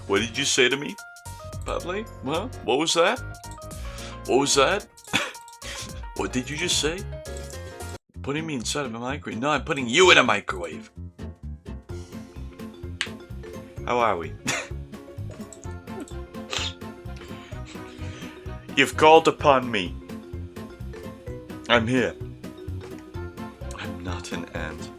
What did you say to me, Pablo? Huh? What was that? What was that? What did you just say? Putting me inside of a microwave? No, I'm putting you in a microwave. How are we? You've called upon me. I'm here. I'm not an ant.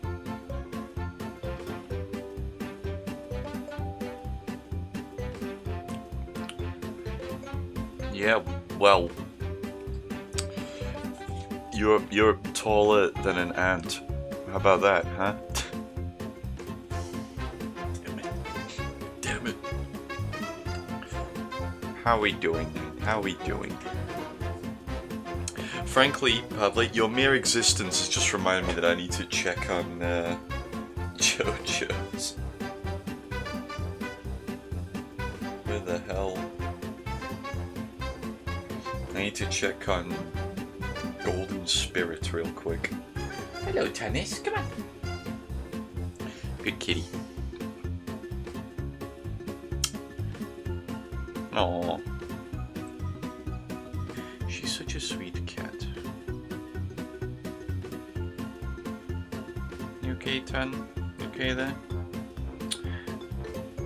Yeah, well, you're taller than an ant. How about that, huh? Damn it. Damn it. How we doing? How we doing? Frankly, Pablo, your mere existence has just reminded me that I need to check on JoJo's. Where the hell? I need to check on Golden Spirit real quick. Hello, Tennis. Come on. Good kitty. Aww. She's such a sweet cat. You okay, Tan? You okay there?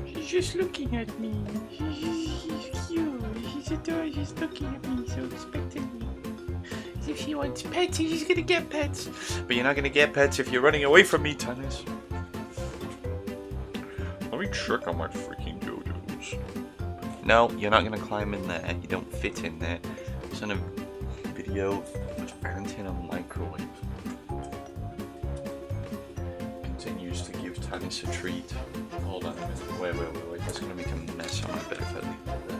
She's just looking at me. She's cute. She's adorable. She's looking at me so expectantly. As if she wants pets, and she's gonna get pets. But you're not gonna get pets if you're running away from me, Tannis. Let me check on my freaking JoJo's. No, you're not gonna climb in there. You don't fit in there. It's in a video of Ant in a microwave. Continues to give Tannis a treat. Hold on a minute. Wait. That's gonna make a mess on my bed if I leave that there.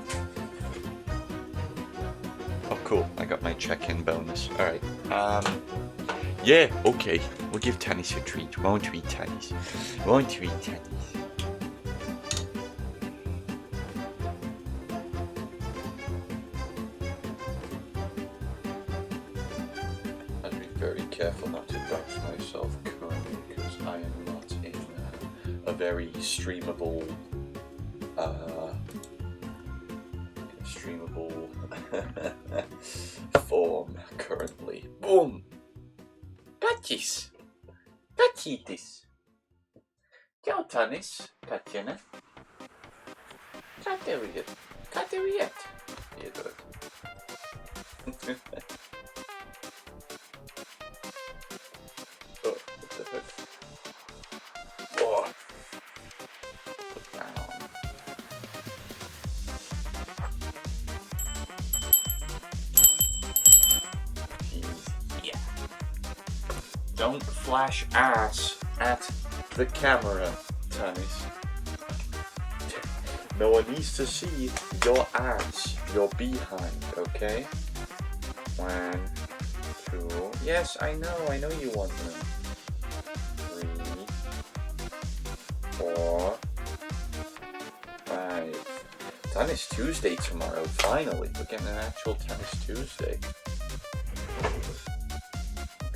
Oh, cool. I got my check-in bonus. Alright. Yeah, okay. We'll give Tannis a treat. Won't we, Tannis? Won't we, Tannis? I'd be very careful not to dox myself currently because I am not in a very streamable form currently. Boom! Patis! Patitis! Ciao, Tannis. Katyana. Kateriet. Kateriet. You do it. Oh, what the heck? Whoa. Put that on. Yeah. Don't flash ass at the camera, Tannis. No one needs to see your ass, your behind, okay? 1, 2. Yes, I know you want them. 3, 4, 5. Tennis Tuesday tomorrow, finally. We're getting an actual Tennis Tuesday.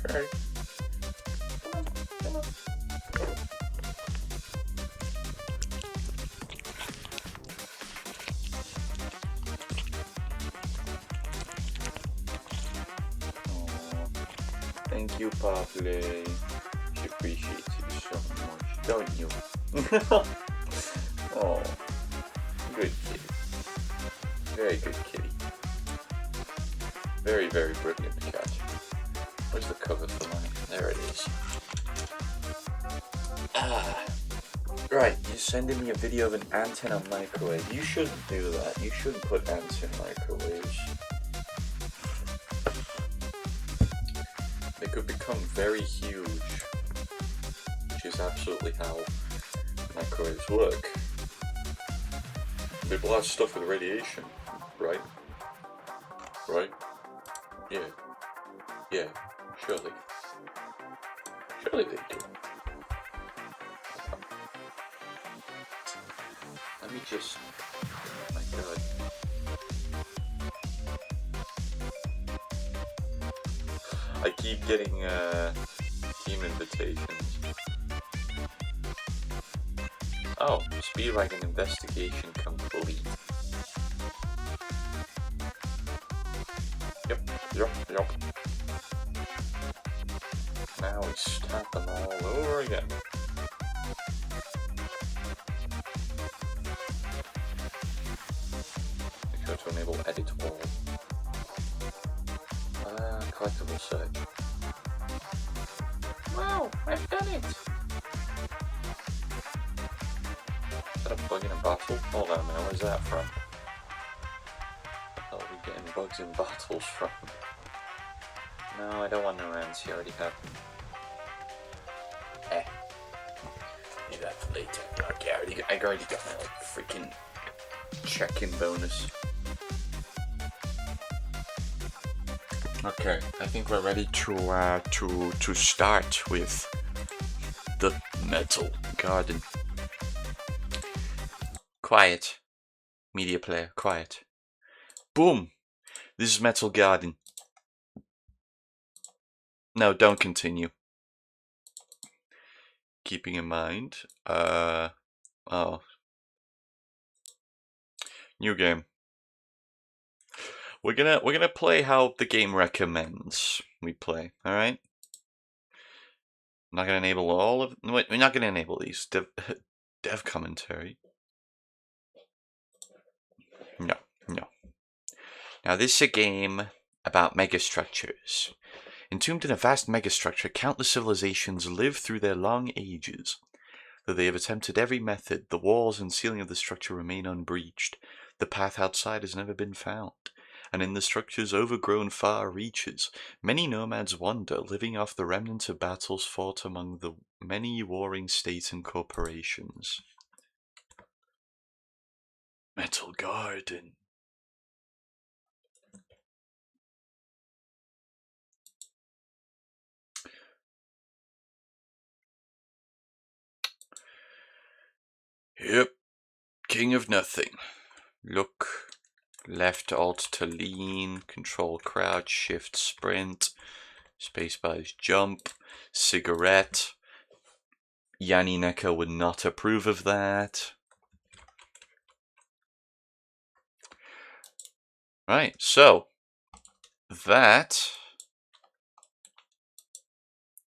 Okay. Come on. Thank you, Pablo. She appreciates you so much, don't you? Oh, good kitty. Very good kitty. Very, very brilliant cat. Where's the cover for mine? There it is. Right, you're sending me a video of an ant in a microwave. You shouldn't do that. You shouldn't put ants in microwaves. They could become very huge, which is absolutely how microwaves work. They blast stuff with radiation, right? Right? Yeah. Yeah, surely. Surely they do. Let me just... Oh my god. I keep getting team invitations. Oh, speedwagon investigation complete. Yep. Now we start them all over again. Make sure to enable edit all. Collectible search. Wow, I've done it! Is that a bug in a bottle? Hold on a minute, where's that from? Where are we getting bugs in bottles from? No, I don't want no ants, you already have them. Leave that for later. Okay, I already got my like freaking check-in bonus. Okay, I think we're ready to start with the metal garden. Quiet, media player, quiet. Boom! This is metal garden. No, don't continue. Keeping in mind, oh, new game. We're gonna play how the game recommends we play. All right. I'm not gonna enable all of. No, wait, we're not gonna enable these dev commentary. No. Now this is a game about megastructures. Entombed in a vast megastructure, countless civilizations live through their long ages. Though they have attempted every method, the walls and ceiling of the structure remain unbreached. The path outside has never been found. And in the structure's overgrown far reaches, many nomads wander, living off the remnants of battles fought among the many warring states and corporations. Metal Garden. Yep, king of nothing. Look, left alt to lean, control crouch, shift sprint, spacebar is jump, cigarette. Yanni Necker would not approve of that. Right, so that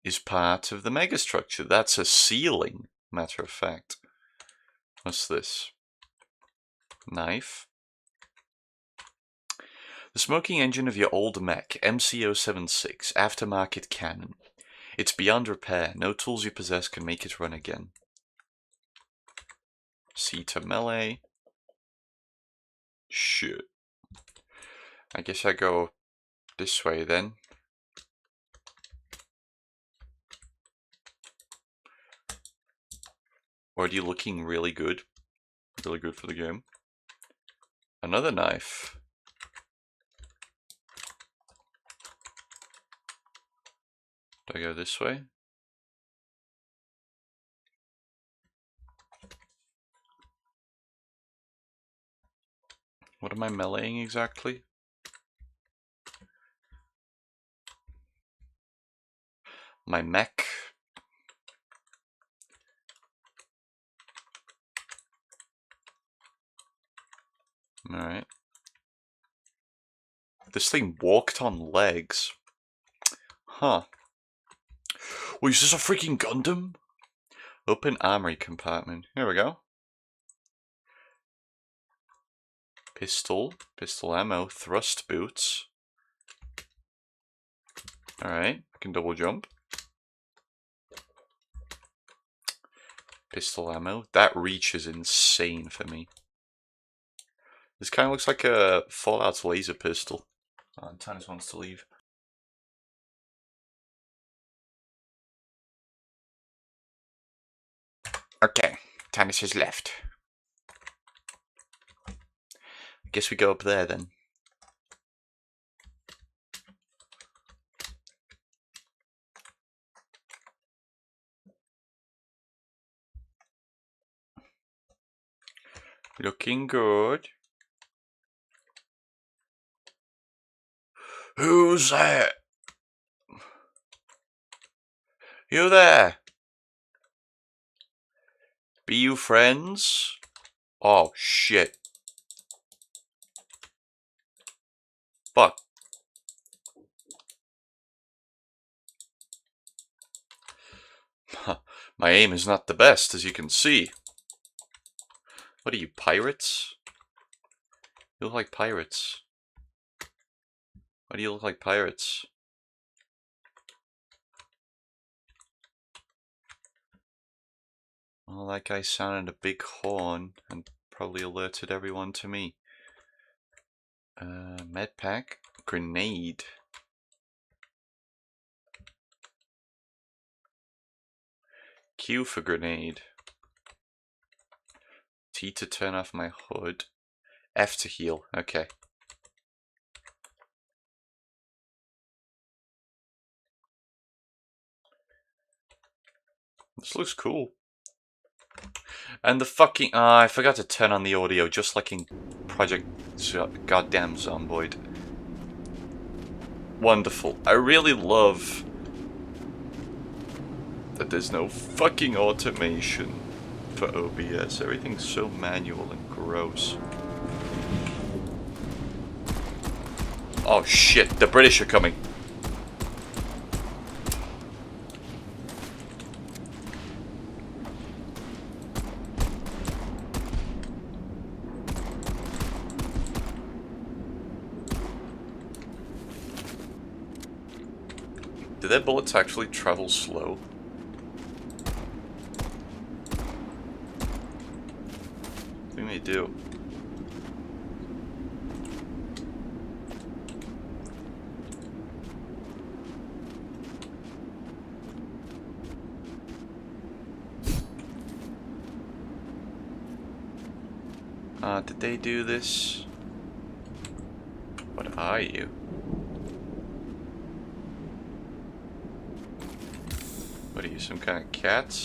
is part of the megastructure. That's a ceiling, matter of fact. What's this? Knife. The smoking engine of your old mech, MC076, aftermarket cannon. It's beyond repair. No tools you possess can make it run again. C to melee. Shit. I guess I go this way then. Already looking really good. Really good for the game. Another knife. Do I go this way? What am I meleeing exactly? My mech. Alright. This thing walked on legs. Huh. Wait, is this a freaking Gundam? Open armory compartment. Here we go. Pistol ammo, thrust boots. Alright, I can double jump. Pistol ammo. That reach is insane for me. This kind of looks like a Fallout's laser pistol. Tannis wants to leave. Okay, Tannis has left. I guess we go up there then. Looking good. Who's that? You there? Be you friends? Oh, shit. Fuck. My aim is not the best, as you can see. What are you, pirates? You look like pirates. Why do you look like pirates? Well, that guy sounded a big horn and probably alerted everyone to me. Med pack. Grenade. Q for grenade. T to turn off my hood. F to heal. Okay. This looks cool. And the fucking... I forgot to turn on the audio, just like in Project Goddamn Zomboid. Wonderful. I really love that there's no fucking automation for OBS. Everything's so manual and gross. Oh shit, the British are coming. Do their bullets actually travel slow? I think they do. Did they do this? What are you? What are you, some kind of cat?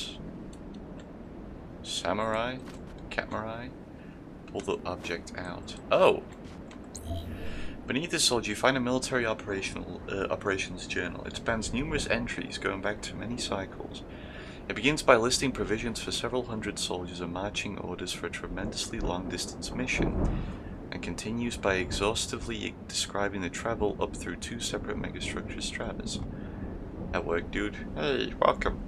Samurai? Catmarai? Pull the object out. Oh! Beneath this soldier you find a military operations journal. It spans numerous entries going back to many cycles. It begins by listing provisions for several hundred soldiers and marching orders for a tremendously long-distance mission, and continues by exhaustively describing the travel up through 2 separate megastructure stratas. At work, dude. Hey, welcome.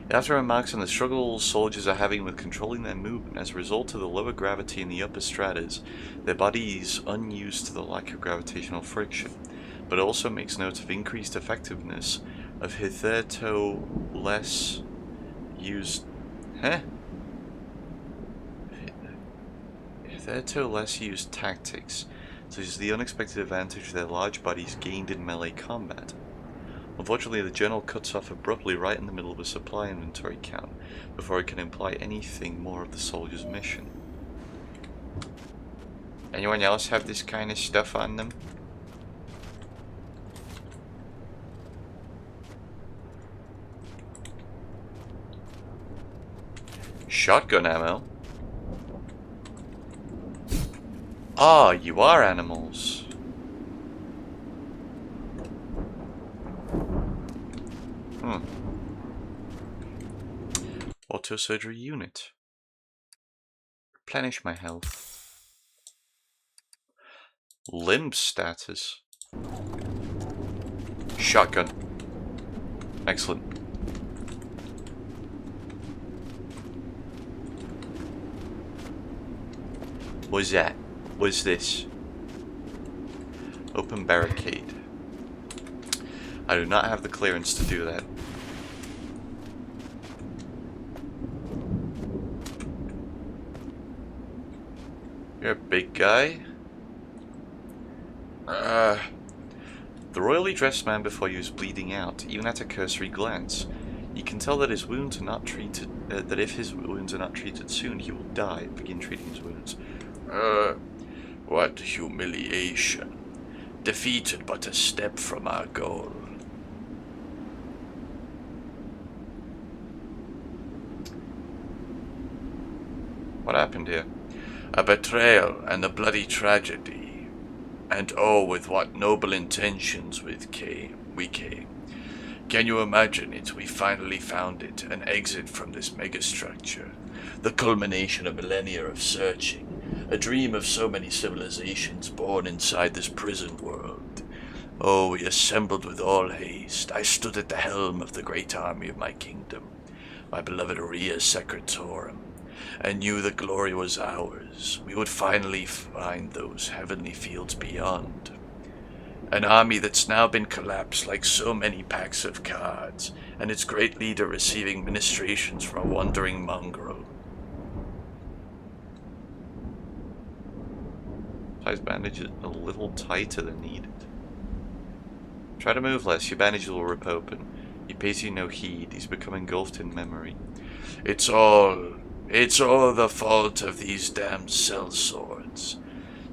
It also remarks on the struggles soldiers are having with controlling their movement as a result of the lower gravity in the upper stratas, their bodies unused to the lack of gravitational friction, but also makes note of increased effectiveness of hitherto less used tactics, such as the unexpected advantage their large bodies gained in melee combat. Unfortunately, the journal cuts off abruptly right in the middle of a supply inventory count, before it can imply anything more of the soldier's mission. Anyone else have this kind of stuff on them? Shotgun ammo? Ah, you are animals. Auto surgery unit. Replenish my health. Limb status. Shotgun. Excellent. What's that? What's this? Open barricade. I do not have the clearance to do that. You're a big guy. The royally dressed man before you is bleeding out, even at a cursory glance. You can tell that his wounds are not treated. That if his wounds are not treated soon, he will die. Begin treating his wounds. What humiliation! Defeated but a step from our goal. What happened here? A betrayal and a bloody tragedy. And oh, with what noble intentions we came. Can you imagine it? We finally found it, an exit from this megastructure. The culmination of millennia of searching, a dream of so many civilizations born inside this prison world. Oh, we assembled with all haste. I stood at the helm of the great army of my kingdom, my beloved Ria Secretorum, and knew the glory was ours. We would finally find those heavenly fields beyond. An army that's now been collapsed like so many packs of cards, and its great leader receiving ministrations from a wandering mongrel. Ties bandages a little tighter than needed. Try to move less, your bandage will rip open. He pays you no heed, he's become engulfed in memory. It's all the fault of these damned sellswords.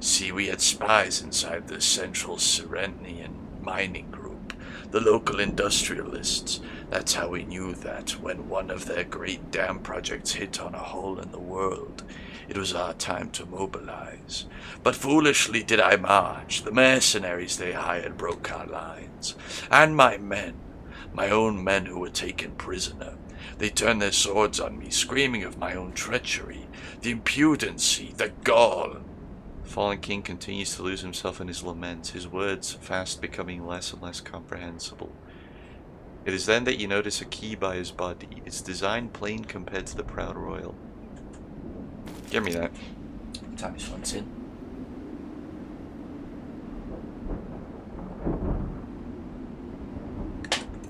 See, we had spies inside the Central Serenian mining group, the local industrialists. That's how we knew that when one of their great dam projects hit on a hole in the world, it was our time to mobilize. But foolishly did I march. The mercenaries they hired broke our lines. And my men, my own men who were taken prisoner, they turned their swords on me, screaming of my own treachery, the impudency, the gall. Fallen King continues to lose himself in his lament, his words fast becoming less and less comprehensible. It is then that you notice a key by his body, its design plain compared to the proud royal. Give me that. Time this one's in.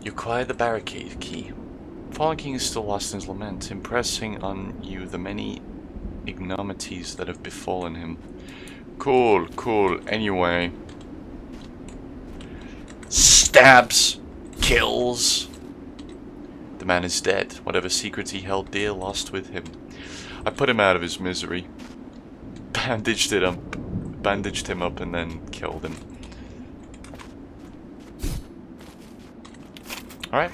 You acquire the barricade key. Fallen King is still lost in his lament, impressing on you the many ignominies that have befallen him. Cool. Anyway. Stabs. Kills. The man is dead. Whatever secrets he held dear lost with him. I put him out of his misery. Bandaged him up and then killed him. Alright.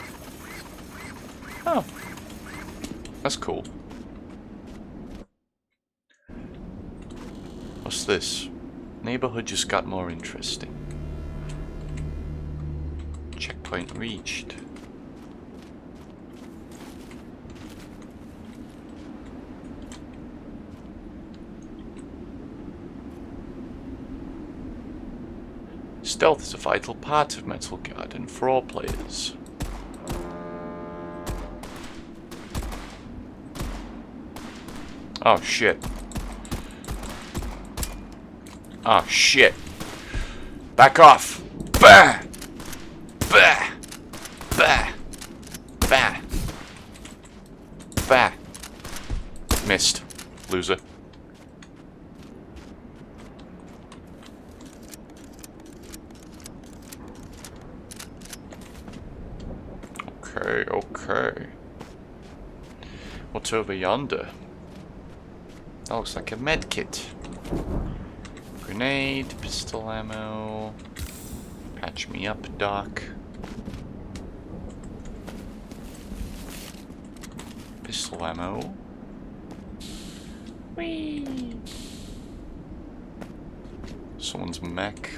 Oh. That's cool. What's this? Neighborhood just got more interesting. Checkpoint reached. Stealth is a vital part of Metal Garden for all players. Oh shit. Oh shit. Back off. Bah! Bah! Bah! Bah! Bah! Missed. Loser. Okay. What's over yonder? That looks like a med kit. Grenade, pistol ammo. Patch me up, Doc. Pistol ammo. Whee! Someone's mech.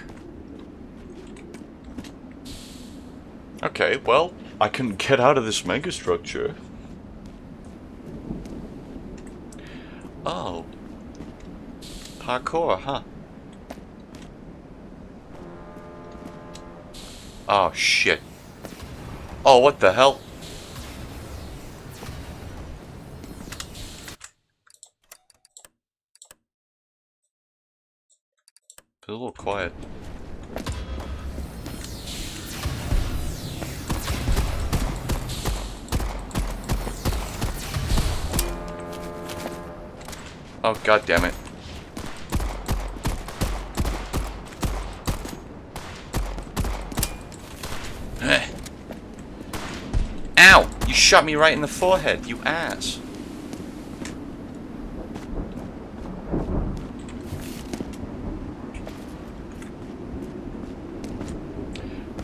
Okay, well, I can get out of this megastructure. Oh. Parkour, huh? Oh, shit. Oh, what the hell? It's a little quiet. Oh, god damn it. Ow! You shot me right in the forehead, you ass.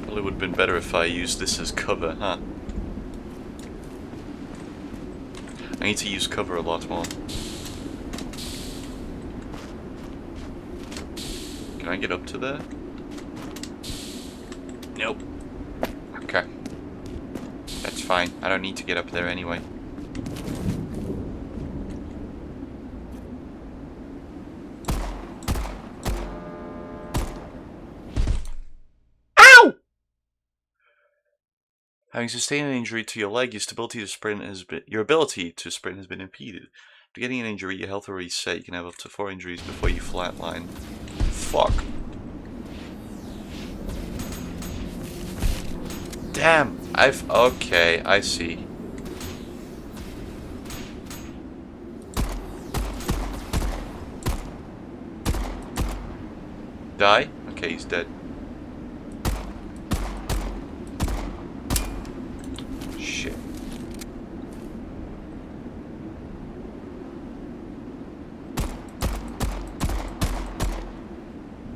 Probably would have been better if I used this as cover, huh? I need to use cover a lot more. Can I get up to there? Nope. Okay. fine. I don't need to get up there anyway. Ow! Having sustained an injury to your leg, your ability to sprint has been impeded. After getting an injury, your health will reset. You can have up to 4 injuries before you flatline. Fuck. Damn, okay, I see. Die? Okay, he's dead. Shit.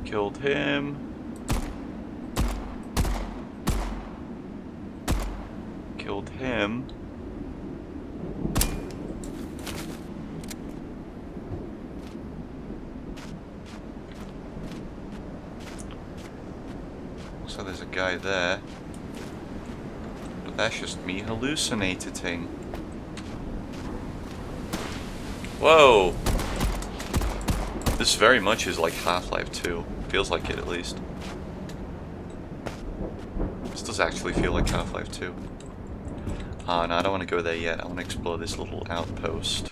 Killed him. Killed him. So there's a guy there. But that's just me hallucinating. Whoa! This very much is like Half-Life 2. Feels like it, at least. This does actually feel like Half-Life 2. Oh, no, I don't want to go there yet. I want to explore this little outpost.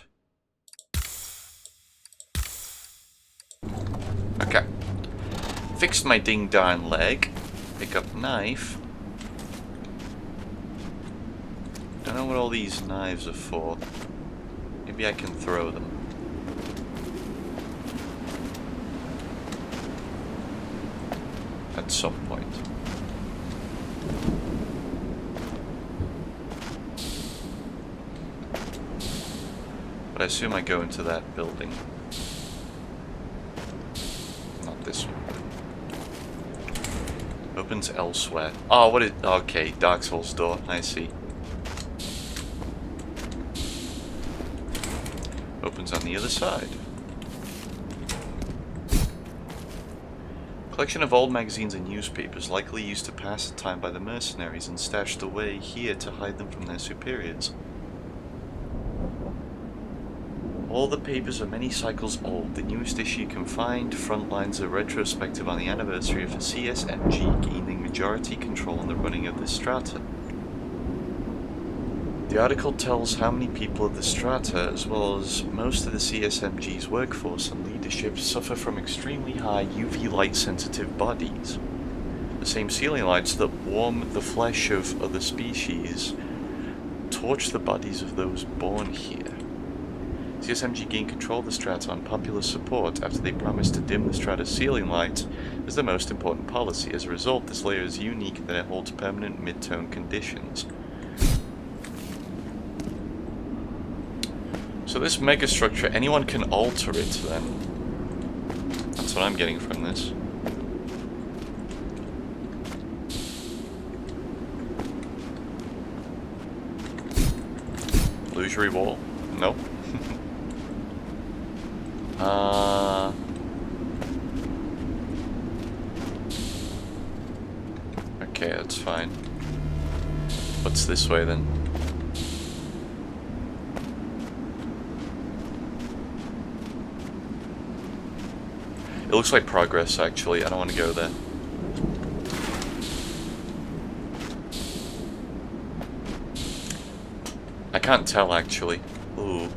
Okay. Fixed my ding-darn leg. Pick up knife. Don't know what all these knives are for. Maybe I can throw them. At some point. But I assume I go into that building. Not this one. Opens elsewhere. Oh, what is... Okay, Dark Souls door. I see. Opens on the other side. Collection of old magazines and newspapers, likely used to pass the time by the mercenaries and stashed away here to hide them from their superiors. All the papers are many cycles old. The newest issue you can find. Front lines are retrospective on the anniversary of the CSMG gaining majority control in the running of the strata. The article tells how many people of the strata, as well as most of the CSMG's workforce and leadership, suffer from extremely high UV light sensitive bodies. The same ceiling lights that warm the flesh of other species torch the bodies of those born here. CSMG gained control of the strata on popular support after they promised to dim the strata's ceiling light as the most important policy. As a result, this layer is unique in that it holds permanent mid-tone conditions. So this megastructure, anyone can alter it then. That's what I'm getting from this. Illusory wall? Nope. Okay, that's fine. What's this way then? It looks like progress, actually. I don't want to go there. I can't tell, actually. Ooh.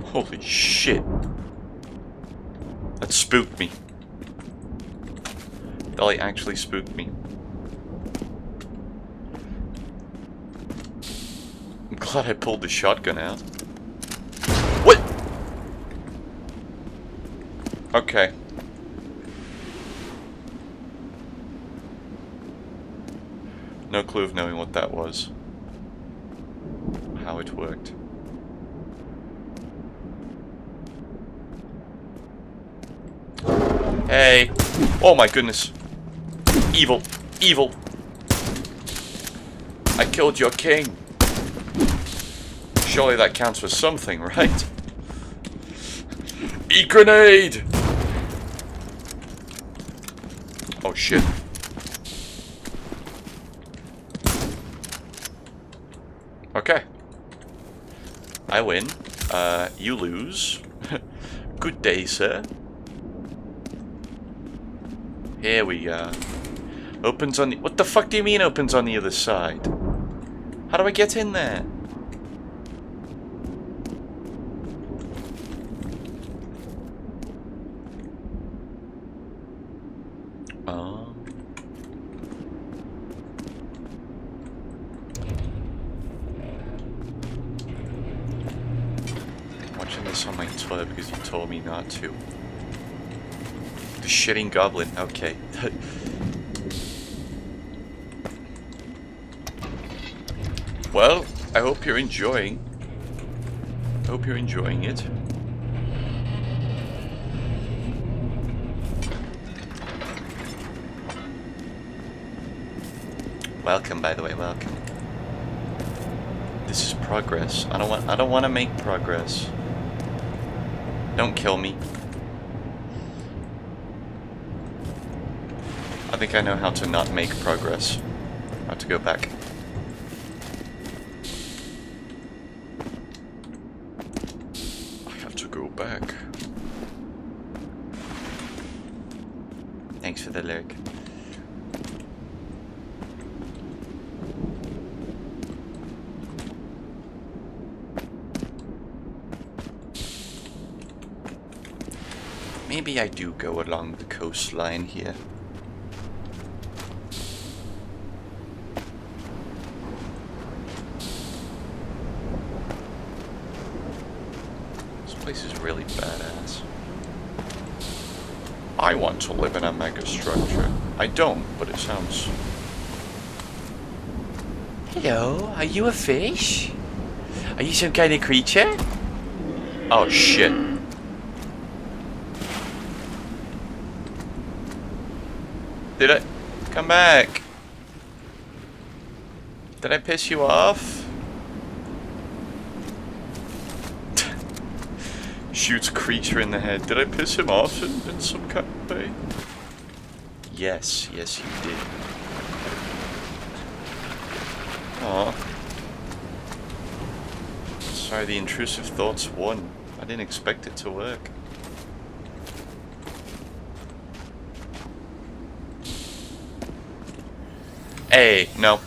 Holy shit. That spooked me. That like actually spooked me. I'm glad I pulled the shotgun out. What? Okay. No clue of knowing what that was. How it worked. Hey. Oh my goodness. Evil. Evil. I killed your king. Surely that counts for something, right? E-grenade! Oh shit. Okay. I win. You lose. Good day, sir. Here we go. Opens on the... What the fuck do you mean opens on the other side? How do I get in there? Watching this on my toilet because you told me not to. The shitting goblin, okay. Well, I hope you're enjoying. Hope you're enjoying it. Welcome, by the way, welcome. This is progress. I don't want to make progress. Don't kill me. I think I know how to not make progress. How to go back. I have to go back. Thanks for the lurk. Maybe I do go along the coastline here. This place is really badass. I want to live in a mega structure. I don't, but it sounds... Hello, are you a fish? Are you some kind of creature? Oh shit. Did I... Come back. Did I piss you off? Shoots creature in the head. Did I piss him off in some kind of way? Yes, yes you did. Aw. Sorry, the intrusive thoughts won. I didn't expect it to work. Hey, no.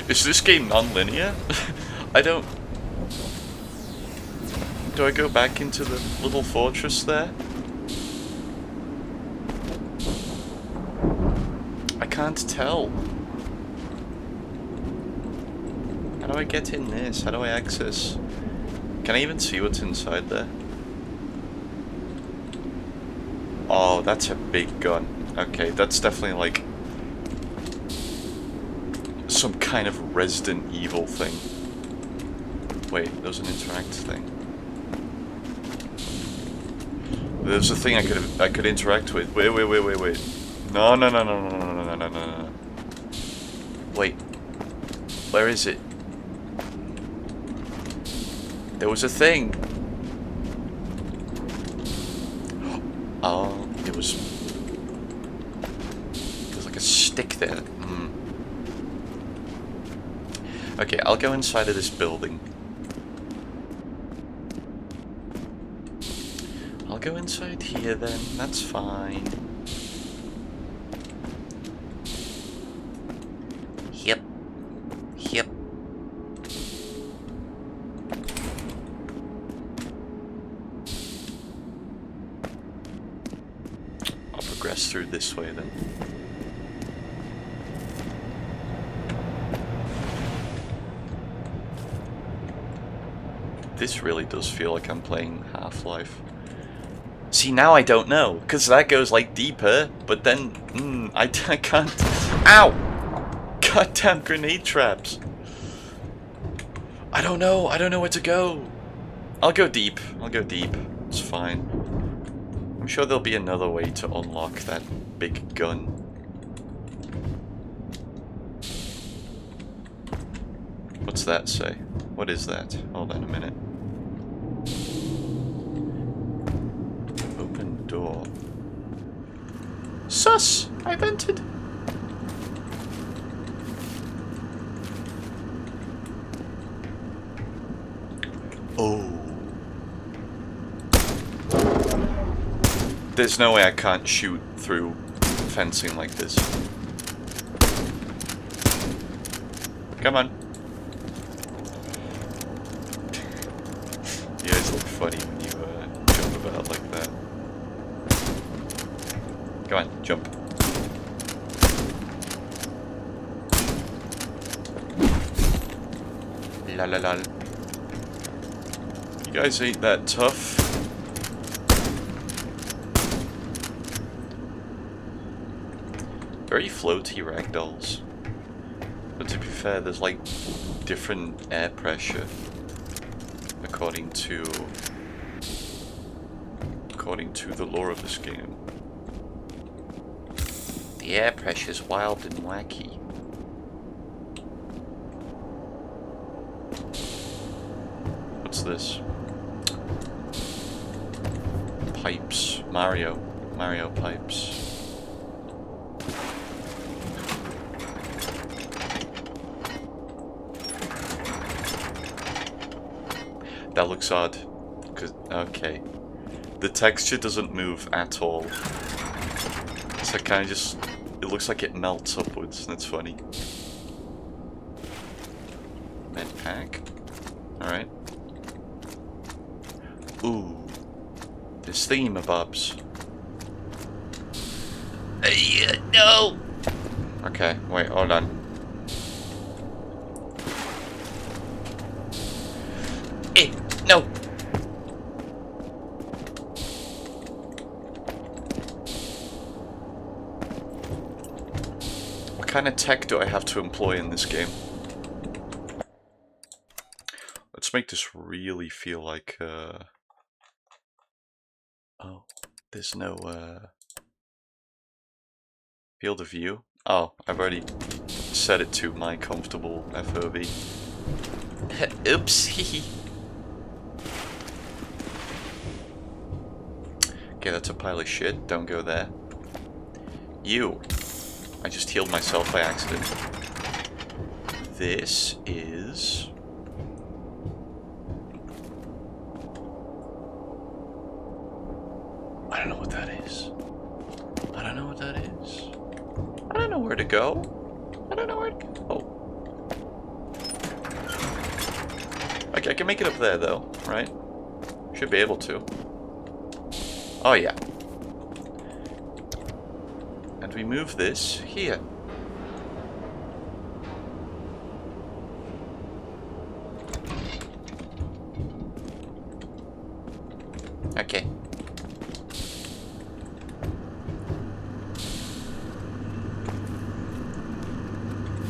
Is this game non-linear? I don't... Do I go back into the little fortress there? I can't tell. How do I get in this? How do I access? Can I even see what's inside there? Oh, that's a big gun. Okay, that's definitely like some kind of Resident Evil thing. Wait, there was an interact thing. There's a thing I could interact with. Wait. No. Wait. Where is it? There was a thing. Oh, it was... There's like a stick there. Okay, I'll go inside of this building. I'll go inside here then. That's fine. Yep. I'll progress through this way then. This really does feel like I'm playing Half-Life. See, now I don't know, because that goes like deeper, but then, I can't... Ow! Goddamn grenade traps! I don't know where to go. I'll go deep, it's fine. sure there'll be another way to unlock that big gun. What's that say? What is that? Hold on a minute. Open door. Sus! I've entered! Oh. There's no way I can't shoot through fencing like this. Come on. You guys look funny when you jump about like that. Come on, jump. La la la. You guys ain't that tough. Very floaty ragdolls. But to be fair, there's like different air pressure according to the lore of this game. The air pressure's wild and wacky. What's this? Pipes. Mario pipes. That looks odd. Okay. The texture doesn't move at all. So it kind of just... It looks like it melts upwards. That's funny. Med pack. Alright. Ooh. There's thingamabobs. No! Okay, wait, hold on. No! What kind of tech do I have to employ in this game? Let's make this really feel like, Oh, there's no, field of view? Oh, I've already set it to my comfortable FOV. Oops, hee. Okay, that's a pile of shit. Don't go there. You. I just healed myself by accident. This is... I don't know what that is. I don't know what that is. I don't know where to go. I don't know where to go. Oh. I can make it up there though, right? Should be able to. Oh yeah. And we move this here. Okay.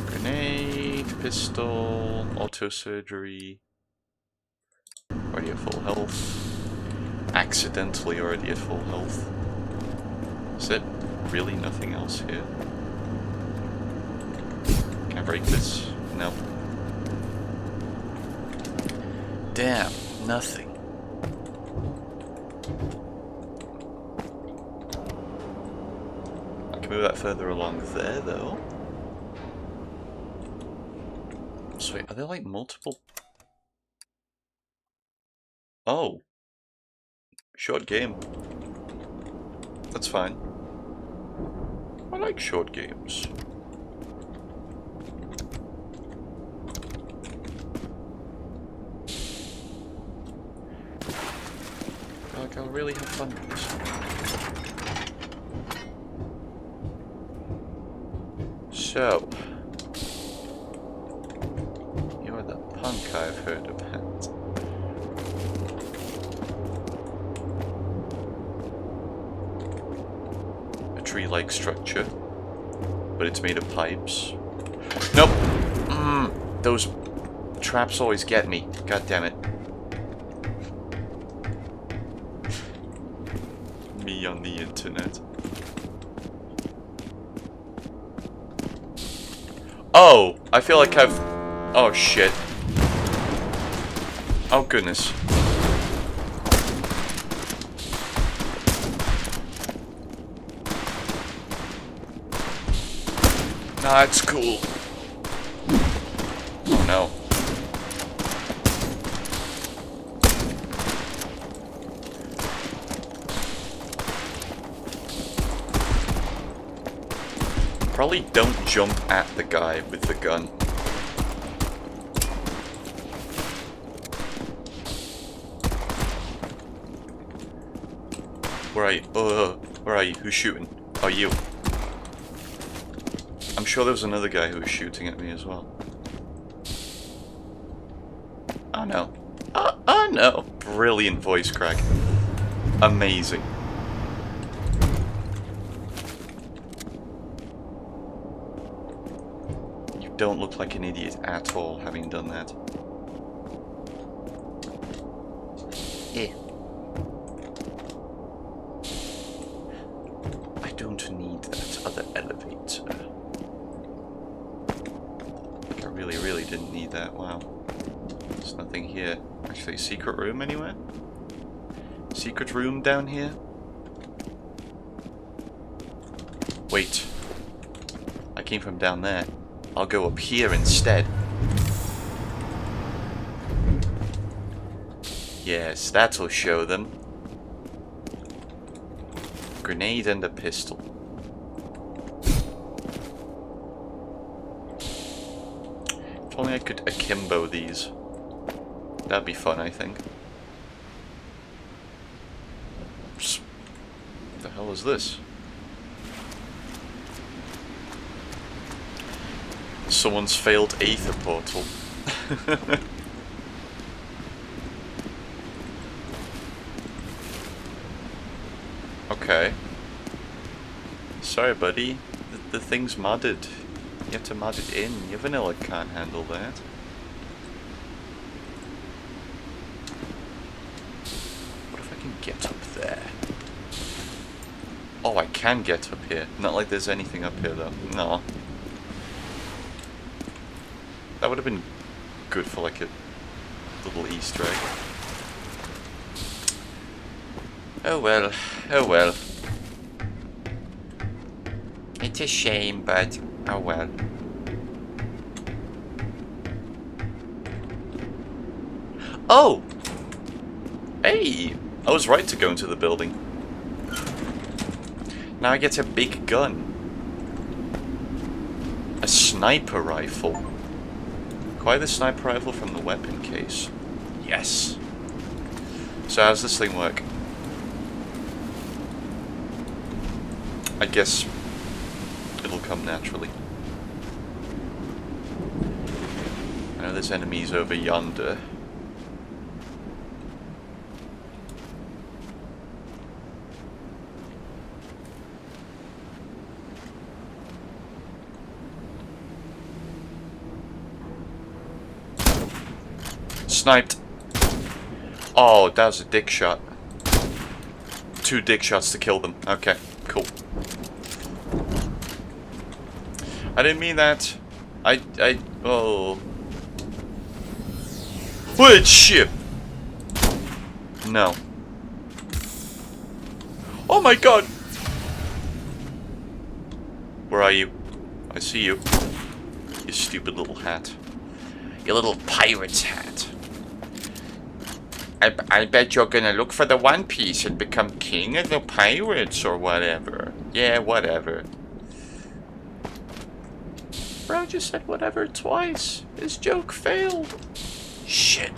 Grenade, pistol, auto surgery. Already at full health. Accidentally already at full health. Is there really nothing else here? Can I break this? No. Damn, nothing. I can move that further along there though. So wait, are there like multiple? Oh. Short game. That's fine. I like short games. Like I'll really have fun with this. So, you're the punk I've heard about. Tree-like structure, but it's made of pipes. Nope. Those traps always get me. God damn it. Me. me on the internet. Oh! I feel like I've... Oh, shit. Oh, goodness. Nah, it's cool. Oh, no. Probably don't jump at the guy with the gun. Where are you? Where are you? Who's shooting? Oh, you. I'm sure there was another guy who was shooting at me as well. Oh no. Oh no. Brilliant voice crack. Amazing. You don't look like an idiot at all having done that. Eh. I don't need that other elevator. I really didn't need that. Wow. There's nothing here. Actually, secret room anywhere? Secret room down here? Wait. I came from down there. I'll go up here instead. Yes, that'll show them. Grenade and a pistol. If only I could akimbo these. That'd be fun, I think. Psst. What the hell is this? Someone's failed Aether portal. Okay. Sorry, buddy. The thing's modded. You have to mod it in. Your vanilla can't handle that. What if I can get up there? Oh, I can get up here. Not like there's anything up here, though. No. That would have been good for, like, a little Easter egg. Oh well, oh well. It's a shame, but oh well. Oh! Hey! I was right to go into the building. Now I get a big gun. A sniper rifle. Acquire the sniper rifle from the weapon case. Yes. So how's this thing work? I guess it'll come naturally. I know there's enemies over yonder. Sniped. Oh, that was a dick shot. 2 dick shots to kill them. Okay, cool. I didn't mean that. Oh. What shit? No. Oh my god! Where are you? I see you. You stupid little hat. Your little pirate's hat. I bet you're gonna look for the One Piece and become king of the pirates or whatever. Yeah, whatever. Bro just said whatever twice. His joke failed. Shit.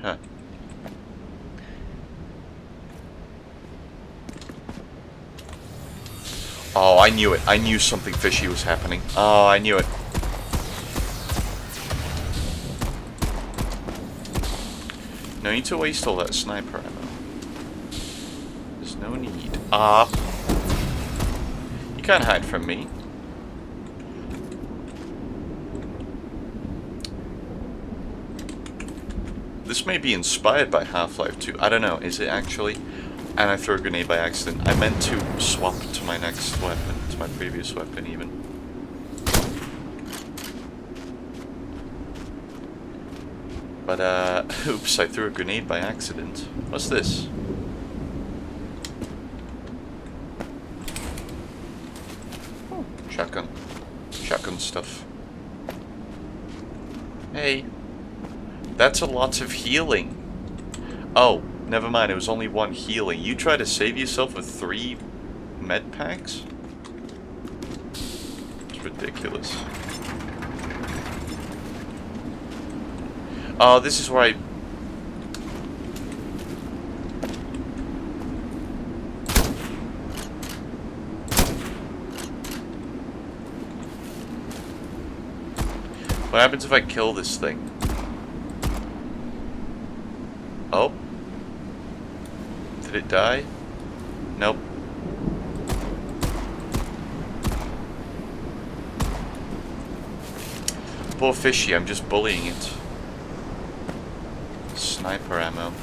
Huh. Oh, I knew it. I knew something fishy was happening. Oh, I knew it. No need to waste all that sniper ammo. There's no need. Ah. You can't hide from me. This may be inspired by Half-Life 2. I don't know. Is it actually? And I threw a grenade by accident. I meant to swap to my next weapon. To my previous weapon, even. But, oops, I threw a grenade by accident. What's this? Oh, shotgun. Shotgun stuff. Hey. That's a lot of healing. Oh, never mind, it was only one healing. You try to save yourself with 3 med packs? It's ridiculous. Oh, this is where I... What happens if I kill this thing? Oh. Did it die? Nope. Poor fishy, I'm just bullying it. Sniper ammo.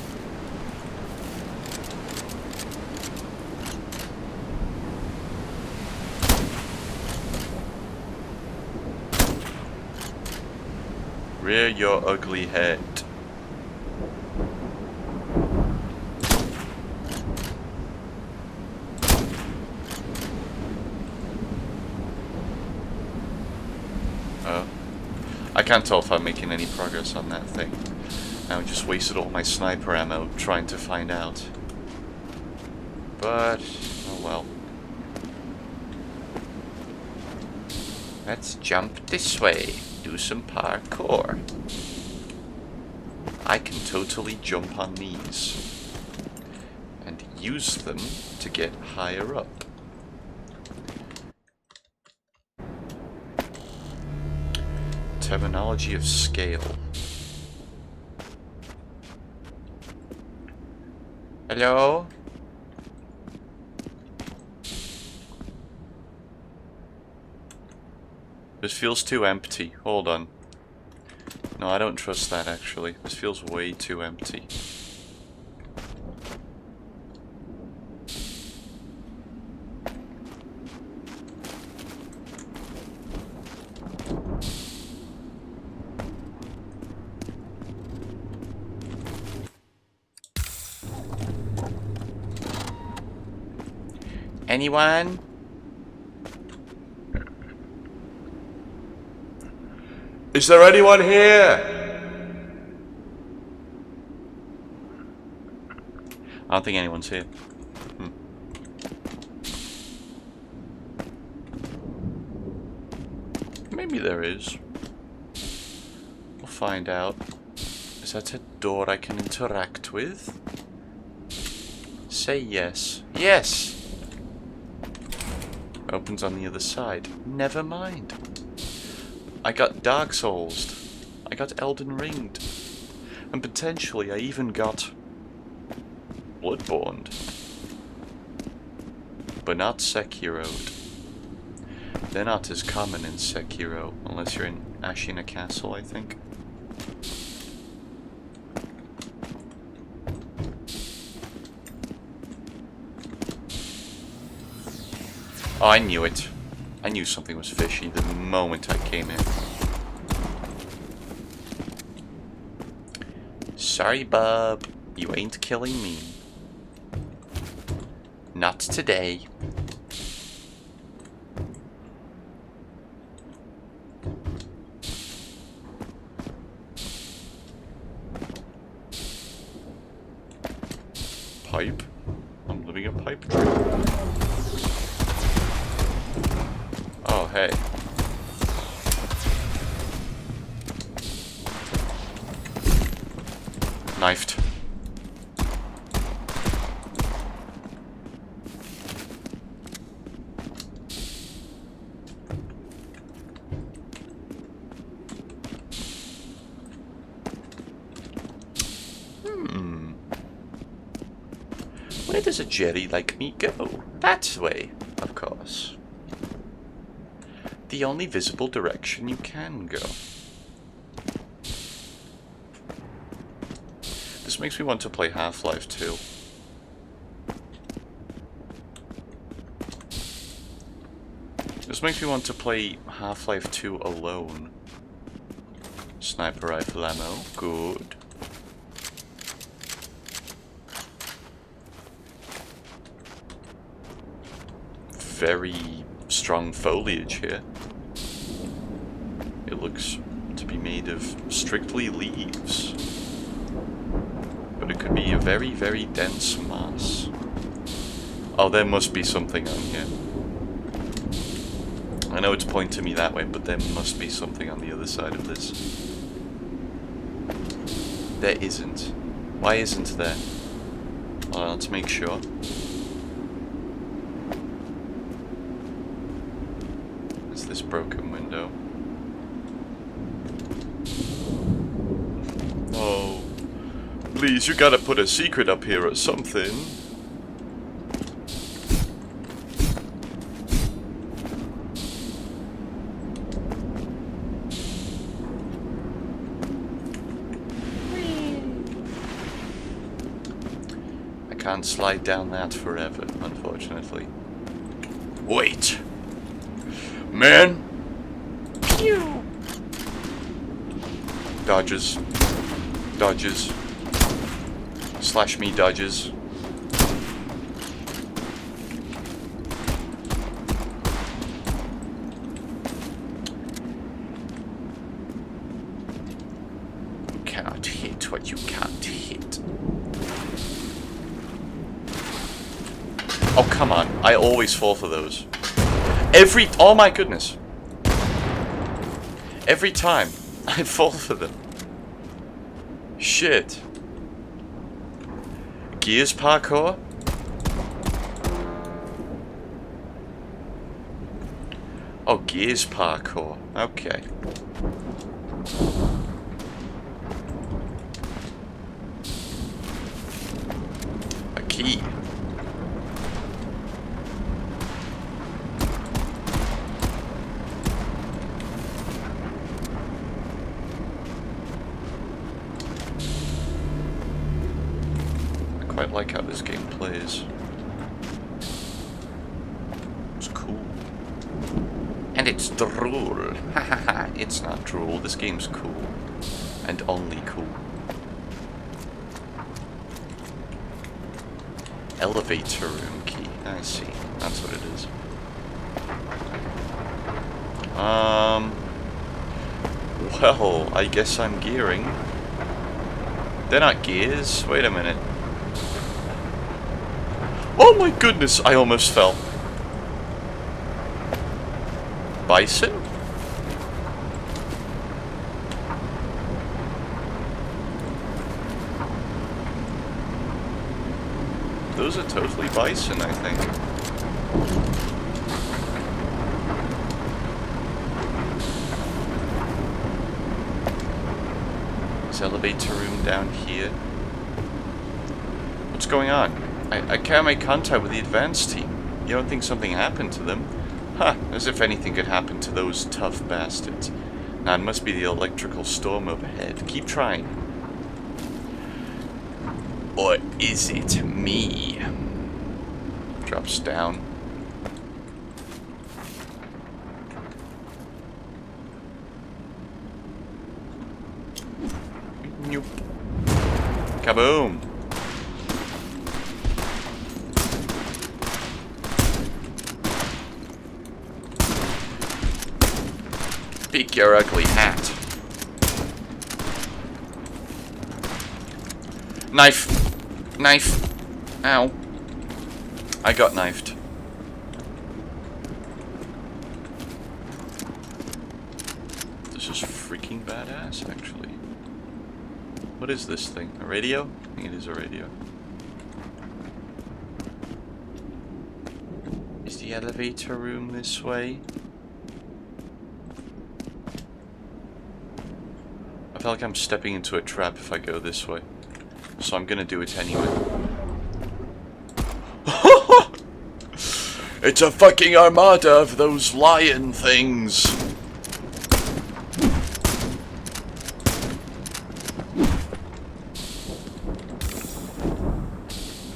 Rear your ugly head. I can't tell if I'm making any progress on that thing. I just wasted all my sniper ammo trying to find out. But, oh well. Let's jump this way. Do some parkour. I can totally jump on these. And use them to get higher up. Terminology of scale. Hello? This feels too empty. Hold on. No, I don't trust that actually. This feels way too empty. Anyone? Is there anyone here? I don't think anyone's here. Maybe there is. We'll find out. Is that a door I can interact with? Say yes. Yes! Opens on the other side. Never mind. I got Dark Souls'd. I got Elden Ringed. And potentially I even got Bloodborne. But not Sekiro'd. They're not as common in Sekiro, unless you're in Ashina Castle, I think. Oh, I knew it. I knew something was fishy the moment I came in. Sorry, bub. You ain't killing me. Not today. Pipe? I'm living a pipe dream. Oh, hey. Knifed. Where does a Gerry like me go? That way, of course. The only visible direction you can go. This makes me want to play Half-Life 2. This makes me want to play Half-Life 2 alone. Sniper rifle ammo, good. Very strong foliage here. It looks to be made of strictly leaves. But it could be a very, very dense mass. Oh, there must be something on here. I know it's pointing me that way, but there must be something on the other side of this. There isn't. Why isn't there? Well, let's make sure. There's this broken window. Oh. Please, you gotta put a secret up here or something. Can't slide down that forever, unfortunately. Wait! Man! Pew! Dodges. Dodges. Slash me dodges. You cannot hit what you can't hit. Oh, come on. I always fall for those. Oh my goodness. Every time I fall for them. Shit. Gears parkour? Oh, Gears parkour. Okay. A key. I like how this game plays. It's cool. And it's drool. Hahaha, it's not drool. This game's cool. And only cool. Elevator room key. I see. That's what it is. Well, I guess I'm gearing. They're not gears. Wait a minute. Oh my goodness, I almost fell. Bison? Those are totally bison, I think. This elevator room down here. What's going on? I can't make contact with the advance team. You don't think something happened to them? Huh, as if anything could happen to those tough bastards. Now, it must be the electrical storm overhead. Keep trying. Or is it me? Drops down. Nope. Kaboom! Pick your ugly hat. Knife! Knife! Ow. I got knifed. This is freaking badass, actually. What is this thing? A radio? I think it is a radio. Is the elevator room this way? I feel like I'm stepping into a trap if I go this way. So I'm gonna do it anyway. It's a fucking armada of those lion things!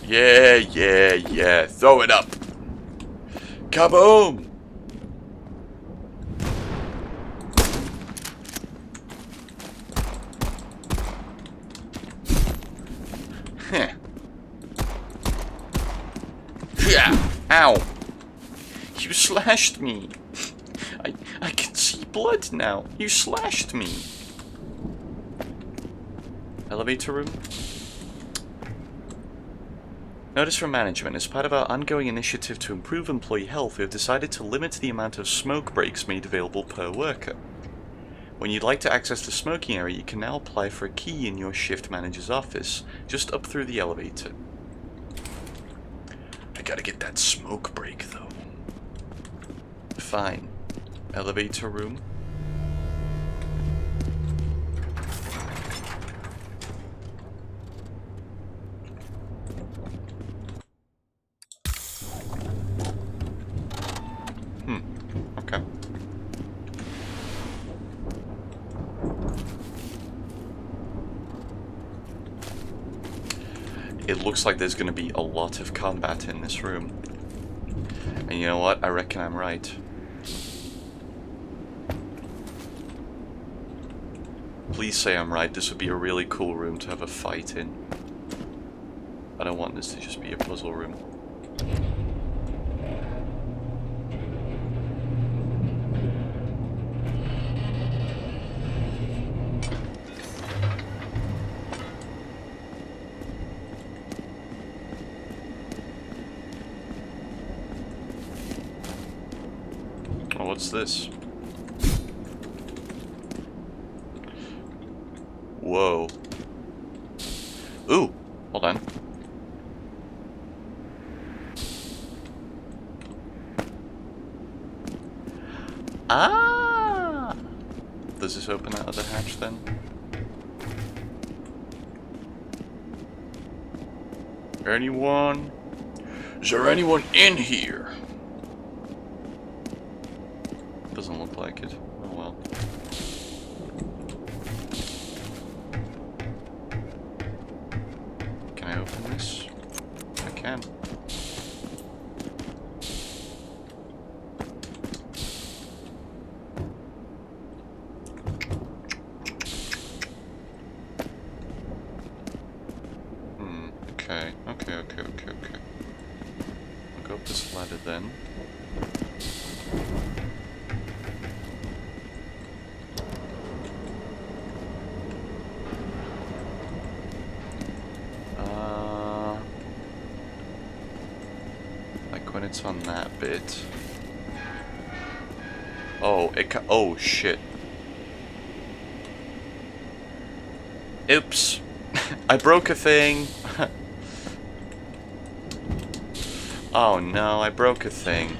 Yeah, yeah, yeah. Throw it up. Kaboom! Heh. Yeah. Ow. You slashed me. I can see blood now. You slashed me. Elevator room? Notice from management, as part of our ongoing initiative to improve employee health, we have decided to limit the amount of smoke breaks made available per worker. When you'd like to access the smoking area, you can now apply for a key in your shift manager's office, just up through the elevator. I gotta get that smoke break, though. Fine. Elevator room. Okay. It looks like there's going to be a lot of combat in this room. And you know what? I reckon I'm right. Please say I'm right. This would be a really cool room to have a fight in. I don't want this to just be a puzzle room. Oh, what's this? Whoa. Ooh, hold on. Ah! Does this open that other hatch then? Anyone? Is there anyone in here? Doesn't look like it. Oh well. Can I open this? I can. Okay. I'll go up this ladder then. Like when it's on that bit. Oh, oh shit. Oops. I broke a thing. Oh no, I broke a thing.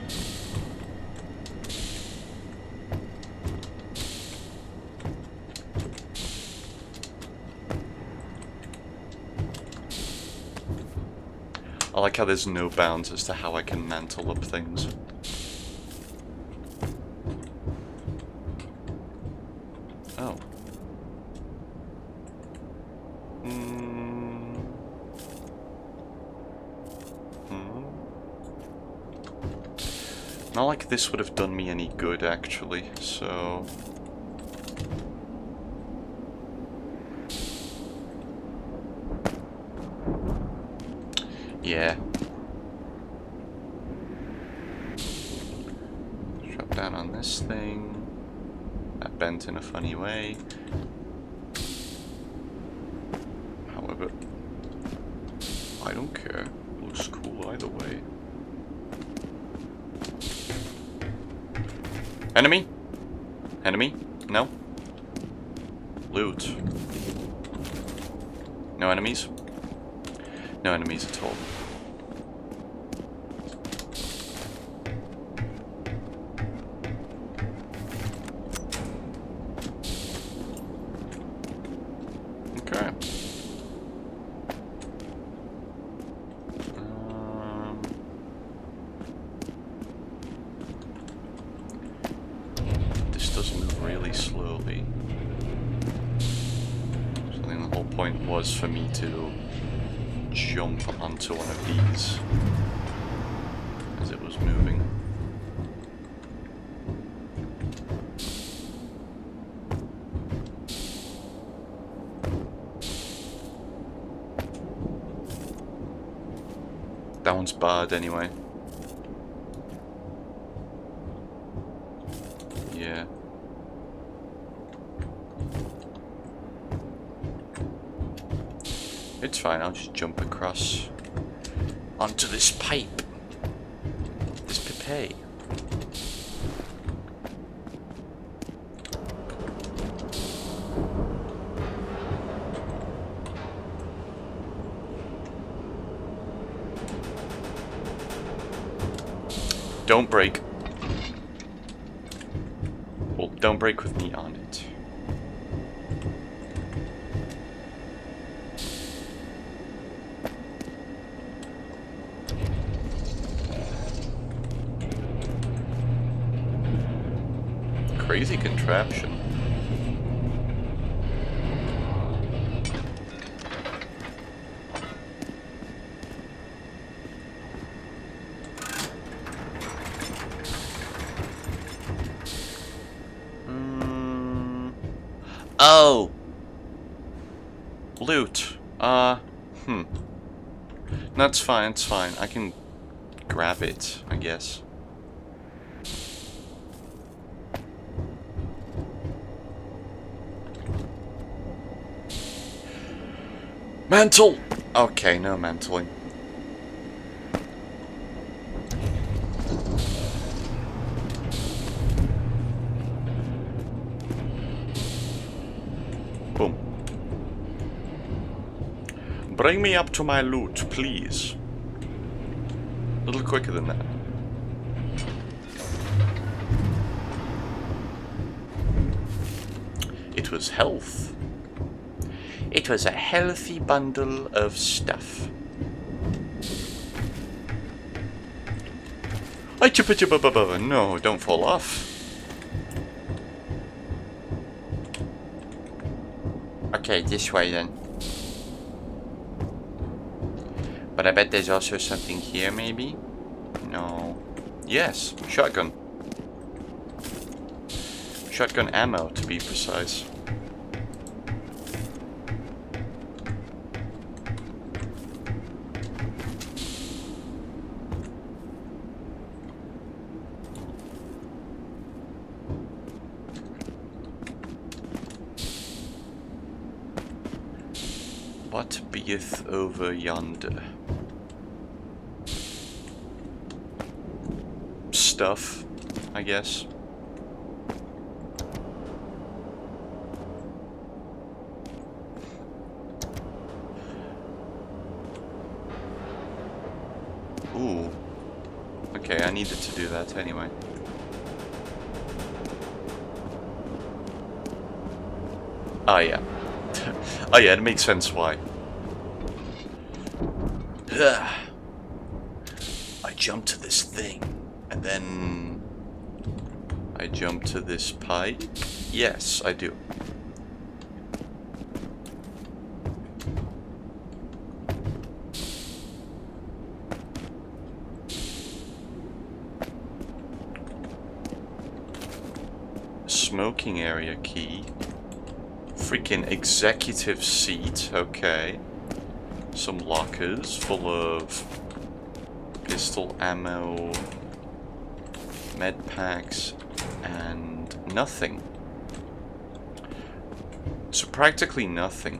I like how there's no bounds as to how I can mantle up things. Oh. Not like this would have done me any good, actually, so... Yeah. Drop down on this thing. That bent in a funny way. However, I don't care. It looks cool either way. Enemy? Enemy? No? Loot. No enemies? No enemies at all. Okay. This does move really slowly. So I think the whole point was for me to jump onto one of these as it was moving. That one's barred anyway. Yeah. It's fine, I'll just jump across onto this pipe. This pipe. Don't break. Well, don't break with me on it. Crazy contraption. Oh! Loot. That's fine, it's fine. I can grab it, I guess. Mantle! Okay, no mantling. Boom. Bring me up to my loot, please. A little quicker than that. It was health. It was a healthy bundle of stuff. No, don't fall off. Okay, this way then. But I bet there's also something here, maybe? No. Yes, shotgun. Shotgun ammo, to be precise. What beeth over yonder? Stuff, I guess. Ooh. Okay, I needed to do that anyway. Oh yeah. Oh yeah, it makes sense why. I jump to this thing, and then I jump to this pipe. Yes, I do. Smoking area key. Freaking executive seat, okay. Some lockers full of pistol ammo, med packs, and nothing. So practically nothing.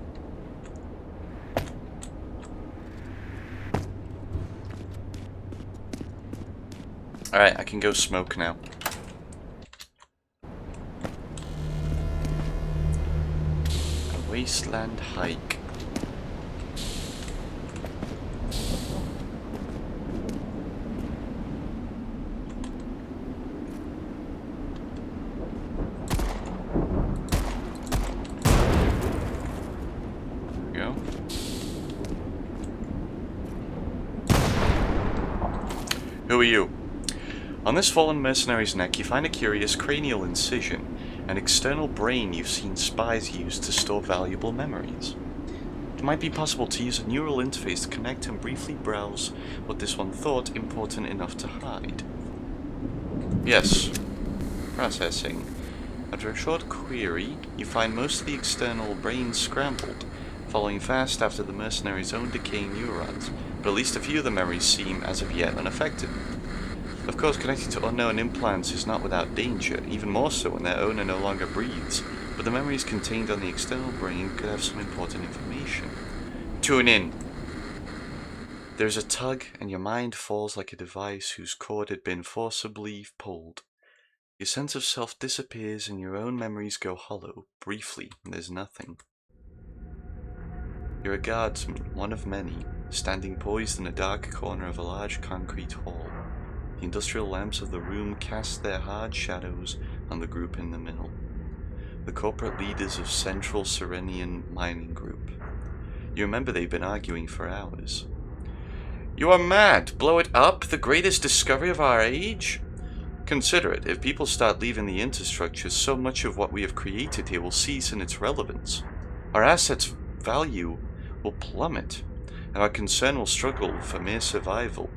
Alright, I can go smoke now. Wasteland hike. There we go. Who are you? On this fallen mercenary's neck, you find a curious cranial incision. An external brain you've seen spies use to store valuable memories. It might be possible to use a neural interface to connect and briefly browse what this one thought important enough to hide. Yes. Processing. After a short query, you find most of the external brain scrambled, following fast after the mercenary's own decaying neurons, but at least a few of the memories seem, as of yet, unaffected. Of course, connecting to unknown implants is not without danger, even more so when their owner no longer breathes, but the memories contained on the external brain could have some important information. Tune in. There's a tug, and your mind falls like a device whose cord had been forcibly pulled. Your sense of self disappears and your own memories go hollow. Briefly, there's nothing. You're a guardsman, one of many, standing poised in a dark corner of a large concrete hall. The industrial lamps of the room cast their hard shadows on the group in the middle. The corporate leaders of Central Serenian Mining Group. You remember they've been arguing for hours. You are mad! Blow it up? The greatest discovery of our age? Consider it. If people start leaving the infrastructure, so much of what we have created here will cease in its relevance. Our assets' value will plummet, and our concern will struggle for mere survival.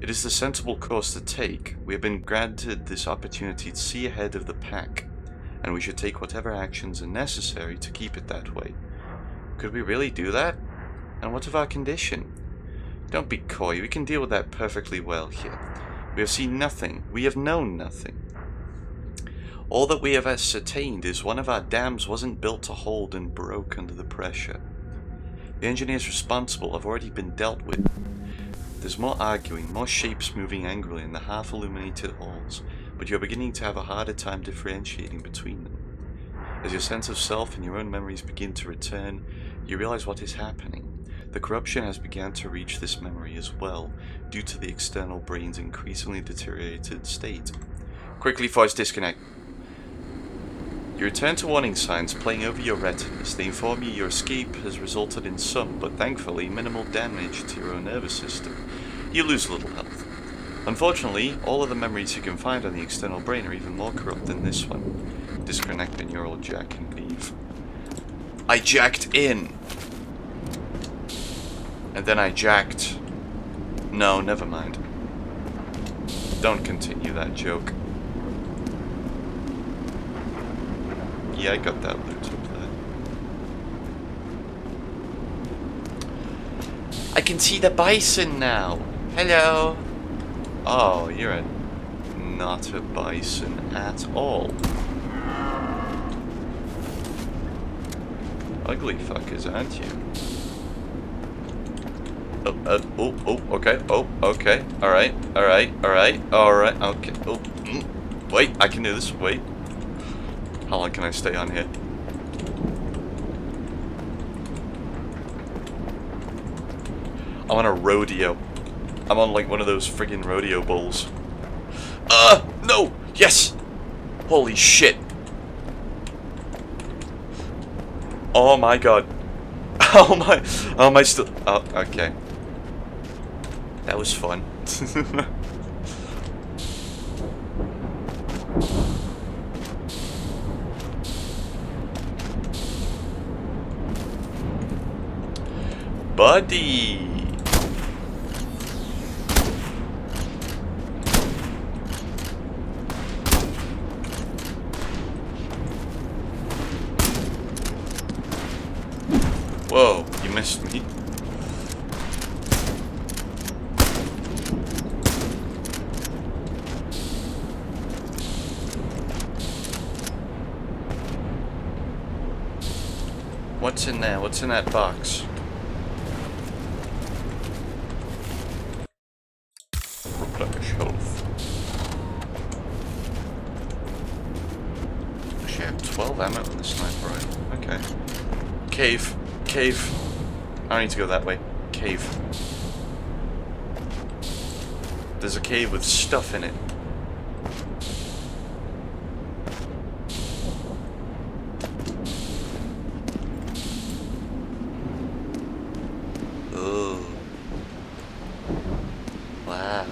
It is the sensible course to take. We have been granted this opportunity to see ahead of the pack, and we should take whatever actions are necessary to keep it that way. Could we really do that? And what of our condition? Don't be coy, we can deal with that perfectly well here. We have seen nothing, we have known nothing. All that we have ascertained is one of our dams wasn't built to hold and broke under the pressure. The engineers responsible have already been dealt with. There's more arguing, more shapes moving angrily in the half-illuminated halls, but you're beginning to have a harder time differentiating between them. As your sense of self and your own memories begin to return, you realize what is happening. The corruption has begun to reach this memory as well, due to the external brain's increasingly deteriorated state. Quickly force disconnect. You return to warning signs playing over your retinas. They inform you your escape has resulted in some, but thankfully minimal damage to your own nervous system. You lose a little health. Unfortunately, all of the memories you can find on the external brain are even more corrupt than this one. Disconnect the neural jack and leave. I jacked in! And then I jacked... No, never mind. Don't continue that joke. Yeah, I got that loot up there. I can see the bison now! Hello! Oh, you're not a bison at all. Ugly fuckers, aren't you? Okay. Oh, okay. Alright, okay. Oh, wait, I can do this. Wait. How long can I stay on here? I'm on a rodeo. I'm on like one of those friggin' rodeo bulls. No! Yes! Holy shit. Oh my god. Oh my still... Oh, okay. That was fun. Buddy! Whoa, you missed me. What's in there? What's in that box? Replenish health. Actually, I have 12 ammo on the sniper rifle. Okay. Cave. Cave. I don't need to go that way. Cave. There's a cave with stuff in it. Ugh. Wow.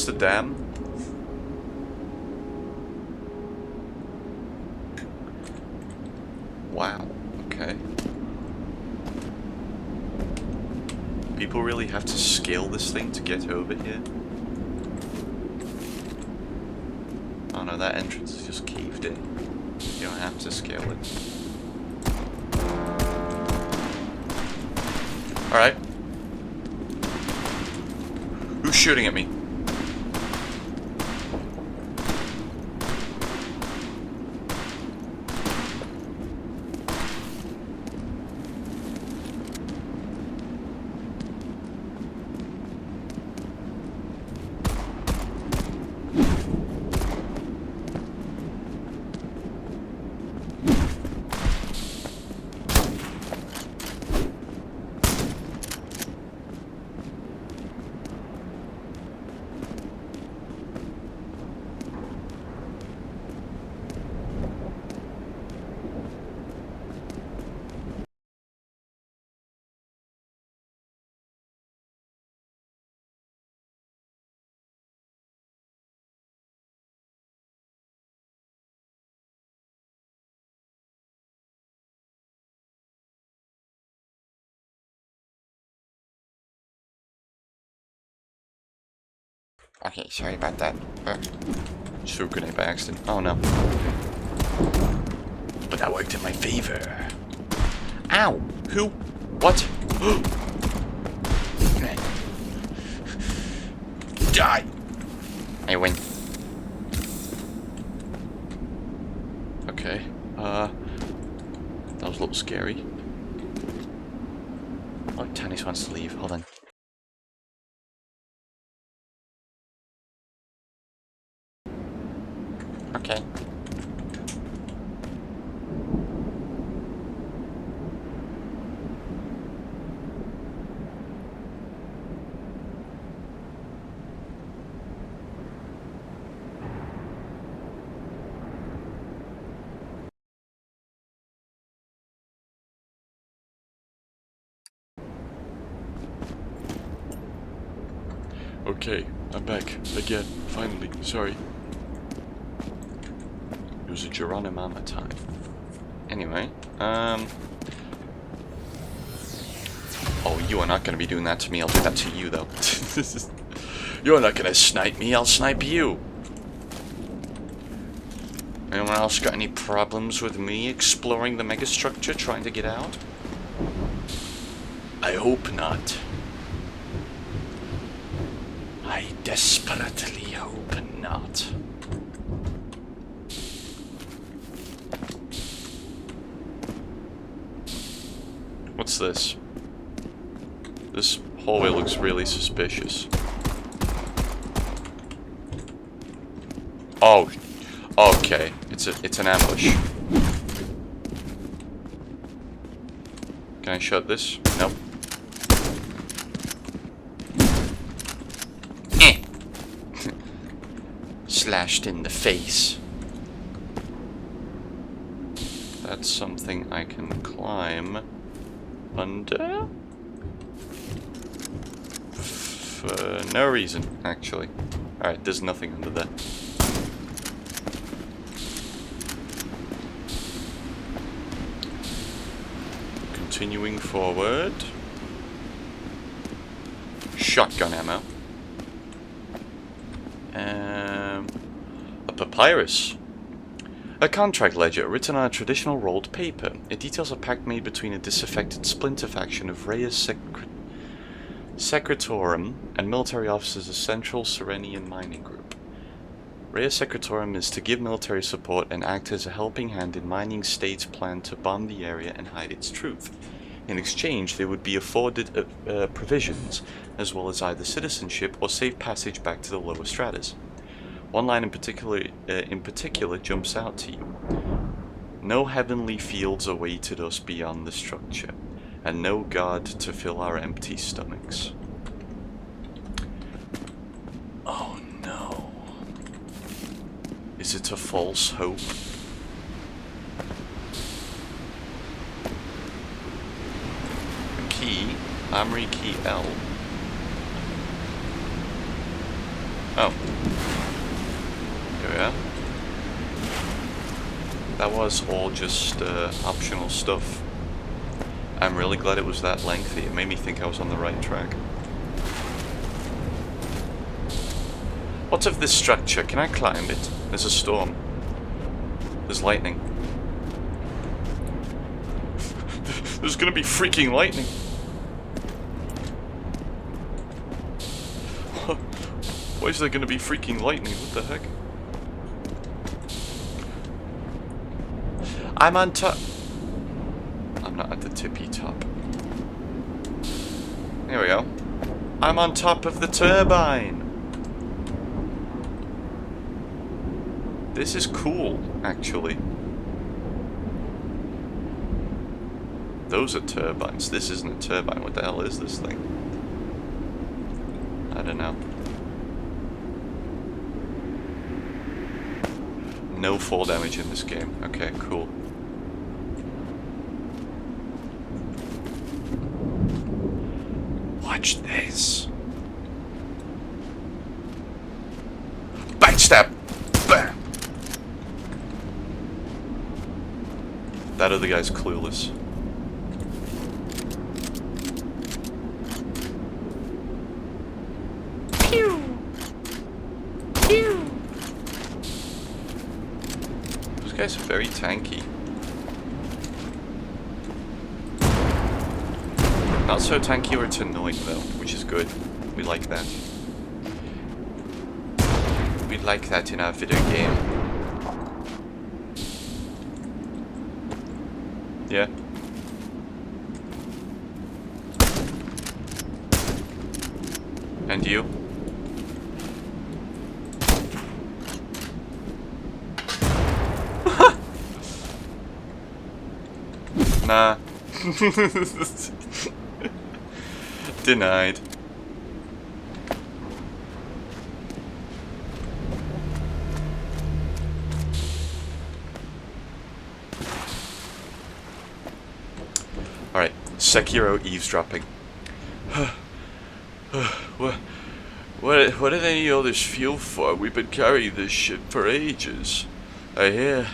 the dam? Wow, okay. People really have to scale this thing to get over here? Oh no, that entrance is just caved in. You don't have to scale it. Alright. Who's shooting at me? Okay, sorry about that. Just threw a grenade by accident. Oh no. But that worked in my favor. Ow! Who? What? Die! I win. Okay. That was a little scary. Oh, Tannis wants to leave. Hold on. Okay. Okay, I'm back. Again, finally. Sorry. It was a Geronimama time. Anyway, oh, you are not going to be doing that to me. I'll do that to you, though. You're not going to snipe me. I'll snipe you. Anyone else got any problems with me exploring the megastructure, trying to get out? I hope not. I desperately hope not. What's this? This hallway looks really suspicious. Oh, okay. It's an ambush. Can I shut this? Nope. Slashed in the face. That's something I can climb under? For no reason, actually. Alright, there's nothing under there. Continuing forward. Shotgun ammo. A papyrus. A contract ledger written on a traditional rolled paper. It details a pact made between a disaffected splinter faction of Rhea Secretorum and military officers of Central Serenian Mining Group. Rhea Secretorum is to give military support and act as a helping hand in Mining State's plan to bomb the area and hide its truth. In exchange, they would be afforded provisions, as well as either citizenship or safe passage back to the lower stratas. One line in particular jumps out to you. No heavenly fields awaited us beyond the structure, and no God to fill our empty stomachs. Oh no. Is it a false hope? A key, Armory key L. Oh. yeah. That was all just optional stuff. I'm really glad it was that lengthy. It made me think I was on the right track. What of this structure? Can I climb it? There's a storm. There's lightning. There's gonna be freaking lightning. Why is there gonna be freaking lightning? What the heck? I'm on top. I'm not at the tippy top. There we go. I'm on top of the turbine. This is cool, actually. Those are turbines. This isn't a turbine. What the hell is this thing? I don't know. No fall damage in this game. Okay, cool. Watch this. Backstab! Bam! That other guy's clueless. Pew! Pew! Those guys are very tanky. Not so tanky where it's annoying though, which is good. We like that. We like that in our video game. Yeah. And you? Nah. Denied. Alright, Sekiro eavesdropping. What do they need all this fuel for? We've been carrying this shit for ages. I hear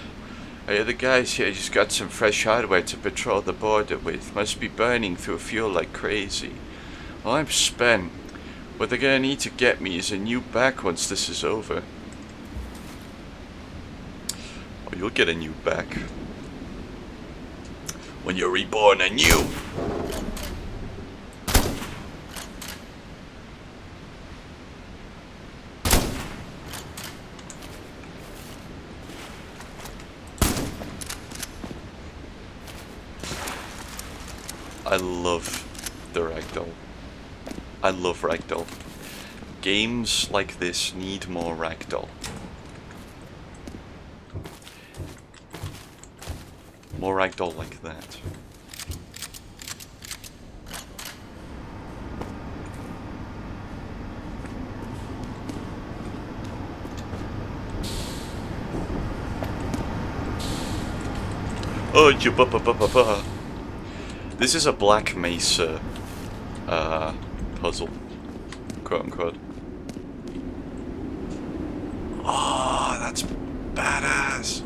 the guys here just got some fresh hardware to patrol the border with. Must be burning through fuel like crazy. Well, I'm spent. What they're gonna need to get me is a new back once this is over. Oh, you'll get a new back. When you're reborn anew. I love the ragdoll. I love ragdoll. Games like this need more ragdoll. More ragdoll like that. Oh, ba. This is a Black Mesa puzzle, quote unquote. Oh, that's badass.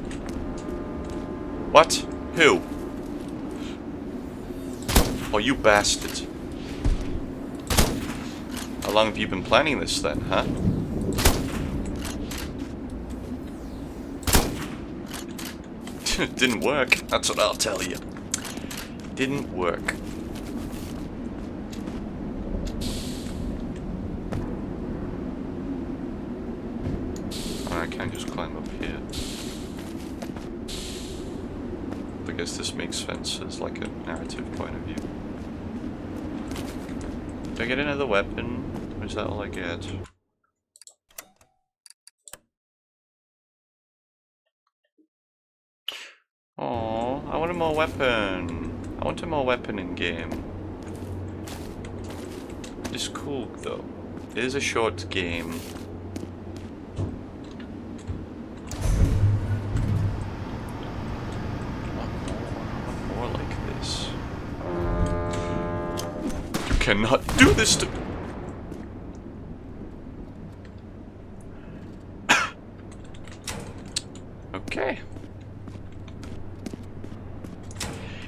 What? Who? Oh, you bastard. How long have you been planning this then, huh? Didn't work, that's what I'll tell you. Didn't work. Oh, I can't just climb up here. I guess this makes sense as like a narrative point of view. Do I get another weapon? Or is that all I get? Oh, I want a more weapon. I want a more weapon in game. It's cool though. It is a short game. More like this. You cannot do this to... Okay.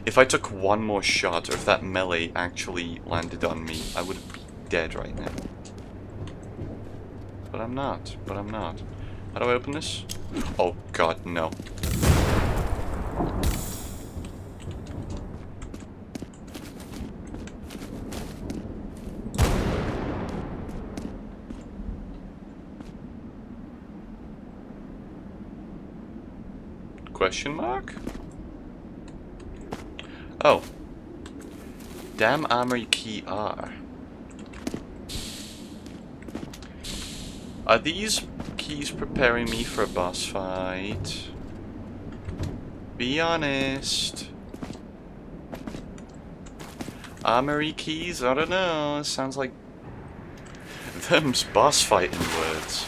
If I took one more shot, or if that melee actually landed on me, I would be dead right now. But I'm not. But I'm not. How do I open this? Oh god, no. Question mark? Oh. Damn armory key R. Are these keys preparing me for a boss fight? Be honest. Armory keys? I don't know. It sounds like them's boss fighting words.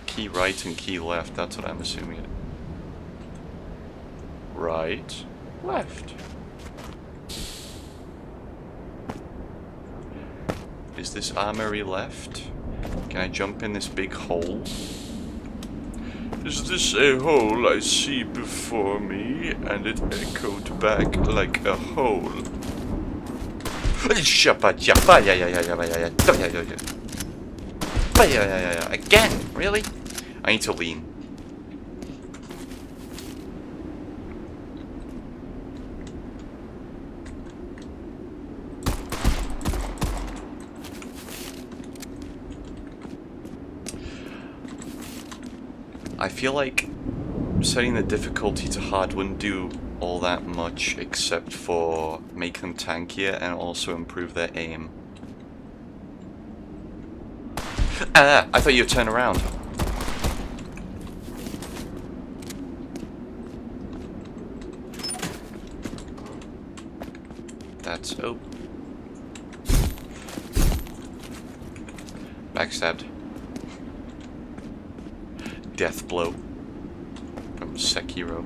Key right and key left, that's what I'm assuming. Right, left. Is this armory left? Can I jump in this big hole? Is this a hole I see before me? And it echoed back like a hole. Again, really? I need to lean. I feel like setting the difficulty to hard wouldn't do all that much except for make them tankier and also improve their aim. Ah, I thought you'd turn around. That's... oh. Backstabbed. Death blow. From Sekiro.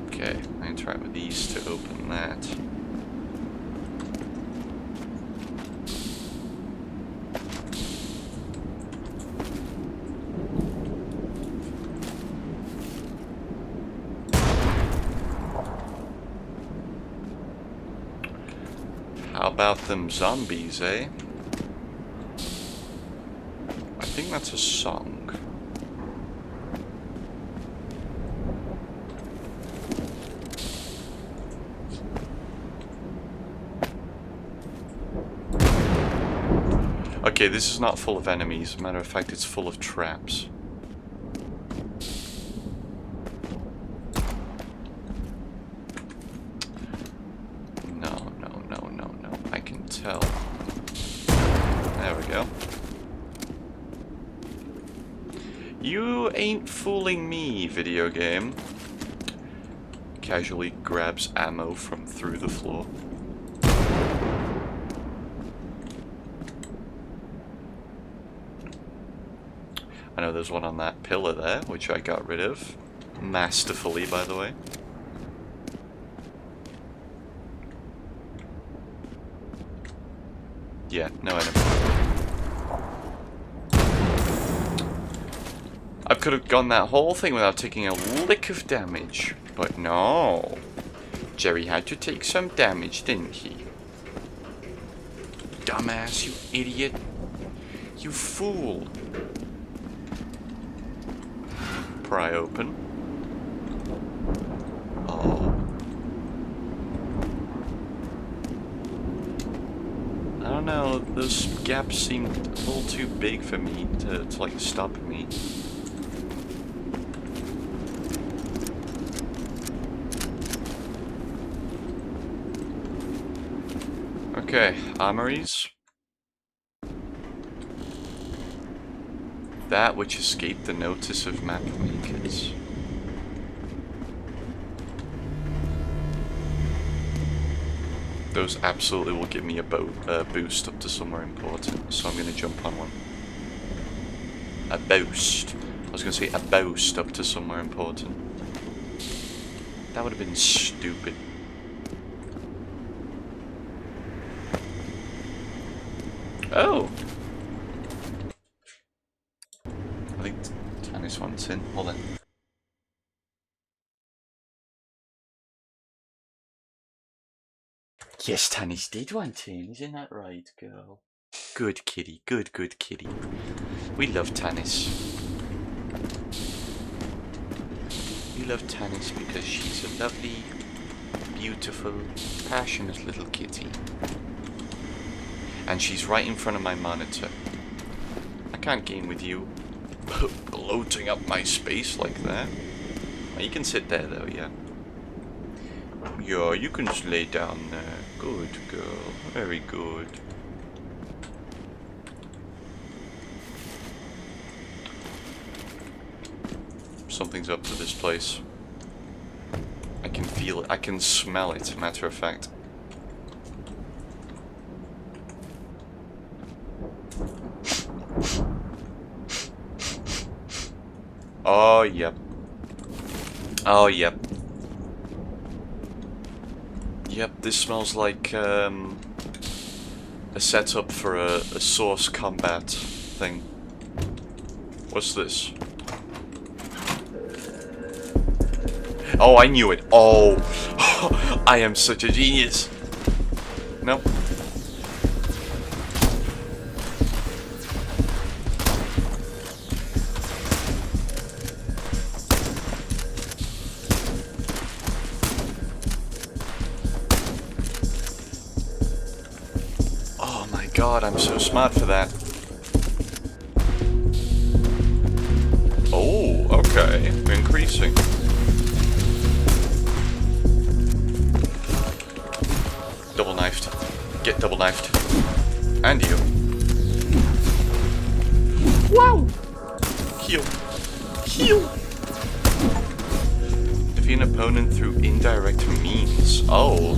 Okay, I'm gonna try with these to open that. How about them zombies, eh? I think that's a song. Okay, this is not full of enemies. As a matter of fact, it's full of traps. Tell. There we go. You ain't fooling me, video game. Casually grabs ammo from through the floor. I know there's one on that pillar there, which I got rid of. Masterfully, by the way. Yeah, no enemy. I could have gone that whole thing without taking a lick of damage, but no. Gerry had to take some damage, didn't he? Dumbass, you idiot. You fool. Pry open. Oh. I don't know, those gaps seemed a little too big for me to like stop me. Okay, armories. That which escaped the notice of map makers. Those absolutely will give me a boost up to somewhere important, so I'm going to jump on one. A boost. I was going to say a boost up to somewhere important. That would have been stupid. Oh! I think Tannis wants in. Hold on. Yes, Tannis did want in. Isn't that right, girl? Good kitty. Good kitty. We love Tannis. We love Tannis because she's a lovely, beautiful, passionate little kitty. And she's right in front of my monitor. I can't game with you bloating up my space like that. You can sit there though, yeah. Yeah, you can just lay down there. Good girl. Very good. Something's up to this place. I can feel it. I can smell it, matter of fact. Oh, yep. Oh, yep. Yep, this smells like a setup for a source combat thing. What's this? Oh, I knew it. Oh, I am such a genius. No. Oh my god, I'm so smart for that. Oh, okay. We're increasing. Double knifed. Get double knifed. And you. Wow! Heal. Heal! Defeat an opponent through indirect means. Oh.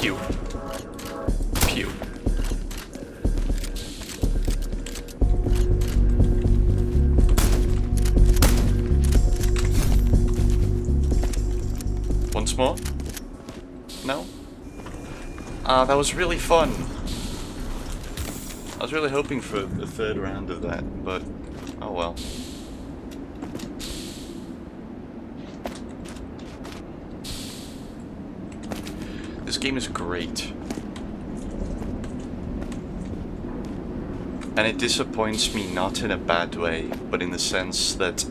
Pew. Pew. Once more? No? That was really fun. I was really hoping for a third round of that, but oh well. This game is great. And it disappoints me not in a bad way, but in the sense that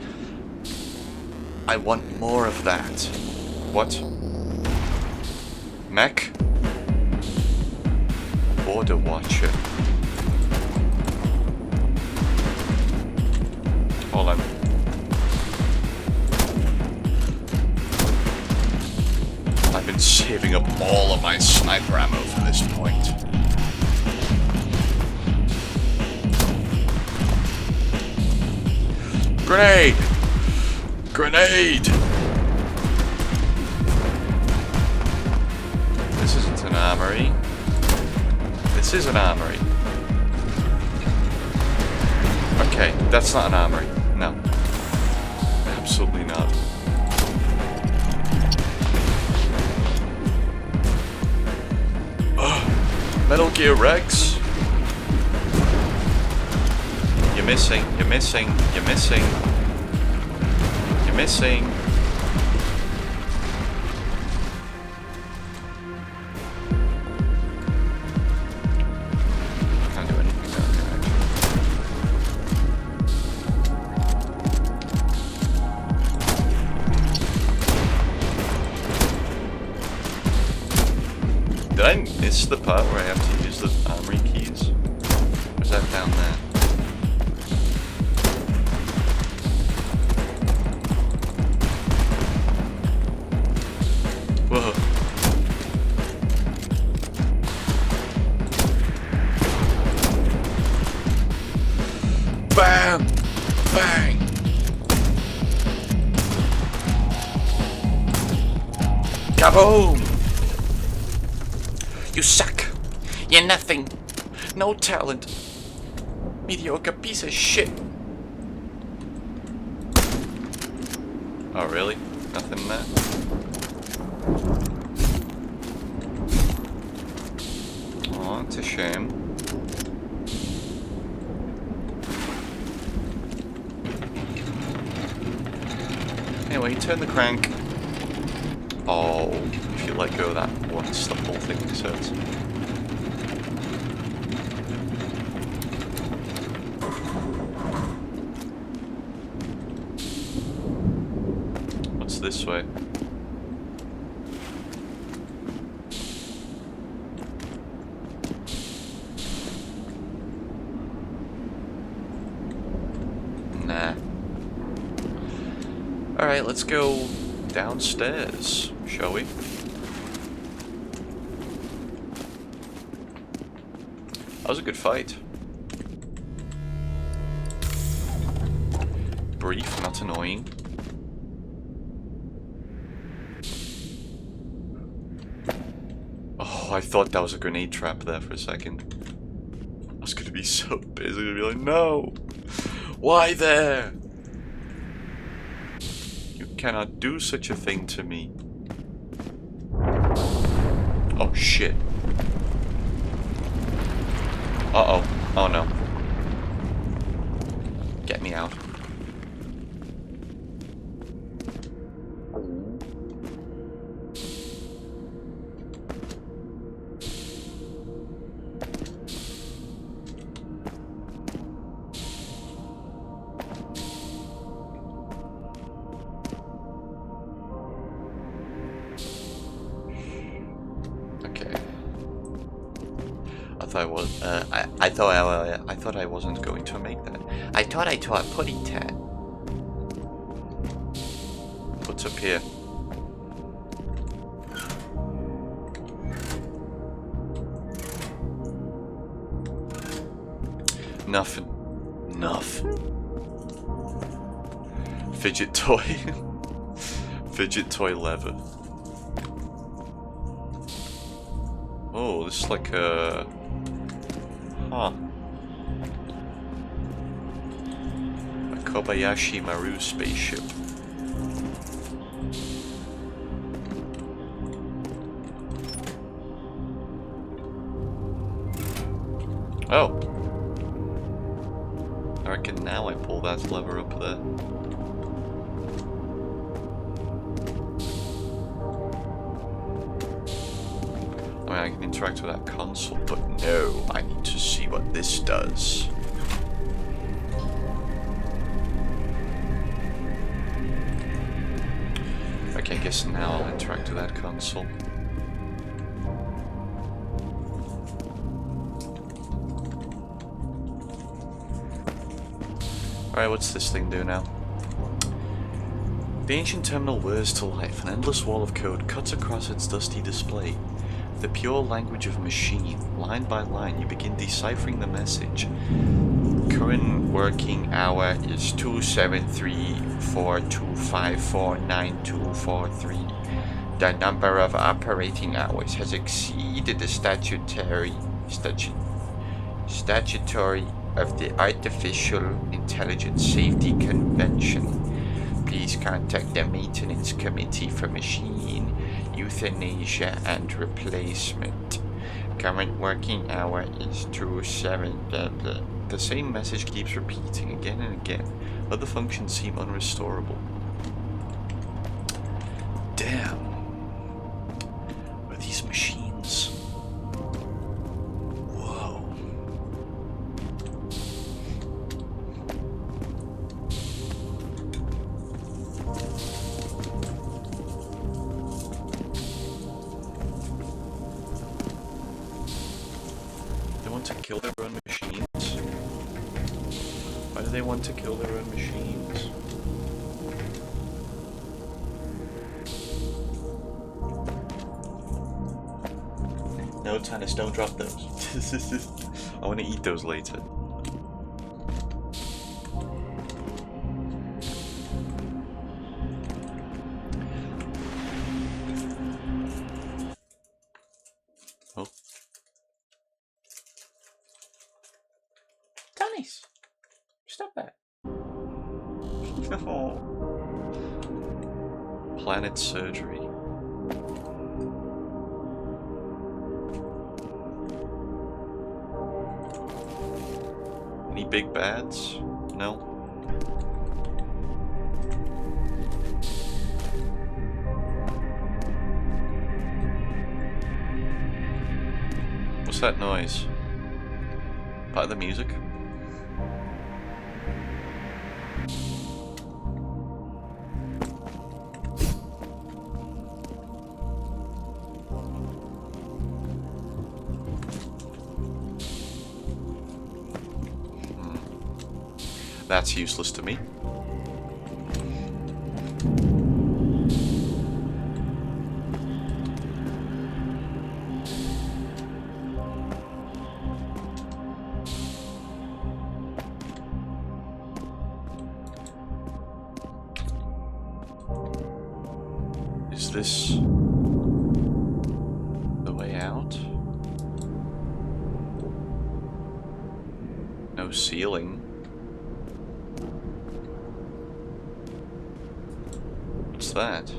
I want more of that. What? Mech? Border Watcher. Hold on. I've been saving up all of my sniper ammo for this point. Grenade! Grenade! This isn't an armory. This is an armory. Okay, that's not an armory. No. Absolutely not. Metal Gear Rex. You're missing, you're missing, you're missing. You're missing. Can't do anything down here, actually. Did I miss the part where I have to use the armory keys? Or is that down there? Whoa. Bam! Bang! Kaboom! You suck! You're nothing! No talent! Mediocre piece of shit. Oh, really? Nothing there? Oh, it's a shame. Anyway, turn the crank. Oh, if you let go of that once, the whole thing resets. What's this way? Nah. Alright, let's go downstairs, shall we? That was a good fight. Brief, not annoying. Oh, I thought that was a grenade trap there for a second. I was gonna be so busy to be like, no! Why there? You cannot do such a thing to me. Oh shit. Uh-oh. Oh no. Get me out. I thought I wasn't going to make that. I thought I taught putty tat. What's up here? Nothing. Nothing. Fidget toy. Fidget toy lever. Oh, this is like a... Huh. A Kobayashi Maru spaceship. Oh. I reckon now I pull that lever up there. I mean, I can interact with that console, but no, I need to see what this does. Okay, I guess now I'll interact with that console. Alright, what's this thing do now? The ancient terminal whirs to life. An endless wall of code cuts across its dusty display. The pure language of machine, line by line, you begin deciphering the message. Current working hour is 27342549243. The number of operating hours has exceeded the statutory of the Artificial Intelligence Safety Convention. Please contact the Maintenance Committee for Machine Euthanasia and Replacement. Current working hour is 27. The same message keeps repeating again and again. Other functions seem unrestorable. Damn. Are these machines? Whoa. They want to kill their own machines? Why do they want to kill their own machines? No, Tannis, don't drop those. I want to eat those later. Oh. Janice, stop that. Oh. Planet surgery. Any big bads? No? What's that noise? Part of the music? That's useless to me. Is this the way out? No ceiling. What's that?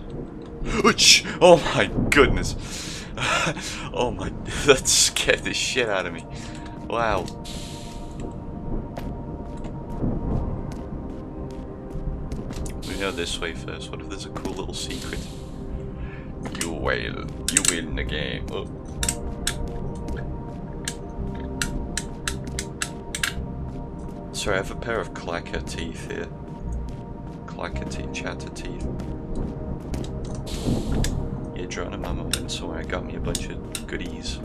Oh my goodness! Oh my, that scared the shit out of me. Wow. We go this way first. What if there's a cool little secret? You win the game. Oh. Sorry, I have a pair of clacker teeth here. Clacker teeth, chatter teeth. Yeah, drawing a mama went somewhere. Got me a bunch of goodies.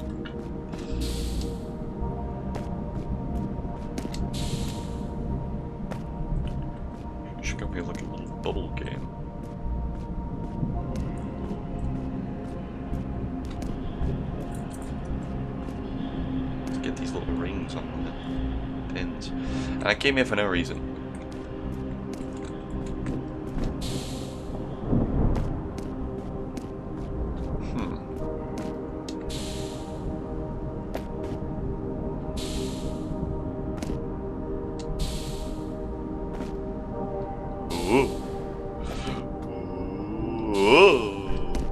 She got me like a little bubble game. To get these little rings on the pins. And it came here for no reason.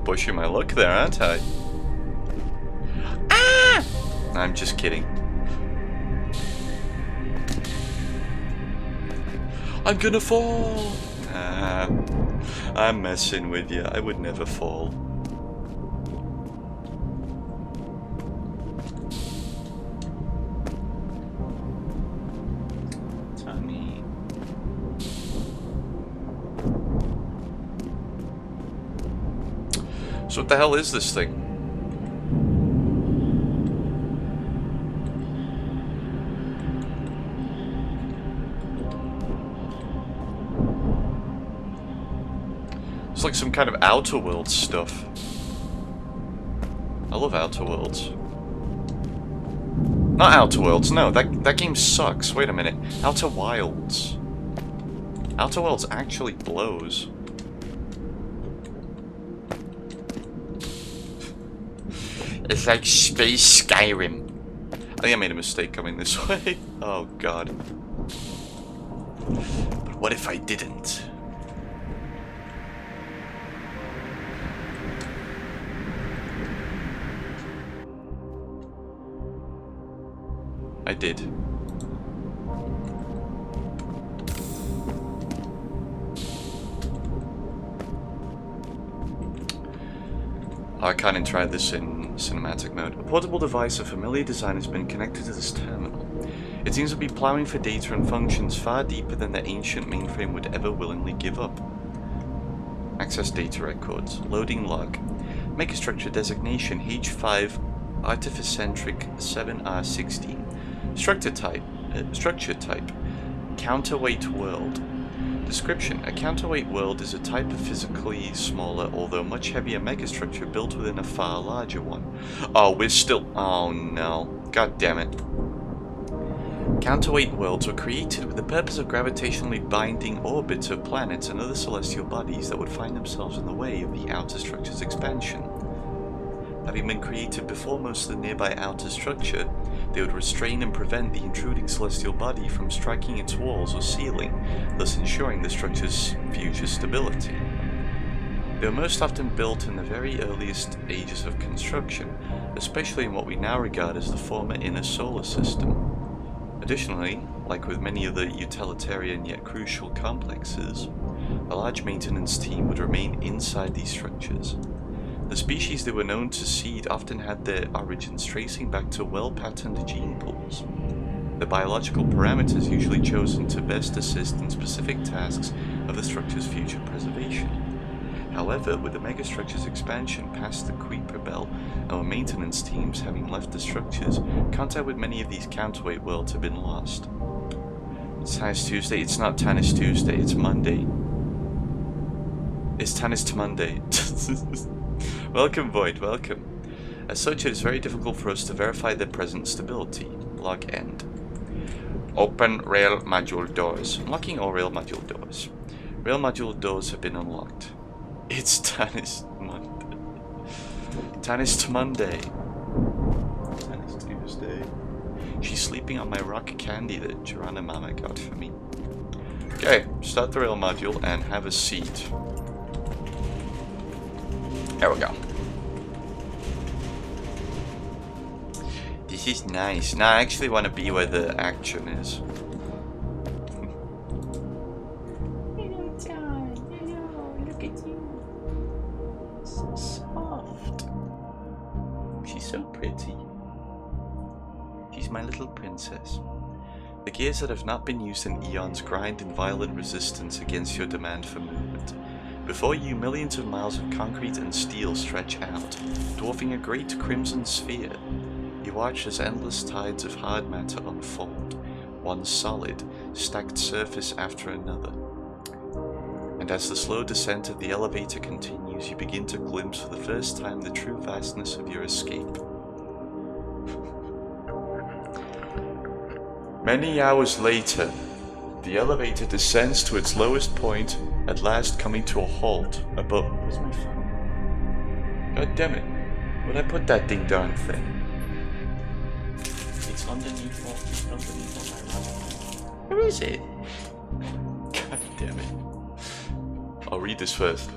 Pushing my luck there, aren't I? Ah! I'm just kidding. I'm gonna fall! Nah, I'm messing with you. I would never fall. Tommy. So what the hell is this thing? It's like some kind of Outer Worlds stuff. I love Outer Worlds. Not Outer Worlds, no, that game sucks. Wait a minute. Outer Wilds. Outer Worlds actually blows. It's like Space Skyrim. I think I made a mistake coming this way. Oh god. But what if I didn't? I did. I can't even try this in cinematic mode. A portable device of familiar design has been connected to this terminal. It seems to be plowing for data and functions far deeper than the ancient mainframe would ever willingly give up. Access data records. Loading log. Megastructure designation H5 Artificentric 7R16. Structure type. Counterweight world. Description. A counterweight world is a type of physically smaller, although much heavier megastructure built within a far larger one. Oh, we're still... Oh no. God damn it. Counterweight worlds were created with the purpose of gravitationally binding orbits of planets and other celestial bodies that would find themselves in the way of the outer structure's expansion. Having been created before most of the nearby outer structure, they would restrain and prevent the intruding celestial body from striking its walls or ceiling, thus ensuring the structure's future stability. They were most often built in the very earliest ages of construction, especially in what we now regard as the former inner solar system. Additionally, like with many other utilitarian yet crucial complexes, a large maintenance team would remain inside these structures. The species they were known to seed often had their origins tracing back to well-patterned gene pools. The biological parameters usually chosen to best assist in specific tasks of the structure's future preservation. However, with the megastructure's expansion past the Kuiper Belt and with maintenance teams having left the structures, contact with many of these counterweight worlds have been lost. It's Tannis Tuesday. It's not Tannis Tuesday, it's Monday. It's Tannis Monday. Welcome, Void, welcome. As such, it is very difficult for us to verify their present stability. Log end. Open rail module doors. Unlocking all rail module doors. Rail module doors have been unlocked. It's Tannis Monday. Tannis Monday. Tannis Tuesday. She's sleeping on my rock candy that Joanna Mama got for me. Okay, start the rail module and have a seat. There we go. This is nice. Now I actually want to be where the action is. Hello, John. Hello, look at you. So soft. She's so pretty. She's my little princess. The gears that have not been used in eons grind in violent resistance against your demand for movement. Before you, millions of miles of concrete and steel stretch out, dwarfing a great crimson sphere. You watch as endless tides of hard matter unfold, one solid, stacked surface after another. And as the slow descent of the elevator continues, you begin to glimpse for the first time the true vastness of your escape. Many hours later, the elevator descends to its lowest point, at last coming to a halt above... Where's my phone? God damn it. Where'd I put that ding darn thing? It's underneath my laptop. Where is it? God damn it. I'll read this first.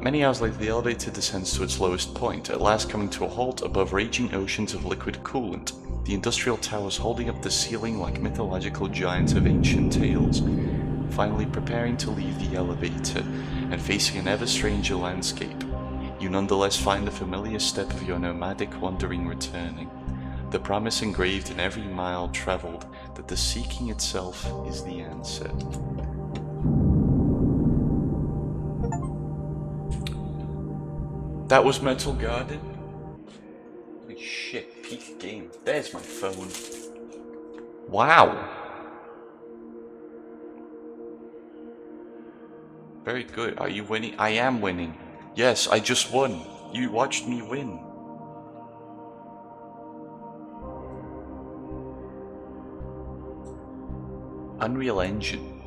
Many hours later, the elevator descends to its lowest point, at last coming to a halt above raging oceans of liquid coolant, the industrial towers holding up the ceiling like mythological giants of ancient tales, finally preparing to leave the elevator and facing an ever stranger landscape. You nonetheless find the familiar step of your nomadic wandering returning, the promise engraved in every mile traveled that the seeking itself is the answer. That was Metal Garden? Holy shit, peak game. There's my phone. Wow. Very good. Are you winning? I am winning. Yes, I just won. You watched me win. Unreal Engine.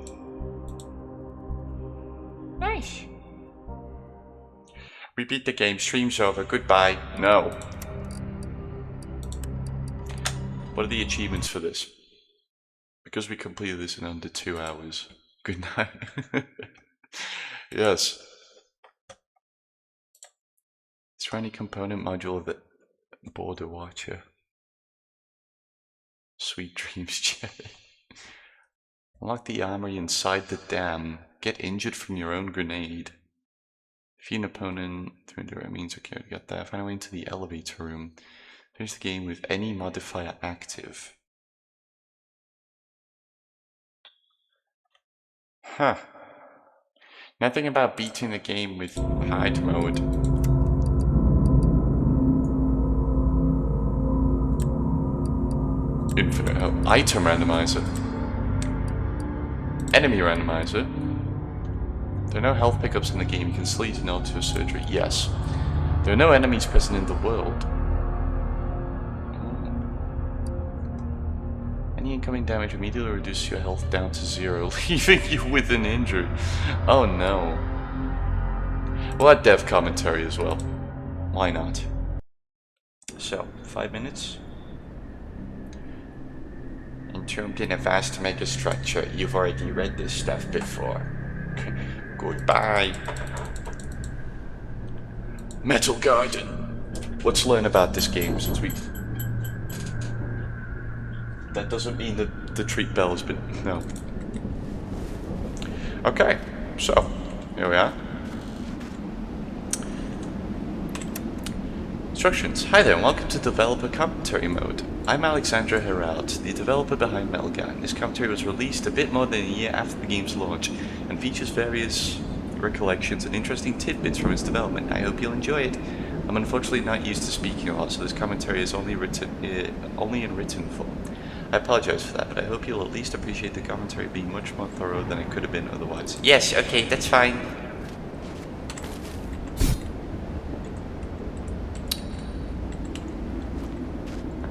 Nice. We beat the game. Stream's over. Goodbye. No. What are the achievements for this? Because we completed this in under 2 hours. Good night. Yes. Try any component module of the Border Watcher. Sweet dreams, Gerry. Unlock the armory inside the dam. Get injured from your own grenade. Defeat an opponent through indirect means. Okay, we got that. Find a way into the elevator room. Finish the game with any modifier active. Huh. Nothing about beating the game with hard mode. Infinite help. Item randomizer. Enemy randomizer. There are no health pickups in the game. You can still use an auto surgery. Yes. There are no enemies present in the world. Any incoming damage immediately reduces your health down to 0, leaving you with an injury. Oh no. We'll add dev commentary as well. Why not? So, 5 minutes. Entombed in a vast megastructure. You've already read this stuff before. Goodbye. Metal Garden. Let's learn about this game since we've... That doesn't mean that the treat bells, but no. Okay, so here we are. Instructions. Hi there, and welcome to Developer Commentary Mode. I'm Alexandra Herald, the developer behind Metal Gun. This commentary was released a bit more than a year after the game's launch, and features various recollections and interesting tidbits from its development. I hope you'll enjoy it. I'm unfortunately not used to speaking a lot, so this commentary is only in written form. I apologize for that, but I hope you'll at least appreciate the commentary being much more thorough than it could have been otherwise. Yes, okay, that's fine.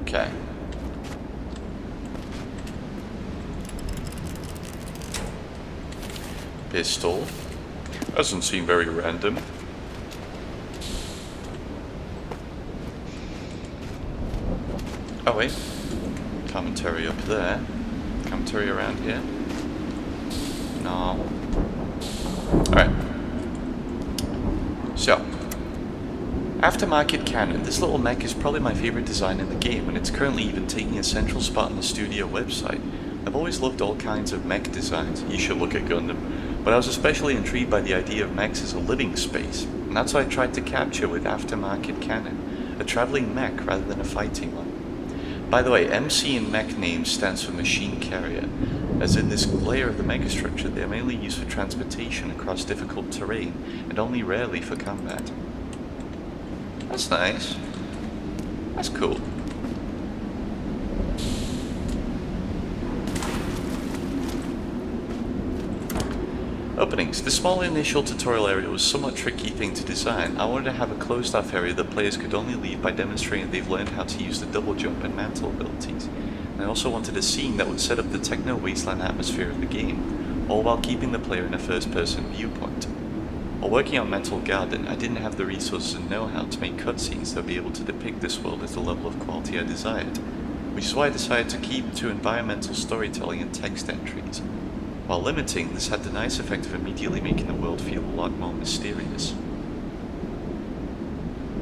Okay. Pistol. Doesn't seem very random. Oh wait. Commentary up there. Commentary around here. No. Alright. So. Aftermarket Cannon. This little mech is probably my favorite design in the game, and it's currently even taking a central spot on the studio website. I've always loved all kinds of mech designs. You should look at Gundam. But I was especially intrigued by the idea of mechs as a living space, and that's what I tried to capture with Aftermarket Cannon. A traveling mech rather than a fighting one. By the way, MC in mech name stands for Machine Carrier, as in this layer of the megastructure they are mainly used for transportation across difficult terrain, and only rarely for combat. That's nice. That's cool. Openings. The small initial tutorial area was a somewhat tricky thing to design. I wanted to have a closed off area that players could only leave by demonstrating they've learned how to use the double jump and mantle abilities. And I also wanted a scene that would set up the techno wasteland atmosphere of the game, all while keeping the player in a first person viewpoint. While working on Metal Garden, I didn't have the resources and know-how to make cutscenes that would be able to depict this world at the level of quality I desired, which is why I decided to keep to environmental storytelling and text entries. While limiting, this had the nice effect of immediately making the world feel a lot more mysterious.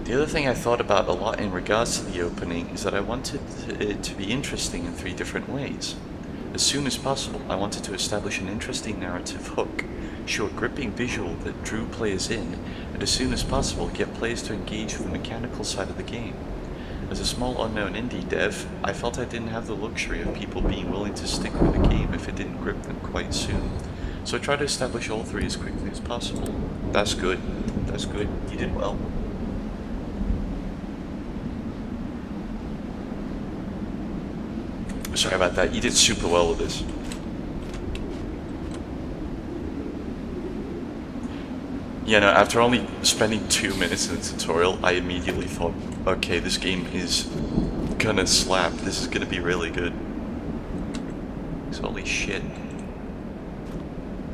The other thing I thought about a lot in regards to the opening is that I wanted it to be interesting in 3 different ways. As soon as possible, I wanted to establish an interesting narrative hook, show a gripping visual that drew players in, and as soon as possible get players to engage with the mechanical side of the game. As a small unknown indie dev, I felt I didn't have the luxury of people being willing to stick with the game if it didn't grip them quite soon. So I tried to establish all 3 as quickly as possible. That's good. That's good. You did well. Sorry about that. You did super well with this. Yeah, no, after only spending 2 minutes in the tutorial, I immediately thought, okay, this game is gonna slap. This is gonna be really good. Holy shit.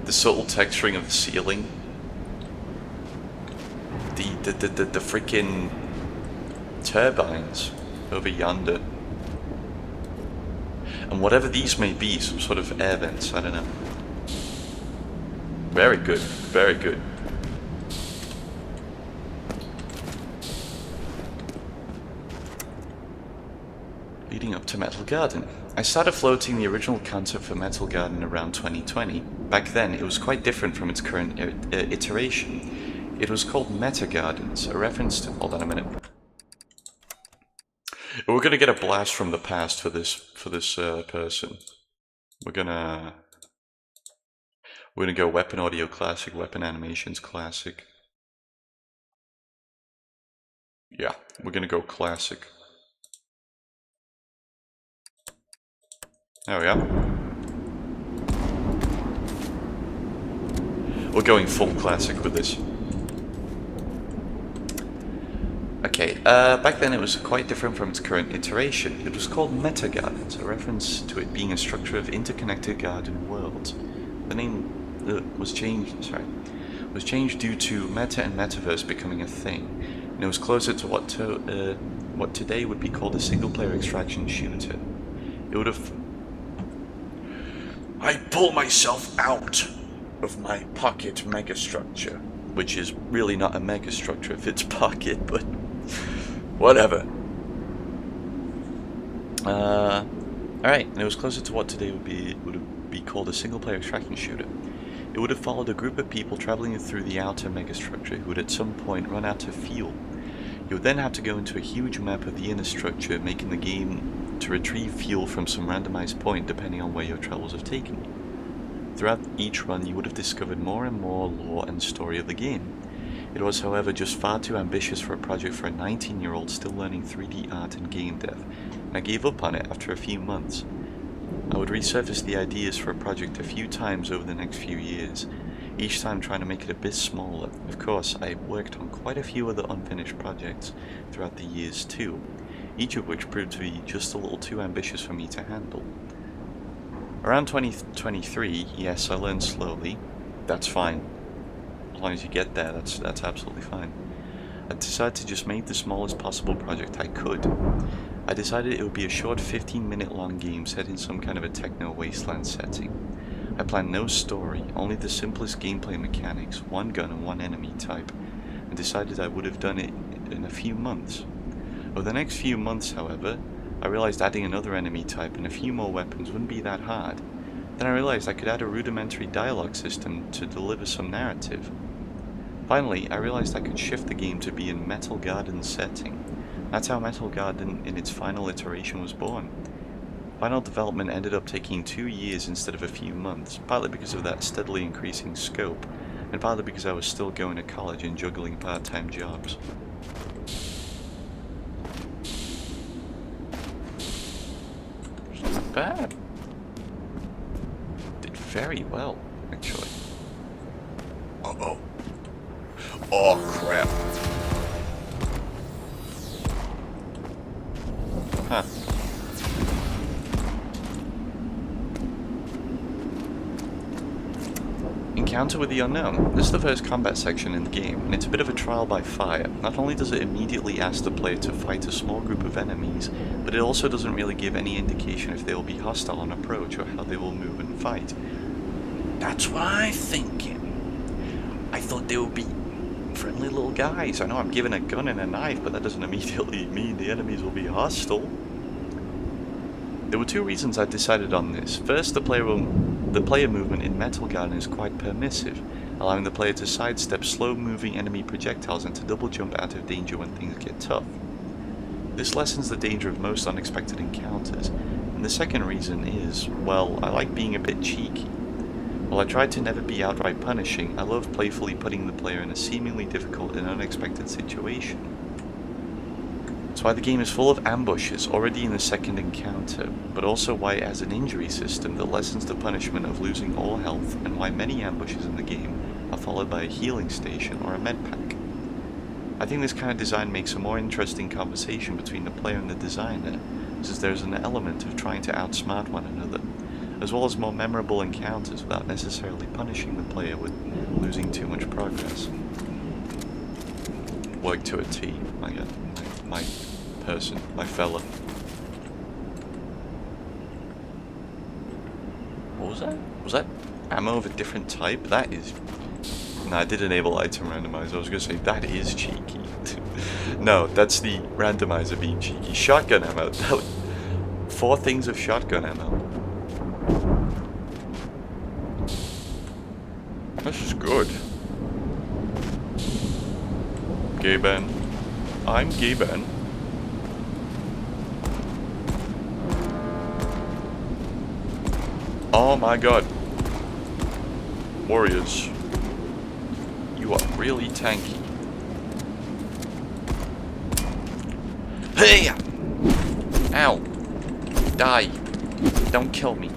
The subtle texturing of the ceiling. The freaking turbines over yonder. And whatever these may be, some sort of air vents, I don't know. Very good, very good. Leading up to Metal Garden. I started floating the original concept for Metal Garden around 2020. Back then, it was quite different from its current iteration. It was called Meta Gardens, a reference to... Hold on a minute. We're gonna get a blast from the past for this person. We're gonna go Weapon Audio Classic, Weapon Animations Classic. Yeah, we're gonna go Classic. There we are. We're going full Classic with this. Okay, back then it was quite different from its current iteration. It was called Meta Gardens, a reference to it being a structure of interconnected garden worlds. The name was changed, sorry. was changed due to meta and metaverse becoming a thing, and it was closer to what today would be called a single-player extraction shooter. It would have... I pull myself out of my pocket megastructure, which is really not a megastructure if it's pocket, but whatever. Alright, and it was closer to what today would be called a single-player extraction shooter. It would have followed a group of people traveling through the outer megastructure who would at some point run out of fuel. You would then have to go into a huge map of the inner structure, making the game to retrieve fuel from some randomized point depending on where your travels have taken you. Throughout each run you would have discovered more and more lore and story of the game. It was, however, just far too ambitious for a project for a 19-year-old still learning 3D art and game dev, and I gave up on it after a few months. I would resurface the ideas for a project a few times over the next few years, each time trying to make it a bit smaller. Of course, I worked on quite a few other unfinished projects throughout the years too, each of which proved to be just a little too ambitious for me to handle. Around 2023, yes, I learned slowly. That's fine. As long as you get there, that's absolutely fine. I decided to just make the smallest possible project I could. I decided it would be a short 15-minute long game set in some kind of a techno wasteland setting. I planned no story, only the simplest gameplay mechanics, one gun and one enemy type, and decided I would have done it in a few months. Over the next few months, however, I realized adding another enemy type and a few more weapons wouldn't be that hard. Then I realized I could add a rudimentary dialogue system to deliver some narrative. Finally, I realized I could shift the game to be in Metal Garden's setting. That's how Metal Garden in its final iteration was born. Final development ended up taking 2 years instead of a few months, partly because of that steadily increasing scope, and partly because I was still going to college and juggling part-time jobs. It's not bad. Did very well, actually. Uh-oh. Oh, crap. Huh. Encounter with the Unknown. This is the first combat section in the game, and it's a bit of a trial by fire. Not only does it immediately ask the player to fight a small group of enemies, but it also doesn't really give any indication if they will be hostile on approach or how they will move and fight. That's what I'm thinking. I thought they would be friendly little guys. I know I'm given a gun and a knife, but that doesn't immediately mean the enemies will be hostile. There were 2 reasons I decided on this. First, the player movement in Metal Garden is quite permissive, allowing the player to sidestep slow-moving enemy projectiles and to double jump out of danger when things get tough. This lessens the danger of most unexpected encounters, and the second reason is, well, I like being a bit cheeky. While I tried to never be outright punishing, I love playfully putting the player in a seemingly difficult and unexpected situation. That's why the game is full of ambushes already in the second encounter, but also why it has an injury system that lessens the punishment of losing all health, and why many ambushes in the game are followed by a healing station or a med pack. I think this kind of design makes a more interesting conversation between the player and the designer, since there's an element of trying to outsmart one another, as well as more memorable encounters without necessarily punishing the player with losing too much progress. Work to a T, my person, my fella. What was that? Was that ammo of a different type? That is... No, I did enable item randomizer. I was going to say, that is cheeky. No, that's the randomizer being cheeky. Shotgun ammo. 4 things of shotgun ammo. This is good. Gay Ben. I'm Gay Ben. Oh my god. Warriors. You are really tanky. Hey! Ow. Die. Don't kill me.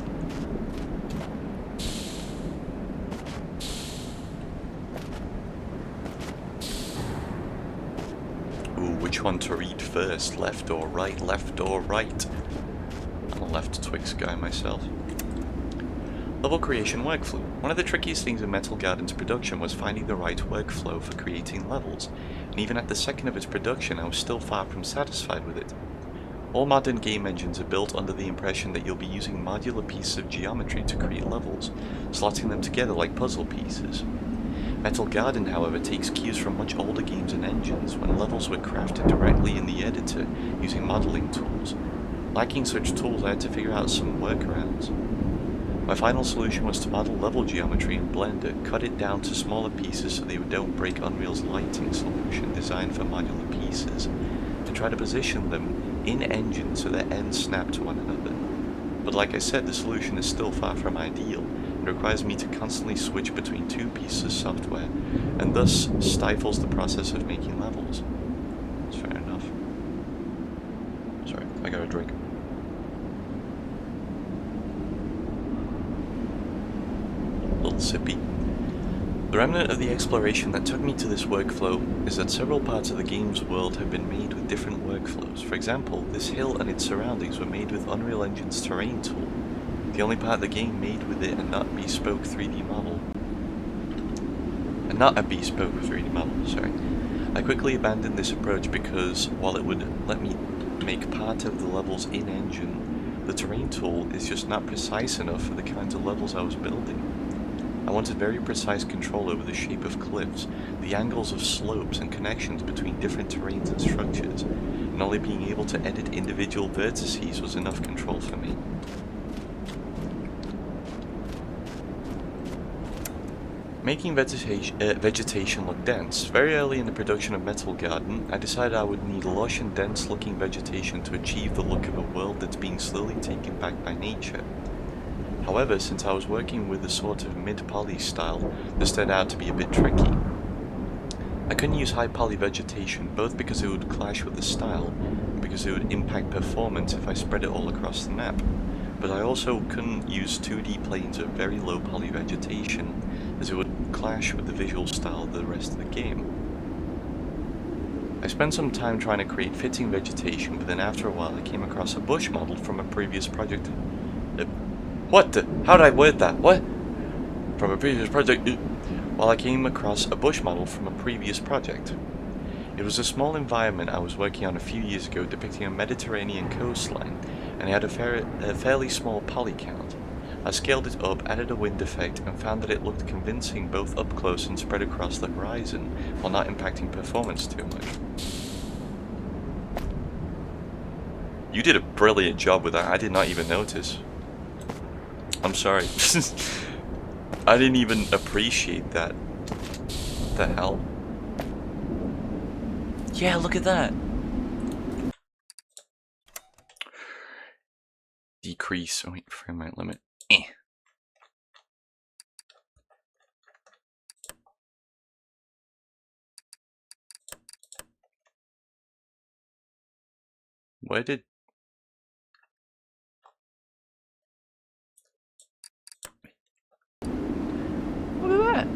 Ooh, which one to read first? Left or right? Left or right? I'm a left Twix guy myself. Level creation workflow. One of the trickiest things in Metal Garden's production was finding the right workflow for creating levels, and even at the second of its production I was still far from satisfied with it. All modern game engines are built under the impression that you'll be using modular pieces of geometry to create levels, slotting them together like puzzle pieces. Metal Garden, however, takes cues from much older games and engines when levels were crafted directly in the editor using modeling tools. Lacking such tools, I had to figure out some workarounds. My final solution was to model level geometry in Blender, cut it down to smaller pieces so they don't break Unreal's lighting solution designed for modular pieces, and try to position them in engine so their ends snap to one another. But like I said, the solution is still far from ideal, and requires me to constantly switch between two pieces of software, and thus stifles the process of making levels. That's fair enough. Sorry, I got a drink. Little sippy. The remnant of the exploration that took me to this workflow is that several parts of the game's world have been made with different workflows. For example, this hill and its surroundings were made with Unreal Engine's terrain tool, the only part of the game made with it and not a bespoke 3D model. Sorry. I quickly abandoned this approach because, while it would let me make part of the levels in engine, the terrain tool is just not precise enough for the kinds of levels I was building. I wanted very precise control over the shape of cliffs, the angles of slopes and connections between different terrains and structures, and only being able to edit individual vertices was enough control for me. Making vegetation look dense. Very early in the production of Metal Garden, I decided I would need lush and dense looking vegetation to achieve the look of a world that's being slowly taken back by nature. However, since I was working with a sort of mid-poly style, this turned out to be a bit tricky. I couldn't use high poly vegetation, both because it would clash with the style, and because it would impact performance if I spread it all across the map. But I also couldn't use 2D planes of very low poly vegetation, as it would clash with the visual style of the rest of the game. I spent some time trying to create fitting vegetation, but then after a while I came across a bush model from a previous project. What the? How did I word that? What? From a previous project. While I came across a bush model from a previous project. It was a small environment I was working on a few years ago depicting a Mediterranean coastline, and it had a fairly small poly count. I scaled it up, added a wind effect, and found that it looked convincing both up close and spread across the horizon, while not impacting performance too much. You did a brilliant job with that. I did not even notice. I'm sorry. I didn't even appreciate that. What the hell? Yeah, look at that. Decrease. Oh wait, frame rate limit. Where did... Look at that!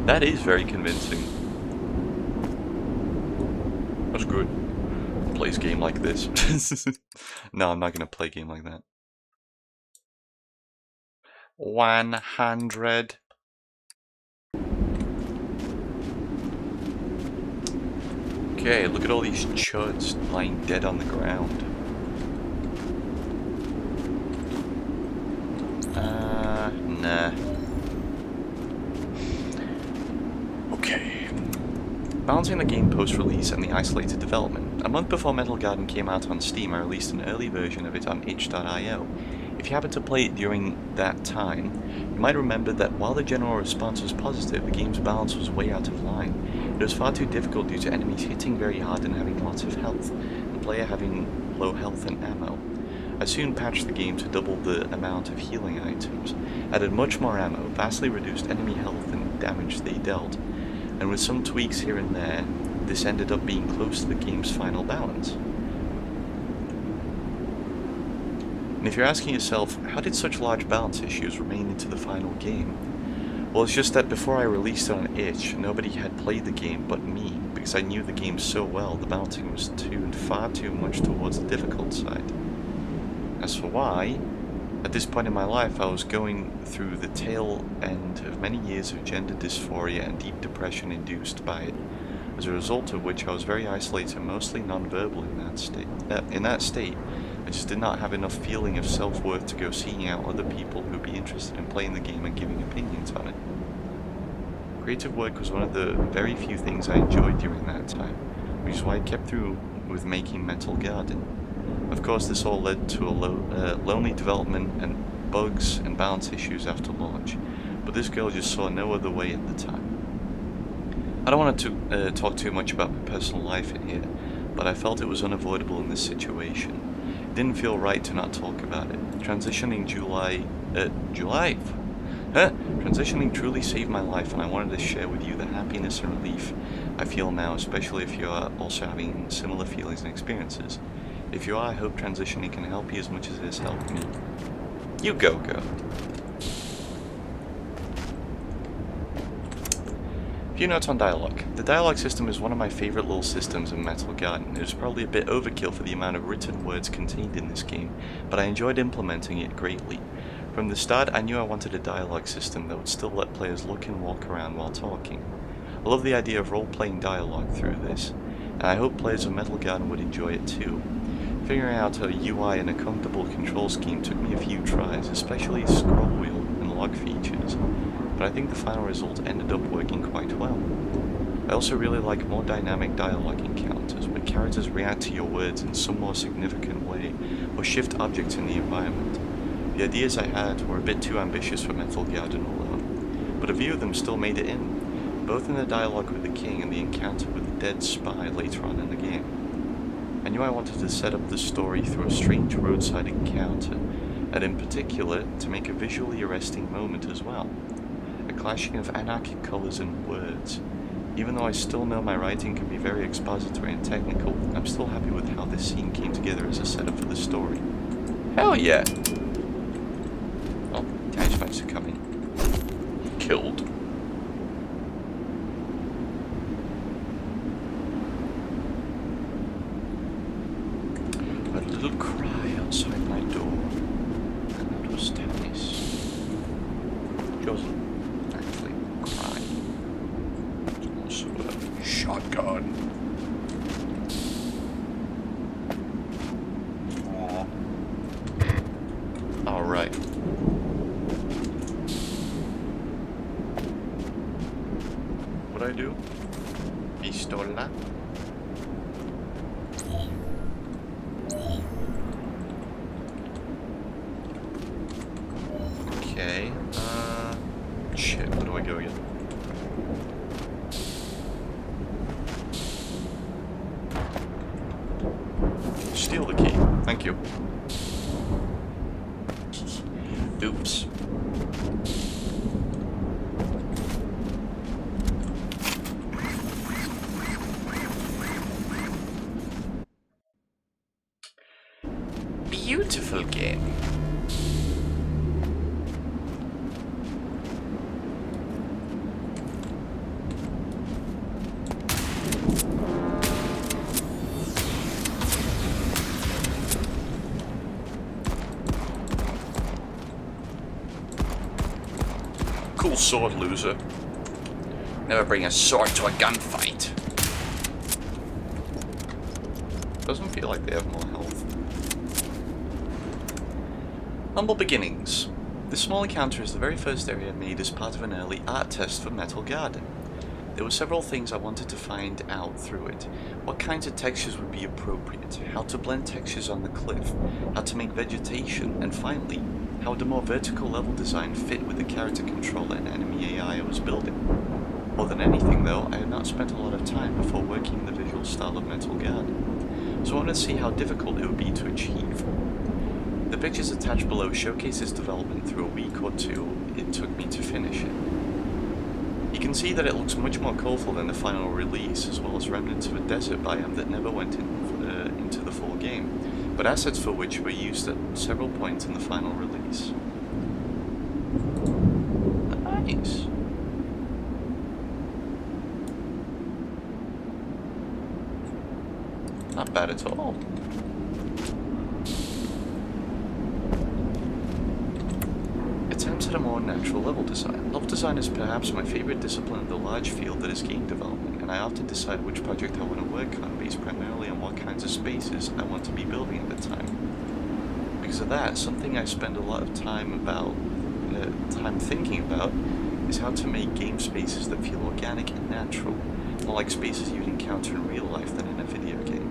That is very convincing. That's good. Plays game like this. No, I'm not gonna play a game like that. 100. Okay, look at all these chuds lying dead on the ground. Nah. Okay. Balancing the game post-release and the isolated development. A month before Metal Garden came out on Steam, I released an early version of it on itch.io. If you happened to play it during that time, you might remember that while the general response was positive, the game's balance was way out of line. It was far too difficult due to enemies hitting very hard and having lots of health, and the player having low health and ammo. I soon patched the game to double the amount of healing items, added much more ammo, vastly reduced enemy health and damage they dealt, and with some tweaks here and there, this ended up being close to the game's final balance. And if you're asking yourself, how did such large balance issues remain into the final game? Well, it's just that before I released it on itch, nobody had played the game but me, because I knew the game so well, the balancing was tuned far too much towards the difficult side. As for why, at this point in my life I was going through the tail end of many years of gender dysphoria and deep depression induced by it, as a result of which I was very isolated and mostly non-verbal in that state. I just did not have enough feeling of self-worth to go seeking out other people who would be interested in playing the game and giving opinions on it. Creative work was one of the very few things I enjoyed during that time, which is why I kept through with making Metal Garden. Of course, this all led to a lonely development and bugs and balance issues after launch, but this girl just saw no other way at the time. I don't want to talk too much about my personal life in here, but I felt it was unavoidable in this situation. It didn't feel right to not talk about it. Transitioning Transitioning truly saved my life, and I wanted to share with you the happiness and relief I feel now, especially if you are also having similar feelings and experiences. If you are, I hope transitioning can help you as much as it has helped me. You go. A few notes on dialogue. The dialogue system is one of my favorite little systems in Metal Garden. It was probably a bit overkill for the amount of written words contained in this game, but I enjoyed implementing it greatly. From the start, I knew I wanted a dialogue system that would still let players look and walk around while talking. I love the idea of role-playing dialogue through this, and I hope players of Metal Garden would enjoy it too. Figuring out a UI and a comfortable control scheme took me a few tries, especially scroll wheel and log features, but I think the final result ended up working quite well. I also really like more dynamic dialogue encounters, where characters react to your words in some more significant way, or shift objects in the environment. The ideas I had were a bit too ambitious for Metal Garden alone, but a few of them still made it in, both in the dialogue with the king and the encounter with the dead spy later on in the game. I knew I wanted to set up the story through a strange roadside encounter, and in particular to make a visually arresting moment as well. A clashing of anarchic colours and words. Even though I still know my writing can be very expository and technical, I'm still happy with how this scene came together as a setup for the story. Hell yeah! Oh, Dash managed to come in. Killed. A little cry outside my door, and it was Dennis. She wasn't actually crying. It was also a shotgun. Aww. Alright. What'd I do? Pistola. Okay, shit, where do I go again? Steal the key, thank you. Oops. Beautiful game. Cool sword, loser. Never bring a sword to a gunfight. Doesn't feel like they have more health. Humble beginnings. This small encounter is the very first area made as part of an early art test for Metal Garden. There were several things I wanted to find out through it. What kinds of textures would be appropriate, how to blend textures on the cliff, how to make vegetation, and finally, how would a more vertical level design fit with the character controller and enemy AI I was building. More than anything though, I had not spent a lot of time before working in the visual style of Metal Garden, so I wanted to see how difficult it would be to achieve. The pictures attached below showcase its development through a week or two it took me to finish it. You can see that it looks much more colourful than the final release, as well as remnants of a desert biome that never went into the full game, but assets for which were used at several points in the final release. Nice! Not bad at all. attempts at a more natural level design. Level design is perhaps my favorite discipline of the large field that is game development, and I often decide which project I want to work on based primarily on what kinds of spaces I want to be building at the time. Because of that, something I spend a lot of time thinking about is how to make game spaces that feel organic and natural, more like spaces you'd encounter in real life than in a video game.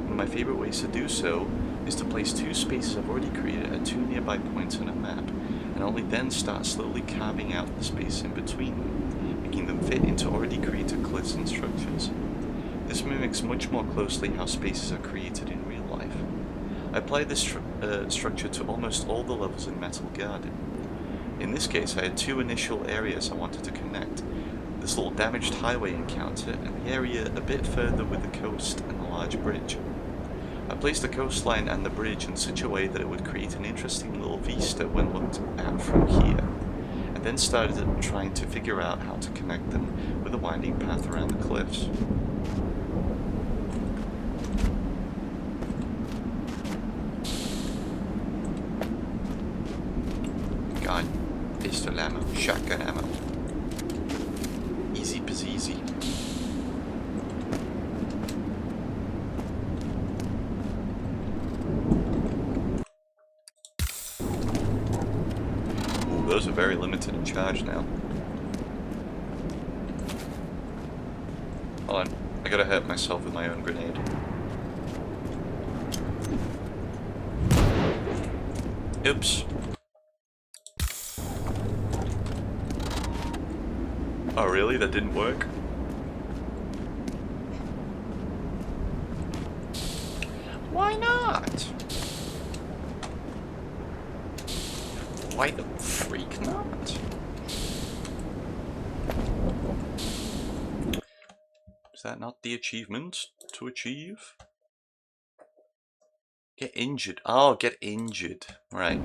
One of my favorite ways to do so is to place two spaces I've already created at two nearby points on a map, and only then start slowly carving out the space in between them, making them fit into already created cliffs and structures. This mimics much more closely how spaces are created in real life. I apply this structure to almost all the levels in Metal Garden. In this case, I had two initial areas I wanted to connect: this little damaged highway encounter and the area a bit further with the coast and the large bridge. I placed the coastline and the bridge in such a way that it would create an interesting little vista when looked at from here, and then started trying to figure out how to connect them with a winding path around the cliffs. Gun, pistol ammo, shotgun ammo. Easy peasy. Those are very limited in charge now. Hold on, I gotta hurt myself with my own grenade. Oops. Oh really? That didn't work? Why not? Why the freak not? Is that not the achievement to achieve? Get injured. Oh, get injured. Right.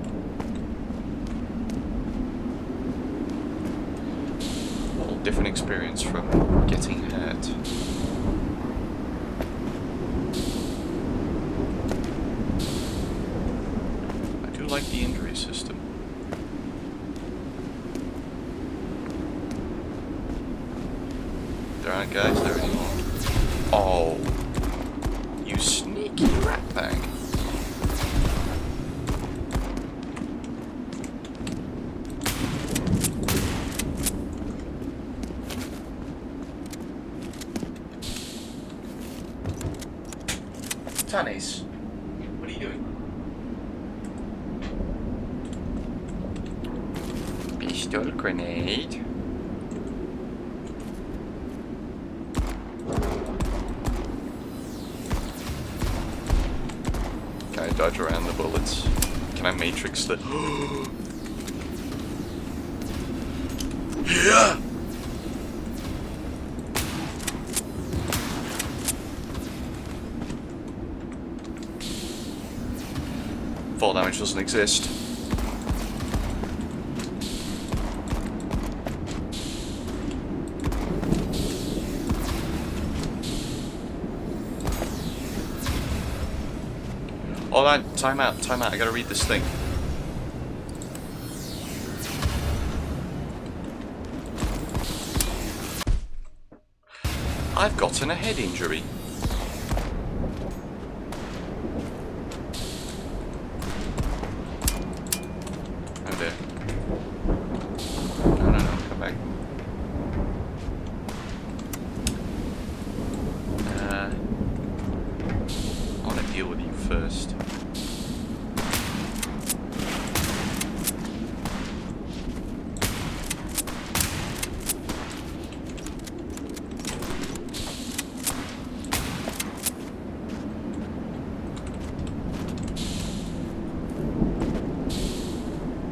A whole different experience from getting hurt. I do like the injury system. There aren't guys there anymore. Oh, you sneaky ratbag. Tannies, what are you doing? Pistol grenade. Can I dodge around the bullets? Can I matrix the... Yeah! Fall damage doesn't exist. Hold on, time out, I gotta read this thing. I've gotten a head injury. Oh dear. No, come back. I want to deal with you first.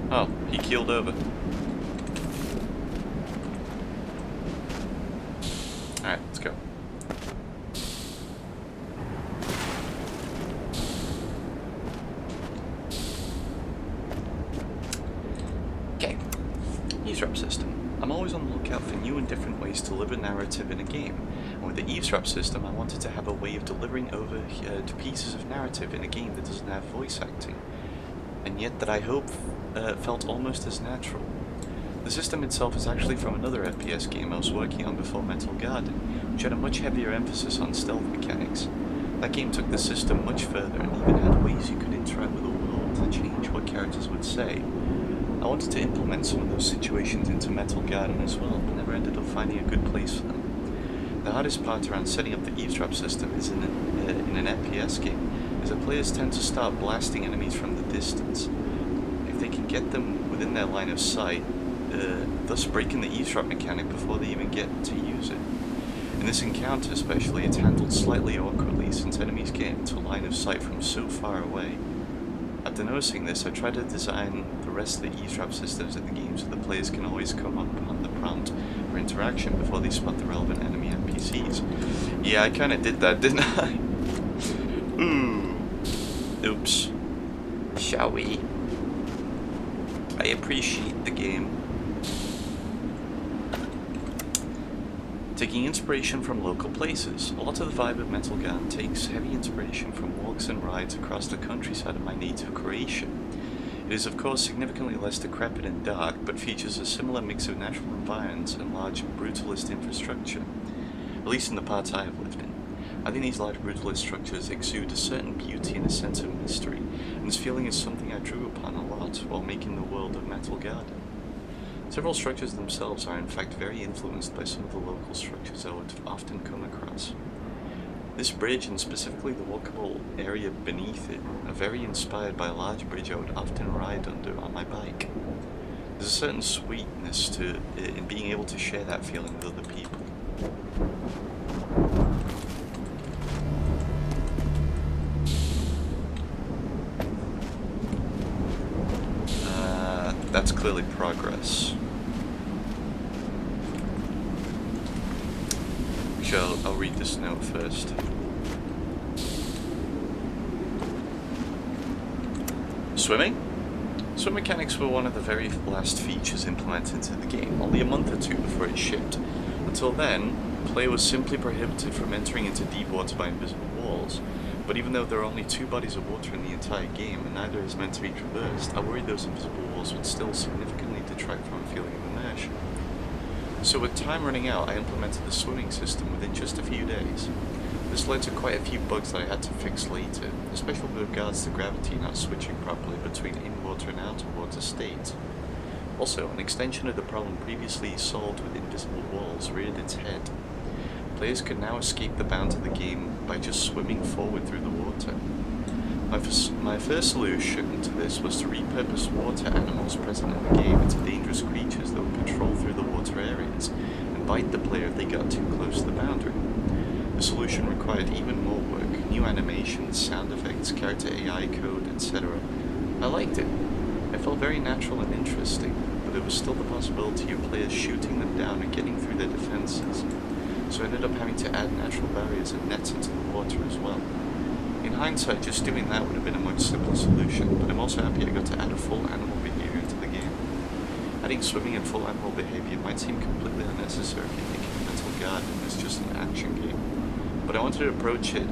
Oh, he keeled over. Alright, let's go. Okay. Eavesdrop system. I'm always on the lookout for new and different ways to deliver narrative in a game. And with the eavesdrop system, I wanted to have a way of delivering over to pieces of narrative in a game that doesn't have voice acting. and yet that I hope felt almost as natural. The system itself is actually from another FPS game I was working on before Metal Garden, which had a much heavier emphasis on stealth mechanics. That game took the system much further and even had ways you could interact with the world to change what characters would say. I wanted to implement some of those situations into Metal Garden as well, but never ended up finding a good place for them. The hardest part around setting up the eavesdrop system is in an FPS game, is that players tend to start blasting enemies from the distance. If they can get them within their line of sight, thus breaking the eavesdrop mechanic before they even get to use it. In this encounter especially, it's handled slightly awkwardly since enemies get into line of sight from so far away. After noticing this, I tried to design the rest of the eavesdrop systems in the game so the players can always come up on the prompt for interaction before they spot the relevant enemy NPCs. Yeah, I kinda did that, didn't I? Ooh. Oops. Shall we? I appreciate the game. Taking inspiration from local places. A lot of the vibe of Metal Garden takes heavy inspiration from walks and rides across the countryside of my native Croatia. It is of course significantly less decrepit and dark, but features a similar mix of natural environments and large brutalist infrastructure, at least in the parts I have lived in. I think these large brutalist structures exude a certain beauty and a sense of mystery, and this feeling is something I drew upon a lot while making the world of Metal Garden. Several structures themselves are in fact very influenced by some of the local structures I would often come across. This bridge, and specifically the walkable area beneath it, are very inspired by a large bridge I would often ride under on my bike. There's a certain sweetness to it in being able to share that feeling with other people. That's clearly progress. Actually, I'll read this note first. Swimming? Swim mechanics were one of the very last features implemented into the game, only a month or two before it shipped. Until then, play was simply prohibited from entering into deep water by invisible walls. But even though there are only 2 bodies of water in the entire game, and neither is meant to be traversed, I worried those invisible walls would still significantly detract from a feeling of immersion. So with time running out, I implemented the swimming system within just a few days. This led to quite a few bugs that I had to fix later, especially with regards to gravity not switching properly between in-water and out-of-water states. Also, an extension of the problem previously solved with invisible walls reared its head. Players could now escape the bounds of the game by just swimming forward through the water. My first solution to this was to repurpose water animals present in the game into dangerous creatures that would patrol through the water areas and bite the player if they got too close to the boundary. The solution required even more work, new animations, sound effects, character AI code, etc. I liked it. It felt very natural and interesting, but there was still the possibility of players shooting them down and getting through their defenses. So I ended up having to add natural barriers and nets into the water as well. In hindsight, just doing that would have been a much simpler solution, but I'm also happy I got to add a full animal behavior into the game. Adding swimming and full animal behavior might seem completely unnecessary if you think of Metal Garden as just an action game, but I wanted to approach it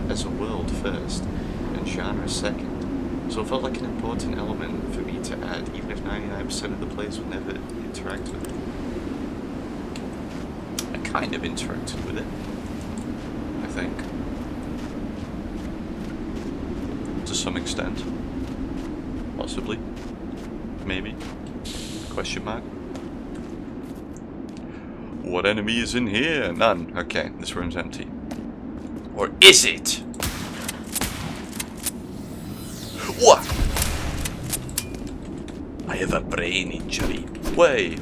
as a world first, and genre second, so it felt like an important element for me to add, even if 99% of the players would never interact with it. Kind of interacted with it, I think, to some extent, possibly, maybe, question mark. What enemy is in here? None. Okay, this room's empty. Or is it? What? I have a brain injury. Wait.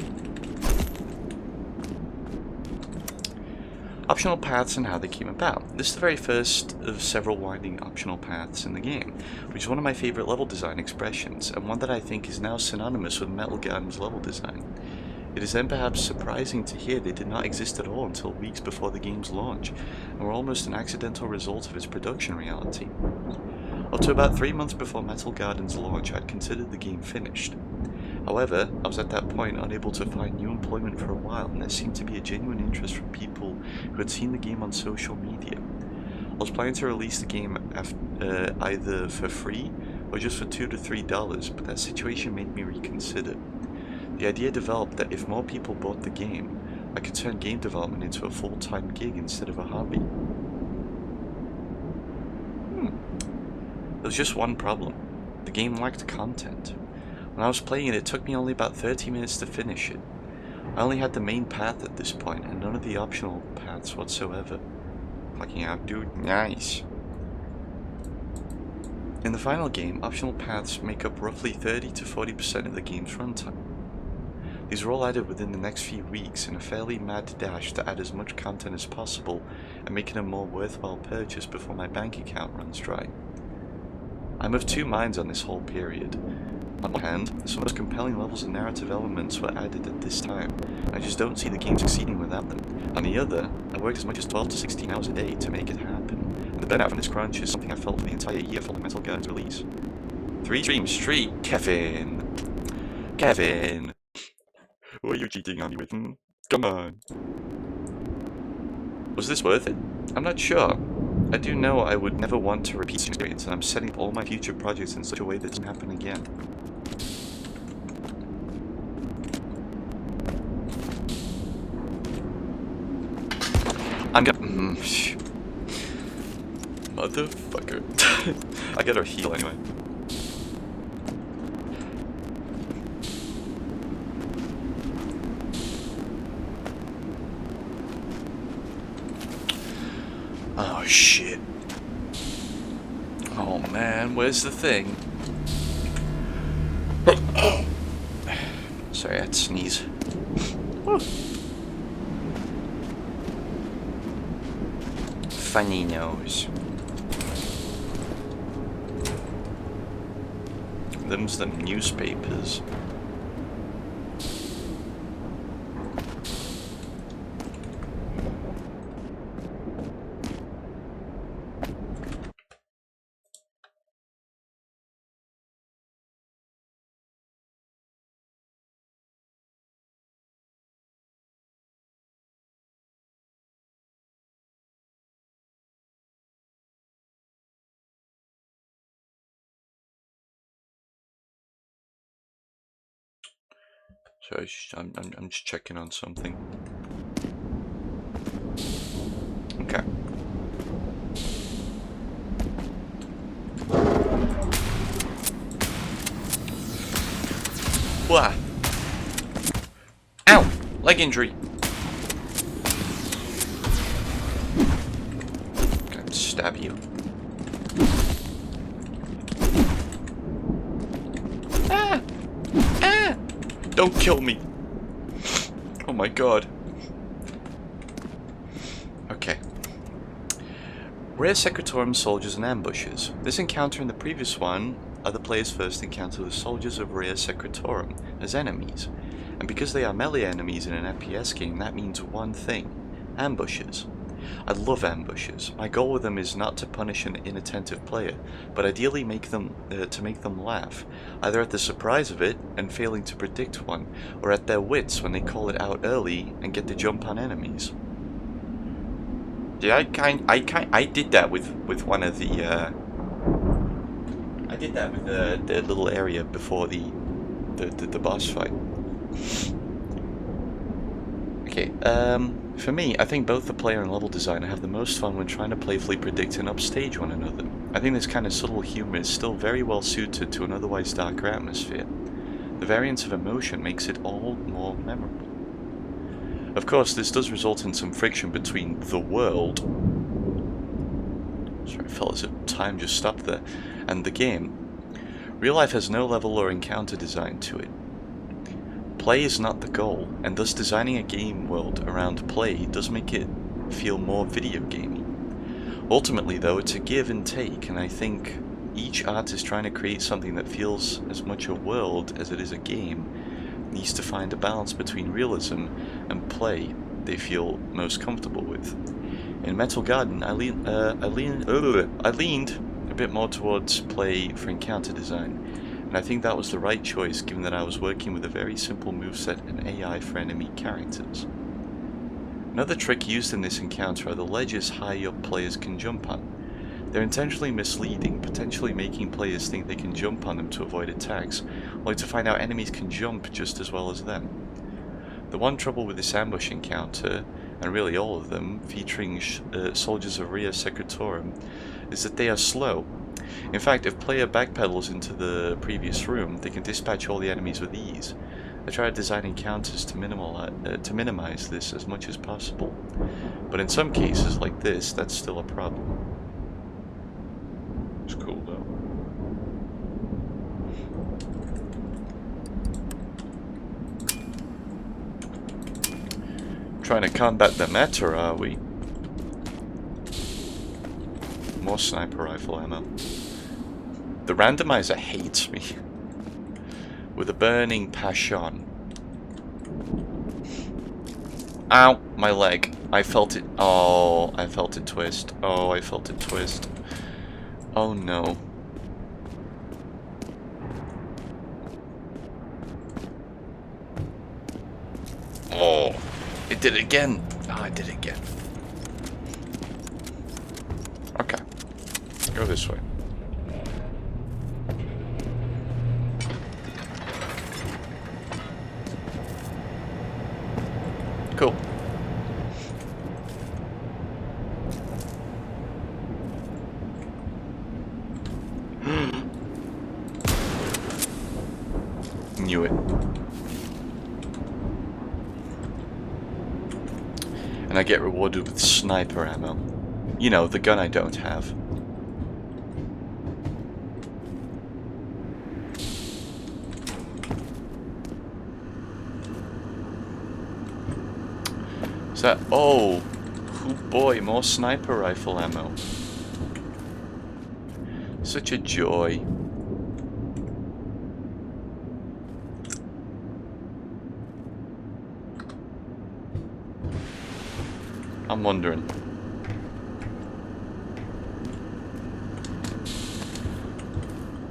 Optional paths and how they came about. This is the very first of several winding optional paths in the game, which is one of my favorite level design expressions, and one that I think is now synonymous with Metal Garden's level design. It is then perhaps surprising to hear they did not exist at all until weeks before the game's launch, and were almost an accidental result of its production reality. Up to about 3 months before Metal Garden's launch, I'd considered the game finished. However, I was at that point unable to find new employment for a while, and there seemed to be a genuine interest from people who had seen the game on social media. I was planning to release the game either for free or just for $2 to $3, but that situation made me reconsider. The idea developed that if more people bought the game, I could turn game development into a full-time gig instead of a hobby. There was just one problem. The game lacked content. When I was playing it, it took me only about 30 minutes to finish it. I only had the main path at this point, and none of the optional paths whatsoever. Fucking out, dude. Nice. In the final game, optional paths make up roughly 30 to 40% of the game's runtime. These were all added within the next few weeks in a fairly mad dash to add as much content as possible and make it a more worthwhile purchase before my bank account runs dry. I'm of two minds on this whole period. On one hand, some of the most compelling levels and narrative elements were added at this time, and I just don't see the game succeeding without them. On the other, I worked as much as 12 to 16 hours a day to make it happen, and the burnout from this crunch is something I felt for the entire year following Metal Gear's release. 3 stream streak, Kevin! Kevin! What are you cheating on me with? Come on! Was this worth it? I'm not sure. I do know I would never want to repeat this experience, and I'm setting up all my future projects in such a way that it doesn't happen again. I'm gonna... Motherfucker. I gotta heal anyway. Oh shit. Oh man, where's the thing? Sorry, I had to sneeze. Funny nose. Them's the newspapers. Sorry, I'm just checking on something. Okay. Wah! Ow! Leg injury! Gonna stab you. Ah! Ah! Don't kill me! Oh my god. Okay. Rare Secretorum soldiers and ambushes. This encounter and the previous one are the player's first encounter with soldiers of Rare Secretorum as enemies. And because they are melee enemies in an FPS game, that means one thing. Ambushes. I love ambushes. My goal with them is not to punish an inattentive player, but ideally to make them laugh, either at the surprise of it and failing to predict one, or at their wits when they call it out early and get the jump on enemies. Yeah, I did that with one of the I did that with the little area before the boss fight. Okay, for me, I think both the player and level designer have the most fun when trying to playfully predict and upstage one another. I think this kind of subtle humor is still very well suited to an otherwise darker atmosphere. The variance of emotion makes it all more memorable. Of course, this does result in some friction between the world, sorry fellas, time just stopped there, and the game. Real life has no level or encounter design to it. Play is not the goal, and thus designing a game world around play does make it feel more video gamey. Ultimately though, it's a give and take, and I think each artist trying to create something that feels as much a world as it is a game needs to find a balance between realism and play they feel most comfortable with. In Metal Garden, I leaned a bit more towards play for encounter design, and I think that was the right choice given that I was working with a very simple moveset and AI for enemy characters. Another trick used in this encounter are the ledges high up players can jump on. They're intentionally misleading, potentially making players think they can jump on them to avoid attacks, only to find out enemies can jump just as well as them. The one trouble with this ambush encounter, and really all of them, featuring soldiers of Ria Secretorum, is that they are slow. In fact, if player backpedals into the previous room, they can dispatch all the enemies with ease. I try to design encounters to minimize this as much as possible, but in some cases like this, that's still a problem. It's cool though. Trying to combat the meta, are we? More sniper rifle ammo. The randomizer hates me. With a burning passion. Ow! My leg. I felt it. Oh, I felt it twist. Oh, I felt it twist. Oh no. Oh, it did it again. Oh, I did it again. Okay. Go this way. Cool. Knew it. And I get rewarded with sniper ammo. You know, the gun I don't have. Is that... Oh! Oh boy, more sniper rifle ammo. Such a joy. I'm wondering.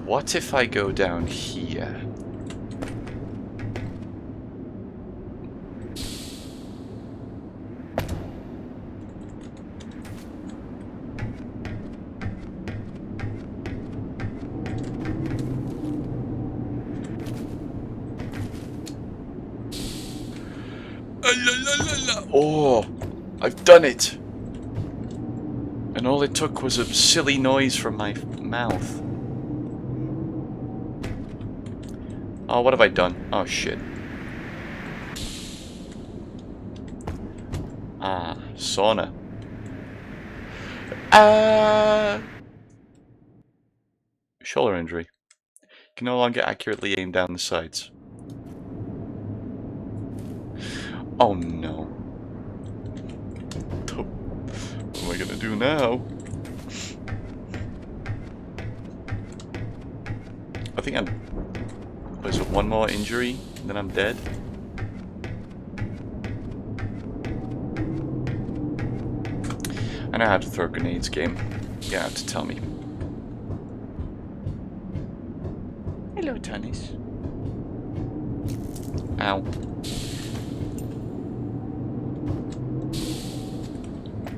What if I go down here? Oh, I've done it! And all it took was a silly noise from my mouth. Oh, what have I done? Oh, shit. Ah, sauna. Shoulder injury. Can no longer accurately aim down the sights. Oh no. What am I gonna do now? I think I'm... There's one more injury, then I'm dead. I know how to throw grenades, game. You don't have to tell me. Hello, Tanis. Ow.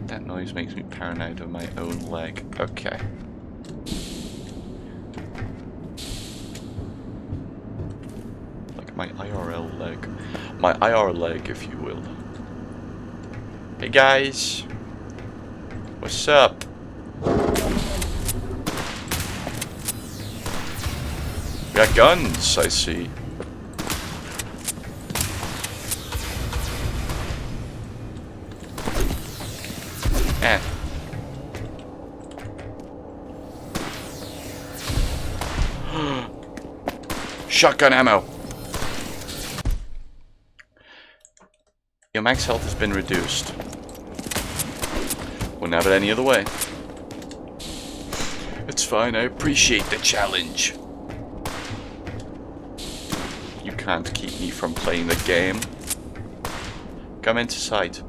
That noise makes me paranoid of my own leg. Okay. Like my IRL leg. My IR leg, if you will. Hey guys. What's up? We got guns, I see. Eh. Shotgun ammo. Your max health has been reduced. Wouldn't have it any other way. It's fine, I appreciate the challenge. You can't keep me from playing the game. Come into sight.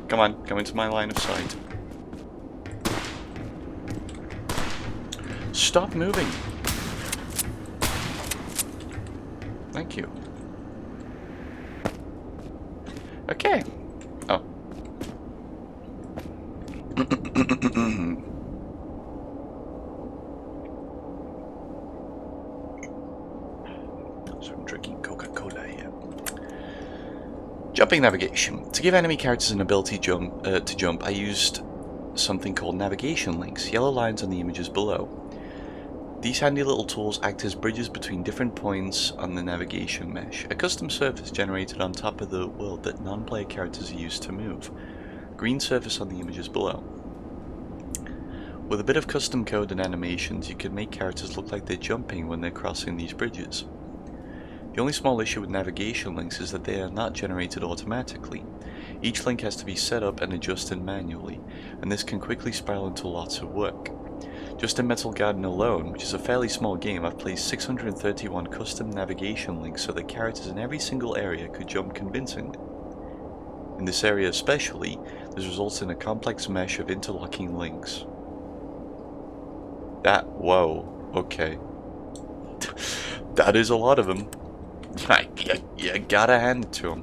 Come on, come into my line of sight. Stop moving. Thank you. Okay. Oh. So I'm drinking Coca-Cola here. Jumping navigation. To give enemy characters an ability to jump, I used something called navigation links, yellow lines on the images below. These handy little tools act as bridges between different points on the navigation mesh, a custom surface generated on top of the world that non-player characters use to move. Green surface on the images below. With a bit of custom code and animations, you can make characters look like they're jumping when they're crossing these bridges. The only small issue with navigation links is that they are not generated automatically. Each link has to be set up and adjusted manually, and this can quickly spiral into lots of work. Just in Metal Garden alone, which is a fairly small game, I've placed 631 custom navigation links so that characters in every single area could jump convincingly. In this area especially, this results in a complex mesh of interlocking links. Whoa, okay. That is a lot of them. You gotta hand it to him.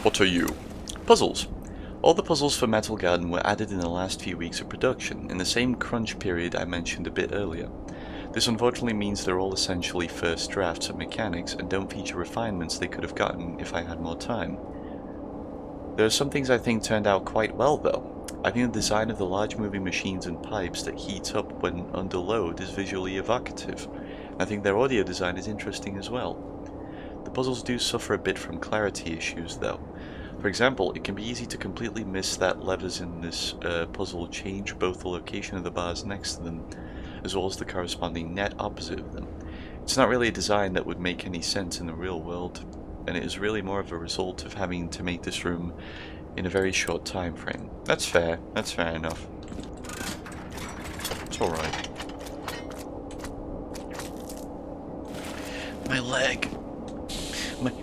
What are you? Puzzles. All the puzzles for Metal Garden were added in the last few weeks of production, in the same crunch period I mentioned a bit earlier. This unfortunately means they're all essentially first drafts of mechanics and don't feature refinements they could have gotten if I had more time. There are some things I think turned out quite well though. I think the design of the large moving machines and pipes that heat up when under load is visually evocative. I think their audio design is interesting as well. The puzzles do suffer a bit from clarity issues though. For example, it can be easy to completely miss that levers in this puzzle change both the location of the bars next to them as well as the corresponding net opposite of them. It's not really a design that would make any sense in the real world, and it is really more of a result of having to make this room in a very short time frame. That's fair enough. It's alright. My leg.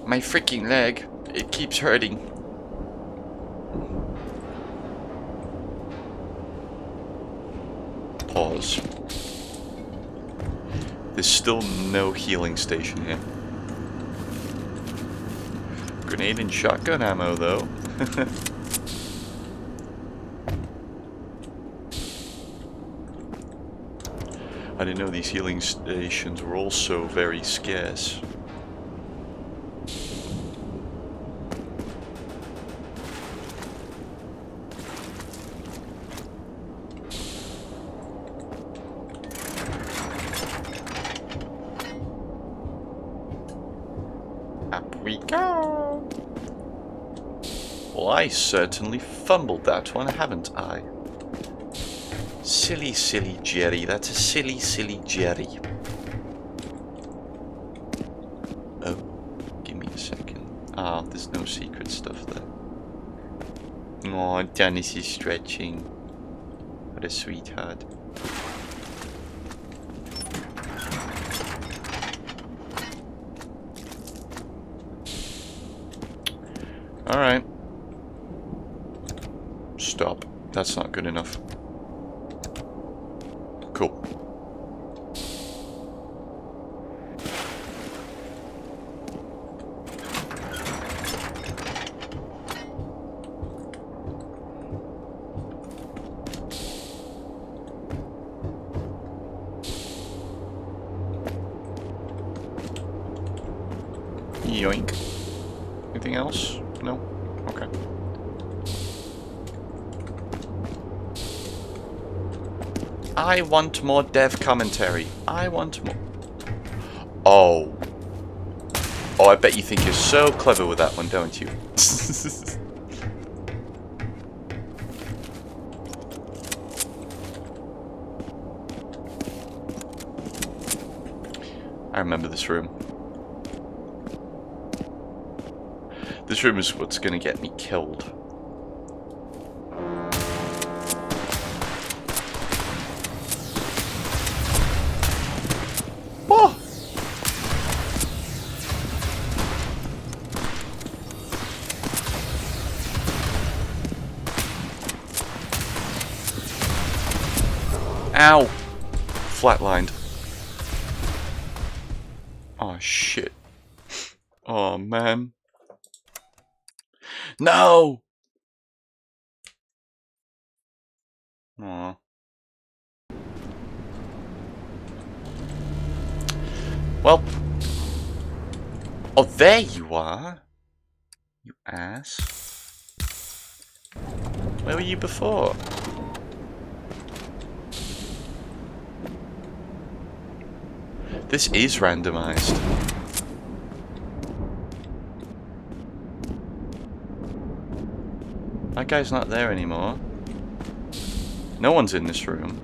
My freaking leg. It keeps hurting. Pause. There's still no healing station here. Grenade and shotgun ammo, though. I didn't know these healing stations were also very scarce. Up we go! Well, I certainly fumbled that one, haven't I? Silly, silly Gerry. That's a silly, silly Gerry. Oh, give me a second. Ah, there's no secret stuff there. Oh, Dennis is stretching. What a sweetheart. Alright. Stop. That's not good enough. Cool. Yoink. Anything else? No? Okay. I want more dev commentary. I want more. Oh. Oh, I bet you think you're so clever with that one, don't you? I remember this room. This room is what's gonna get me killed. Oh! Ow! Flatlined. Oh shit. Oh man. No! Aw. Well. Oh, there you are. You ass. Where were you before? This is randomized. That guy's not there anymore. No one's in this room.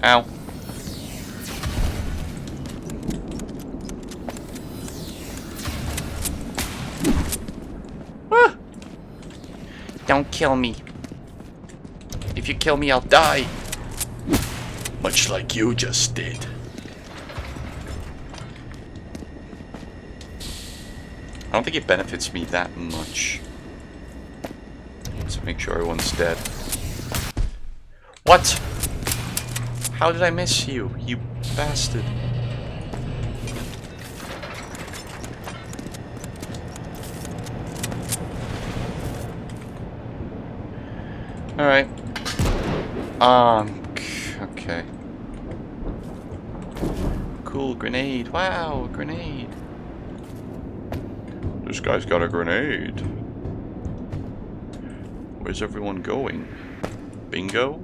Ow. Ah! Don't kill me. If you kill me, I'll die. Much like you just did. I don't think it benefits me that much. Let's make sure everyone's dead. What? How did I miss you, you bastard? Alright. Okay. Cool grenade. Wow, grenade. This guy's got a grenade. Where's everyone going? Bingo?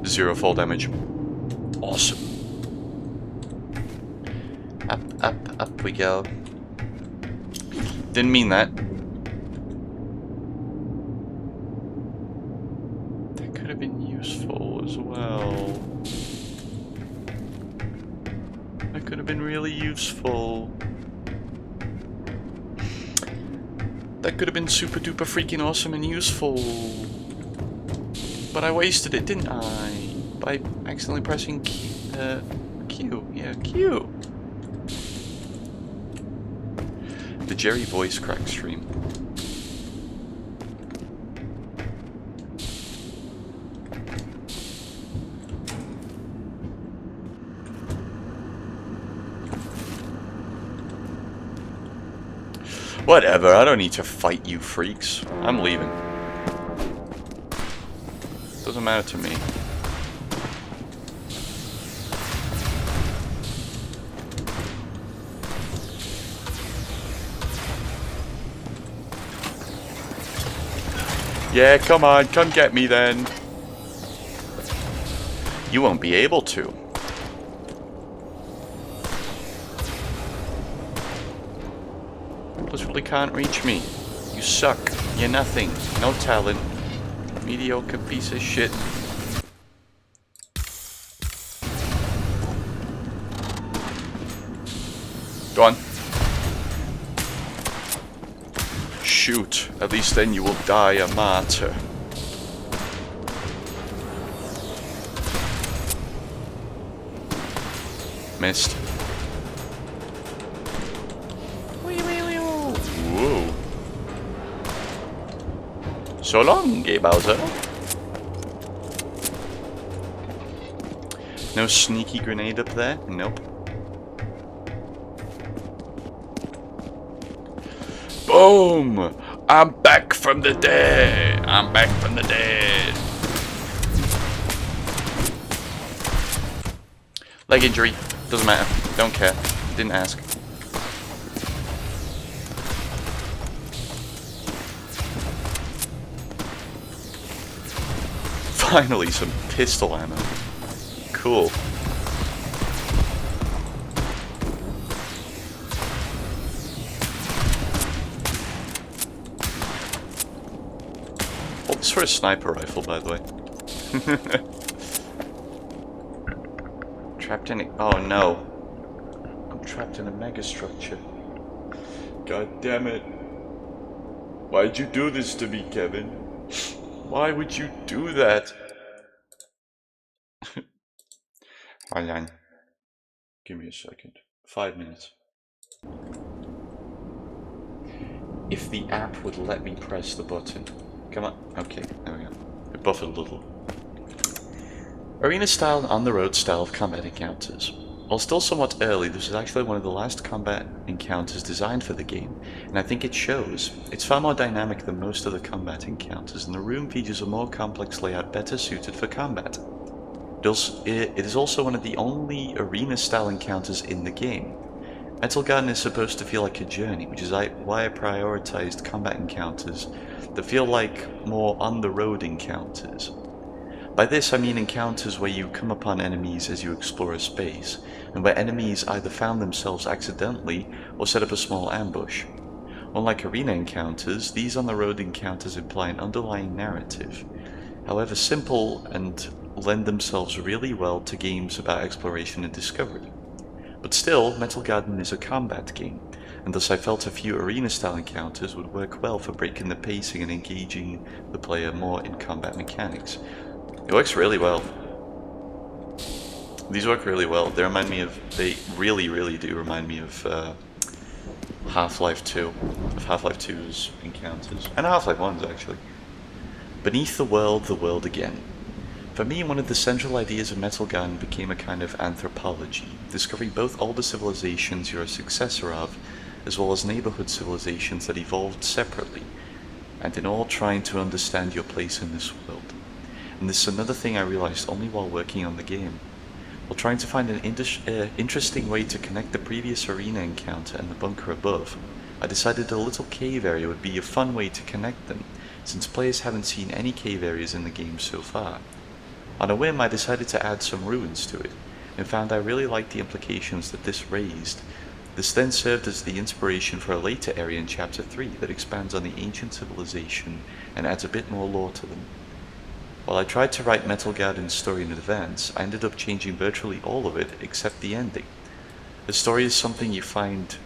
Zero fall damage. Awesome. Up, up, up we go. Didn't mean that. That could have been useful as well. That could have been really useful. That could have been super duper freaking awesome and useful. But I wasted it, didn't I? By accidentally pressing Q. Yeah, Q. The Gerry voice crack stream. Whatever, I don't need to fight you freaks. I'm leaving. Doesn't matter to me. Yeah, come on, come get me then. You won't be able to. Literally can't reach me. You suck. You're nothing. No talent. Mediocre piece of shit. Go on. Shoot. At least then you will die a martyr. Missed. Whoa. So long, Gay Bowser. No sneaky grenade up there? Nope. Boom! I'm back from the dead! I'm back from the dead! Leg injury. Doesn't matter. Don't care. Didn't ask. Finally, some pistol ammo. Cool. Oh, this for a sniper rifle, by the way. Trapped in a... Oh no. I'm trapped in a megastructure. God damn it. Why'd you do this to me, Kevin? Why would you do that? Hold on. Give me a second. 5 minutes. if the app would let me press the button. Come on. Okay, there we go. It buffered a little. Arena style and on-the-road style of combat encounters. While still somewhat early, this is actually one of the last combat encounters designed for the game, and I think it shows. It's far more dynamic than most of the combat encounters, and the room features a more complex layout better suited for combat. It is also one of the only arena-style encounters in the game. Metal Garden is supposed to feel like a journey, which is why I prioritized combat encounters that feel like more on-the-road encounters. By this I mean encounters where you come upon enemies as you explore a space, and where enemies either found themselves accidentally or set up a small ambush. Unlike arena encounters, these on-the-road encounters imply an underlying narrative, however simple, and lend themselves really well to games about exploration and discovery. But still, Metal Garden is a combat game, and thus I felt a few arena-style encounters would work well for breaking the pacing and engaging the player more in combat mechanics. It works really well. These work really well. They really do remind me of Half-Life 2, of Half-Life 2's encounters, and Half-Life 1's actually. Beneath the world again. For me, one of the central ideas of Metal Garden became a kind of anthropology, discovering both older civilizations you're a successor of, as well as neighborhood civilizations that evolved separately, and in all trying to understand your place in this world. And this is another thing I realized only while working on the game. While trying to find an interesting way to connect the previous arena encounter and the bunker above, I decided a little cave area would be a fun way to connect them, since players haven't seen any cave areas in the game so far. On a whim, I decided to add some ruins to it, and found I really liked the implications that this raised. This then served as the inspiration for a later area in Chapter 3 that expands on the ancient civilization and adds a bit more lore to them. While I tried to write Metal Garden's story in advance, I ended up changing virtually all of it except the ending. The story is something you find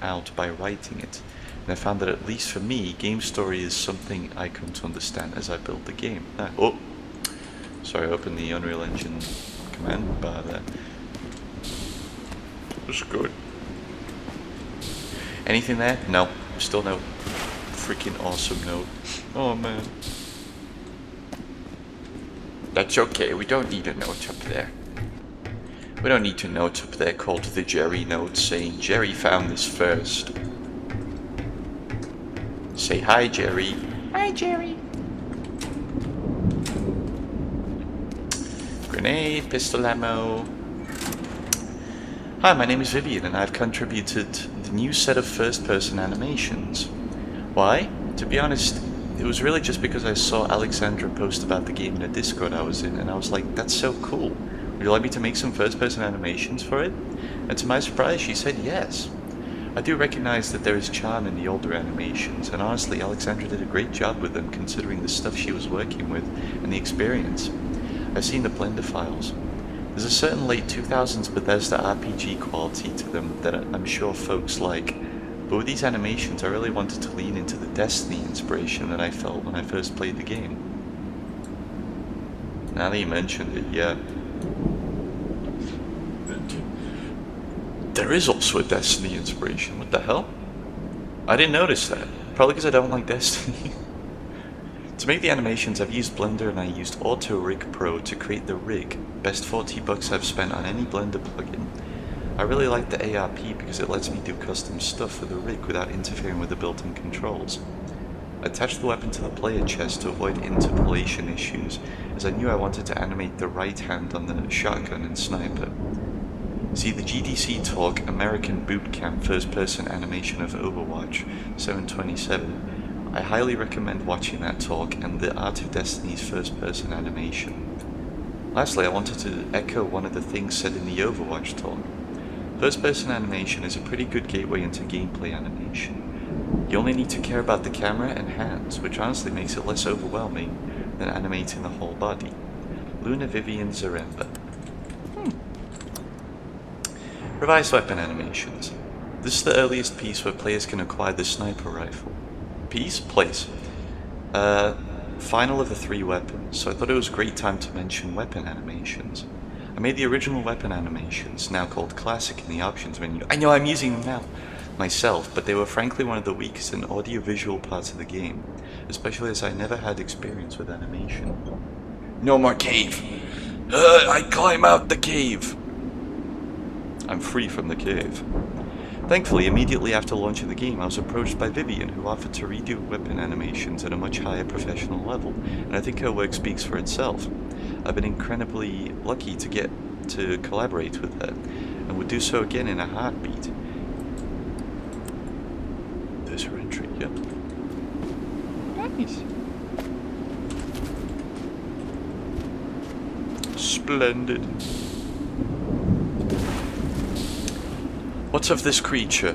out by writing it, and I found that at least for me, game story is something I come to understand as I build the game. Sorry, I opened the Unreal Engine command bar there. That's good. Anything there? No. Still no freaking awesome note. Oh man. That's okay, we don't need a note up there. We don't need a note up there called the Gerry note saying Gerry found this first. Say hi, Gerry. Hi, Gerry. Grenade, pistol ammo. Hi, my name is Vivian and I've contributed the new set of first-person animations. Why? To be honest, it was really just because I saw Alexandra post about the game in a Discord I was in, and I was like, that's so cool. Would you like me to make some first-person animations for it? And to my surprise, she said yes. I do recognize that there is charm in the older animations, and honestly, Alexandra did a great job with them considering the stuff she was working with and the experience. I've seen the Blender files. There's a certain late 2000s Bethesda RPG quality to them that I'm sure folks like. But with these animations, I really wanted to lean into the Destiny inspiration that I felt when I first played the game. Now that you mentioned it, yeah. There is also a Destiny inspiration, what the hell? I didn't notice that, probably because I don't like Destiny. To make the animations, I've used Blender and I used Auto Rig Pro to create the rig, best $40 I've spent on any Blender plugin. I really like the ARP because it lets me do custom stuff with the rig without interfering with the built-in controls. I attached the weapon to the player chest to avoid interpolation issues, as I knew I wanted to animate the right hand on the shotgun and sniper. See the GDC talk American Boot Camp first-person animation of Overwatch 727. I highly recommend watching that talk and the Art of Destiny's first-person animation. Lastly, I wanted to echo one of the things said in the Overwatch talk. First-person animation is a pretty good gateway into gameplay animation. You only need to care about the camera and hands, which honestly makes it less overwhelming than animating the whole body. Luna Vivian Zaremba. Revised weapon animations. This is the earliest piece where players can acquire the sniper rifle. Piece? Place. Final of the 3 weapons, so I thought it was a great time to mention weapon animations. I made the original weapon animations, now called Classic in the options menu. I know I'm using them now. myself, but they were frankly one of the weakest and audiovisual parts of the game, especially as I never had experience with animation. No more cave! I climb out the cave! I'm free from the cave. Thankfully, immediately after launching the game, I was approached by Vivian, who offered to redo weapon animations at a much higher professional level, and I think her work speaks for itself. I've been incredibly lucky to get to collaborate with her, and would do so again in a heartbeat. There's her entry, yep. Nice. Splendid. What's of this creature?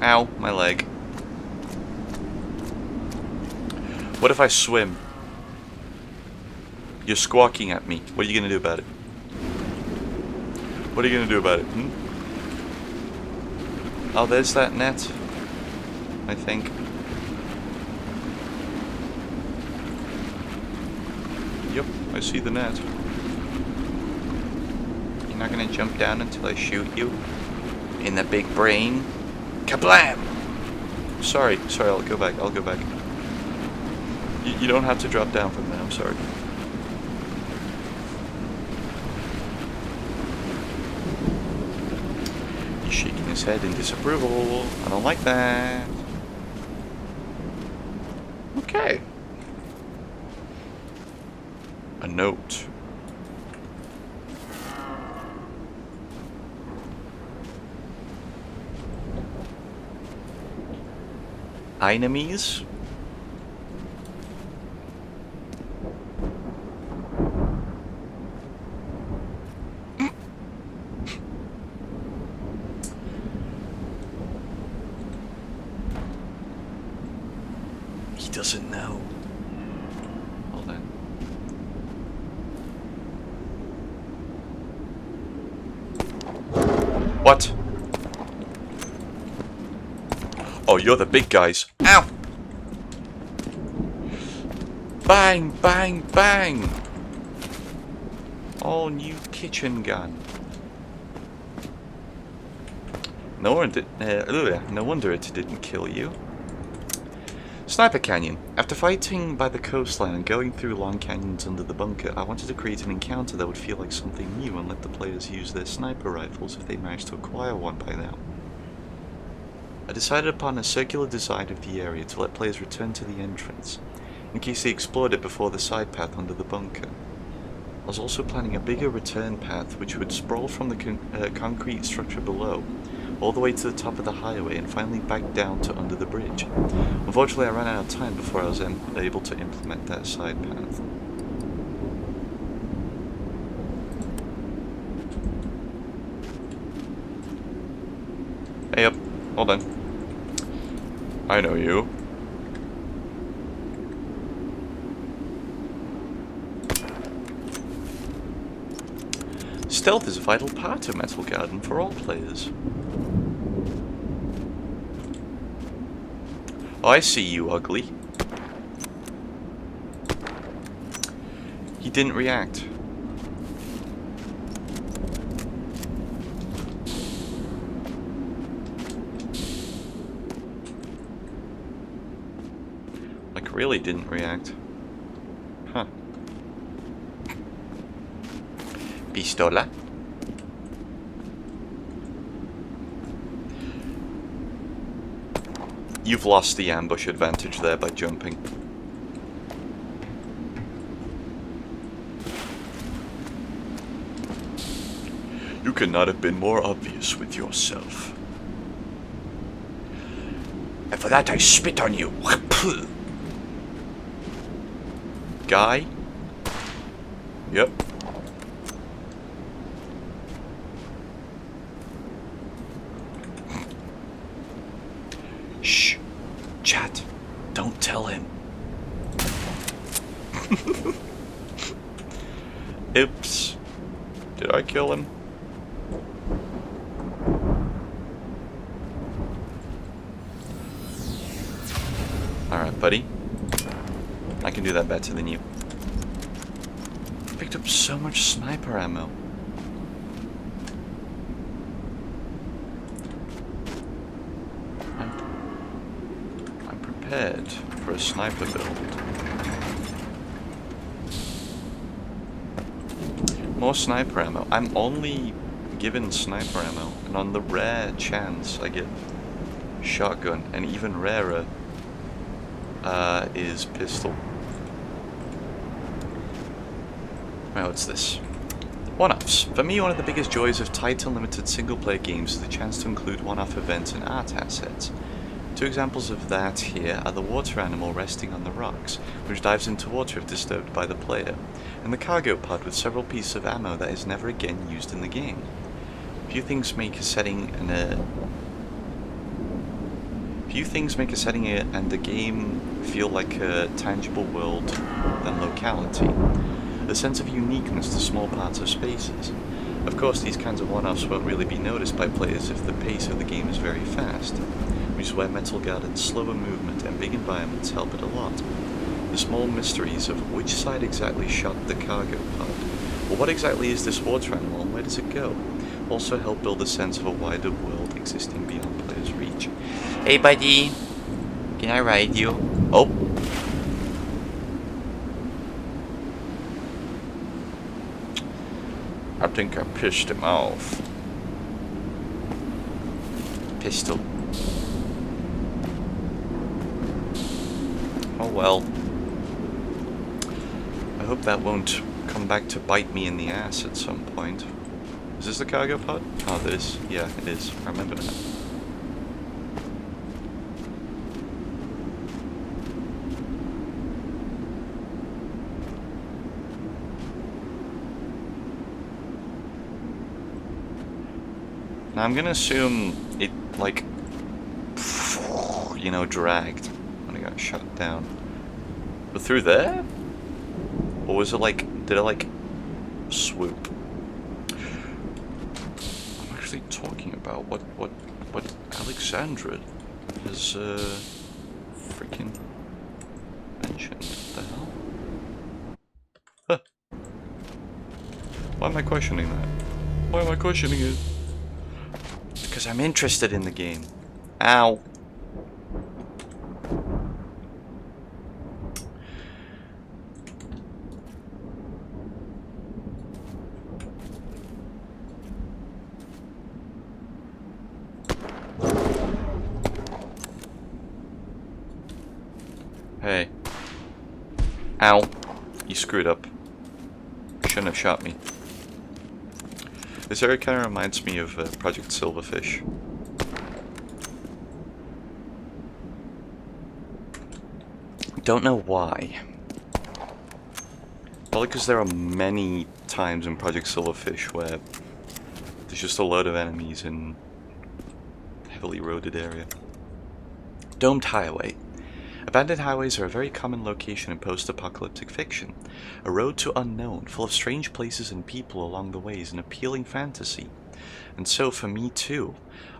Ow, my leg. What if I swim? You're squawking at me. What are you gonna do about it? What are you gonna do about it? Oh, there's that net. I think. Yep, I see the net. You're not gonna jump down until I shoot you? In the big brain? Kablam! Sorry, I'll go back. You don't have to drop down from there, I'm sorry. He's shaking his head in disapproval. I don't like that. Okay. A note. Enemies? He doesn't know. Hold on. What? Oh, you're the big guys. Ow! Bang, bang, bang! All new kitchen gun. No wonder it didn't kill you. Sniper Canyon. After fighting by the coastline and going through long canyons under the bunker, I wanted to create an encounter that would feel like something new and let the players use their sniper rifles if they managed to acquire one by now. I decided upon a circular design of the area to let players return to the entrance, in case they explored it before the side path under the bunker. I was also planning a bigger return path which would sprawl from the concrete structure below, all the way to the top of the highway and finally back down to under the bridge. Unfortunately, I ran out of time before I was able to implement that side path. Hey up, hold on. I know you. Stealth is a vital part of Metal Garden for all players. Oh, I see you, ugly. He didn't react. Like, really didn't react. Huh. Pistola. You've lost the ambush advantage there by jumping. You could not have been more obvious with yourself. And for that I spit on you. Guy? Yep. Shh. Chat. Don't tell him. Oops. Did I kill him? Alright, buddy. I can do that better than you. Picked up so much sniper ammo. ahead for a sniper build. More sniper ammo. I'm only given sniper ammo, and on the rare chance I get shotgun, and even rarer is pistol. Now what's this? One-offs. For me, one of the biggest joys of tight unlimited single-player games is the chance to include one-off events and art assets. Two examples of that here are the water animal resting on the rocks, which dives into water if disturbed by the player, and the cargo pod with several pieces of ammo that is never again used in the game. Few things make a setting and a game feel like a tangible world than locality. A sense of uniqueness to small parts of spaces. Of course, these kinds of one-offs won't really be noticed by players if the pace of the game is very fast, which is where Metal Garden's slower movement and big environments help it a lot. The small mysteries of which side exactly shot the cargo pod, or what exactly is this water animal and where does it go, also help build a sense of a wider world existing beyond players' reach. Hey buddy, can I ride you? Oh! I think I pissed him off. Pistol. Oh well. I hope that won't come back to bite me in the ass at some point. Is this the cargo pod? Oh, this. Yeah, it is. I remember that. Now I'm gonna assume it, like, you know, dragged when it got shut down. But through there? Or was it like, did it like swoop? I'm actually talking about what Alexandra has freaking mentioned. What the hell? Huh. Why am I questioning that? Why am I questioning it? Because I'm interested in the game. Ow. Hey. Ow. You screwed up. Shouldn't have shot me. This area kind of reminds me of Project Silverfish. Don't know why. Probably because there are many times in Project Silverfish where there's just a load of enemies in a heavily roaded area. Domed Highway. Abandoned highways are a very common location in post-apocalyptic fiction. A road to unknown, full of strange places and people along the way is an appealing fantasy. And so for me too.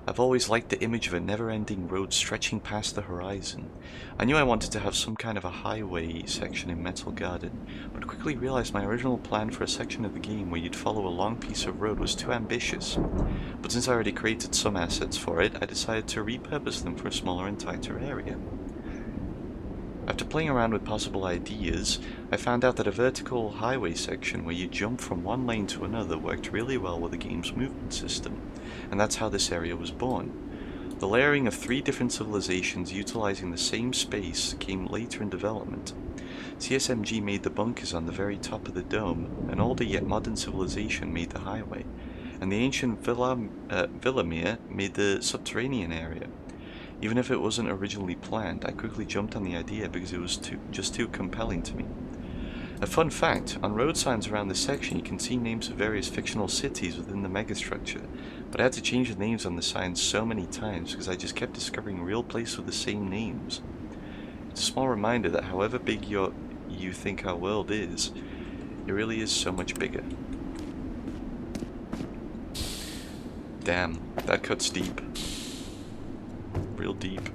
I've always liked the image of a never-ending road stretching past the horizon. I knew I wanted to have some kind of a highway section in Metal Garden, but quickly realized my original plan for a section of the game where you'd follow a long piece of road was too ambitious. But since I already created some assets for it, I decided to repurpose them for a smaller and tighter area. After playing around with possible ideas, I found out that a vertical highway section where you jump from one lane to another worked really well with the game's movement system, and that's how this area was born. The layering of 3 different civilizations utilizing the same space came later in development. CSMG made the bunkers on the very top of the dome, an older yet modern civilization made the highway, and the ancient Villamere made the subterranean area. Even if it wasn't originally planned, I quickly jumped on the idea because it was just too compelling to me. A fun fact, on road signs around this section you can see names of various fictional cities within the megastructure, but I had to change the names on the signs so many times because I just kept discovering real places with the same names. It's a small reminder that however big you think our world is, it really is so much bigger. Damn, that cuts deep. Real deep.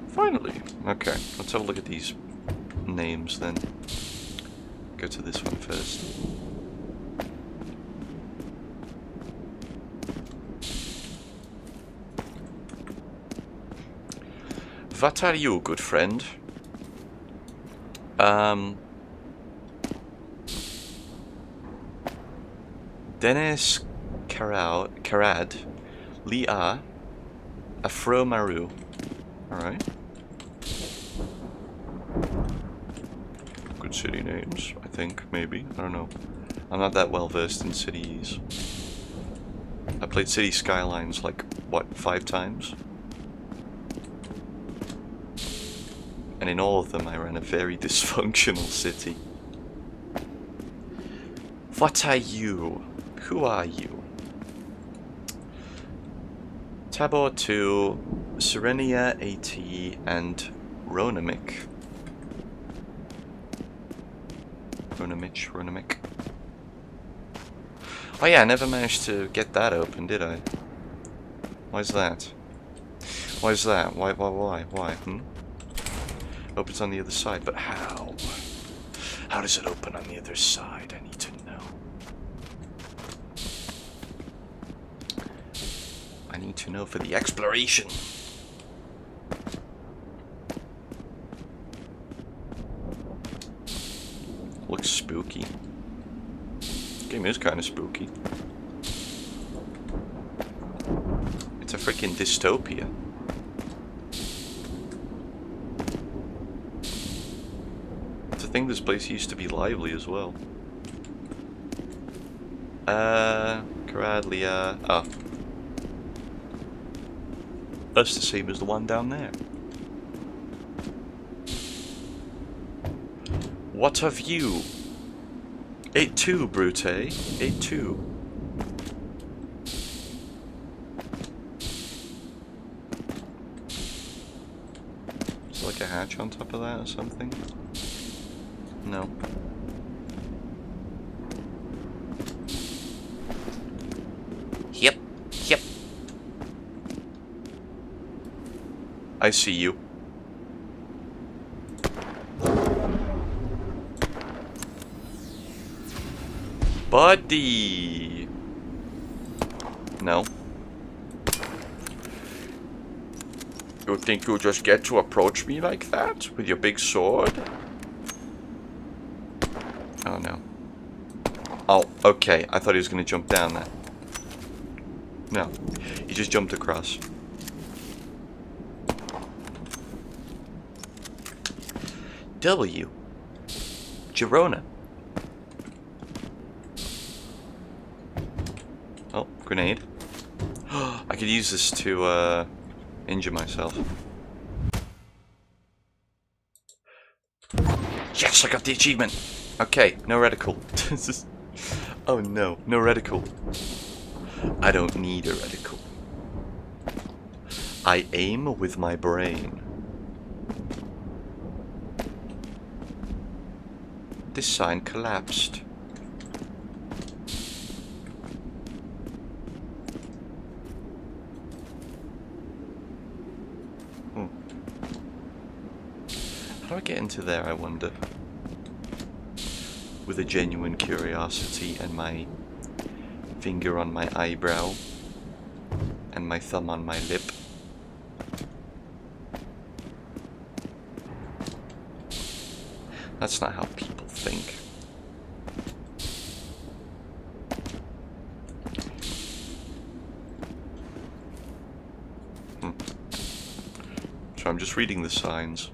Finally. Okay, let's have a look at these names then. Go to this one first. what are you, good friend? Dennis Karad, Lia, Afro Maru. Alright. Good city names, I think, maybe. I don't know. I'm not that well versed in cities. I played City Skylines like, what, 5 times? And in all of them I ran a very dysfunctional city. What are you? Who are you? Tabor 2, Serenia AT, and Ronamic. Ronamic. Oh yeah, I never managed to get that open, did I? Why's that? Why's that? Why? Opens on the other side, but how? How does it open on the other side? I need to know. I need to know for the exploration. Looks spooky. Game is kind of spooky. It's a freaking dystopia. It's a thing, this place used to be lively as well. Karadlia. Oh. That's the same as the one down there. What of you? 8-2, Brute. 8-2. Is there like a hatch on top of that or something? No. Yep. I see you. Buddy! No. You think you'll just get to approach me like that? With your big sword? Oh no. Oh, okay. I thought he was gonna jump down there. No. He just jumped across. W. Girona. Oh, grenade. I could use this to injure myself. Yes, I got the achievement! Okay, no reticle. Oh no, no reticle. I don't need a reticle. I aim with my brain. This sign collapsed. How do I get into there, I wonder? With a genuine curiosity and my finger on my eyebrow and my thumb on my lip. That's not how people think. So I'm just reading the signs.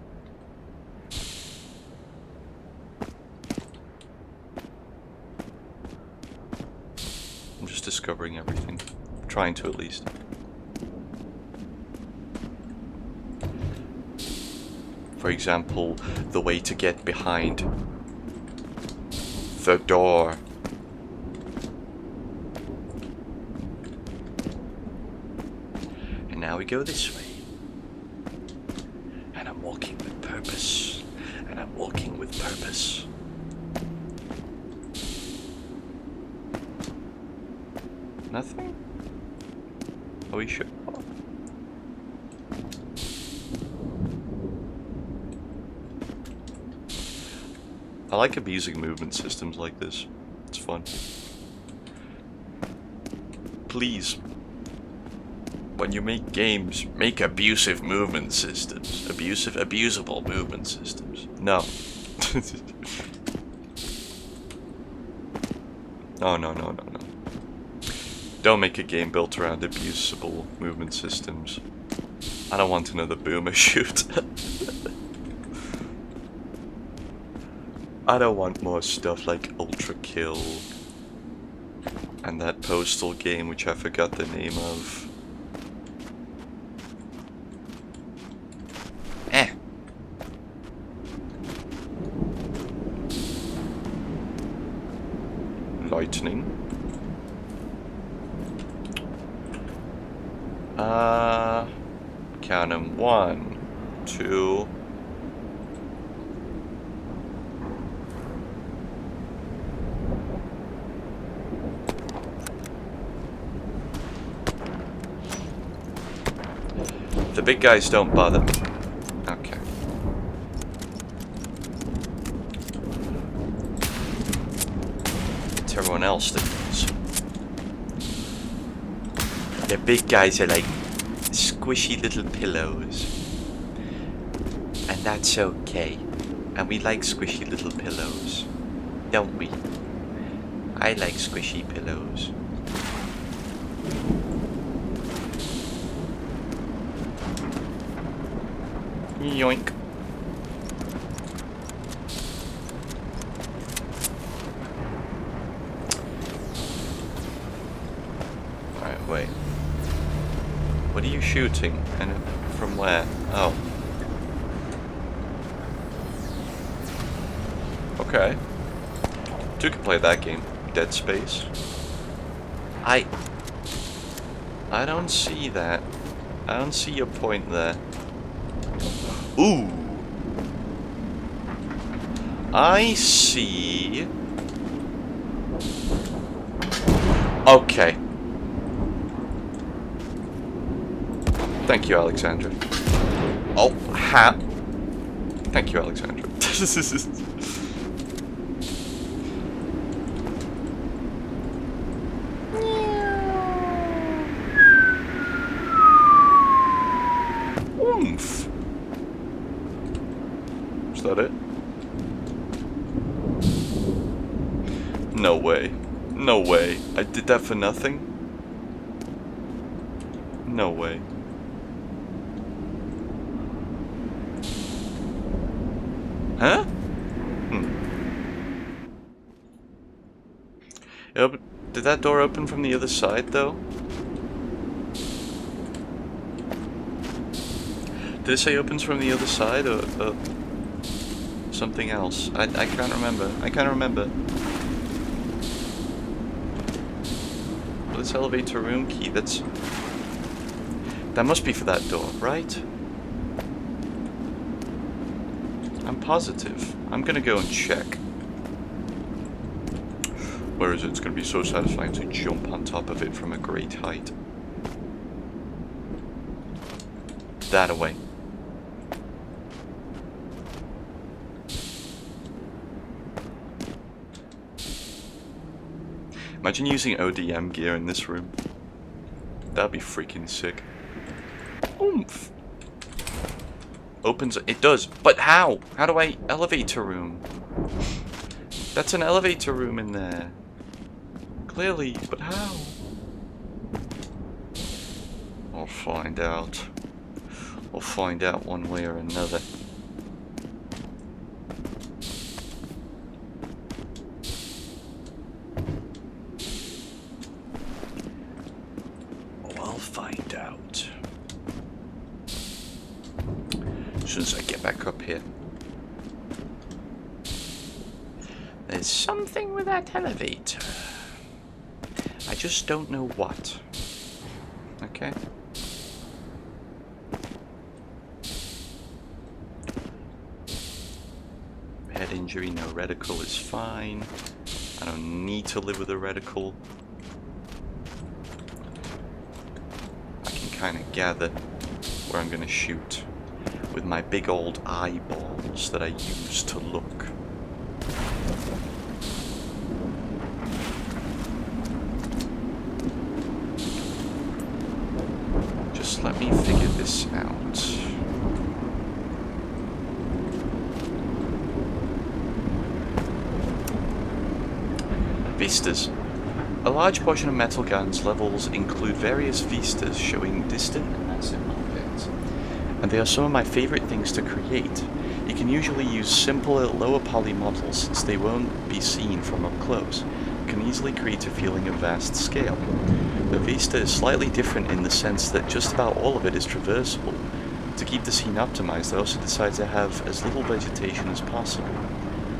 I'm just discovering everything. Trying to, at least. For example, the way to get behind the door. And now we go this way. And I'm walking with purpose. And I'm walking with purpose. Nothing? Are we sure? I like abusing movement systems like this. It's fun. Please. when you make games, make abusive movement systems. Abusable movement systems. No. No. Don't make a game built around abusable movement systems. I don't want another boomer shoot. I don't want more stuff like Ultra Kill and that Postal game which I forgot the name of. Lightning. Count 'em. 1, 2. The big guys don't bother me. Okay. It's everyone else that does. The big guys are like squishy little pillows. And that's okay. And we like squishy little pillows. Don't we? I like squishy pillows. Yoink. Alright, wait. What are you shooting? And from where? Oh. Okay. You can play that game. Dead Space. I don't see that. I don't see your point there. Ooh. I see. Okay. Thank you, Alexandra. Oh, ha. Thank you, Alexandra. Oomph. Is that it? No way. No way. I did that for nothing? No way. Huh? Did that door open from the other side, though? Did it say opens from the other side, or something else? I can't remember. I can't remember. Well, this elevator room key, that must be for that door, right? I'm positive. I'm gonna go and check. Where is it? It's gonna be so satisfying to jump on top of it from a great height. That away. Imagine using ODM gear in this room. That'd be freaking sick. Oomph! Opens, it does, but how? How do I elevator room? That's an elevator room in there. Clearly, but how? I'll find out. We'll find out one way or another. I'll find out. As soon as I get back up here. There's something with that elevator. I just don't know what. Okay. Head injury, no reticle is fine. I don't need to live with a reticle. I can kind of gather where I'm going to shoot with my big old eyeballs that I use to look. Vistas. A large portion of Metal Gun's levels include various vistas showing distant and massive objects, and they are some of my favorite things to create. You can usually use simpler, lower poly models since they won't be seen from up close. You can easily create a feeling of vast scale. The vista is slightly different in the sense that just about all of it is traversable. To keep the scene optimized, I also decided to have as little vegetation as possible.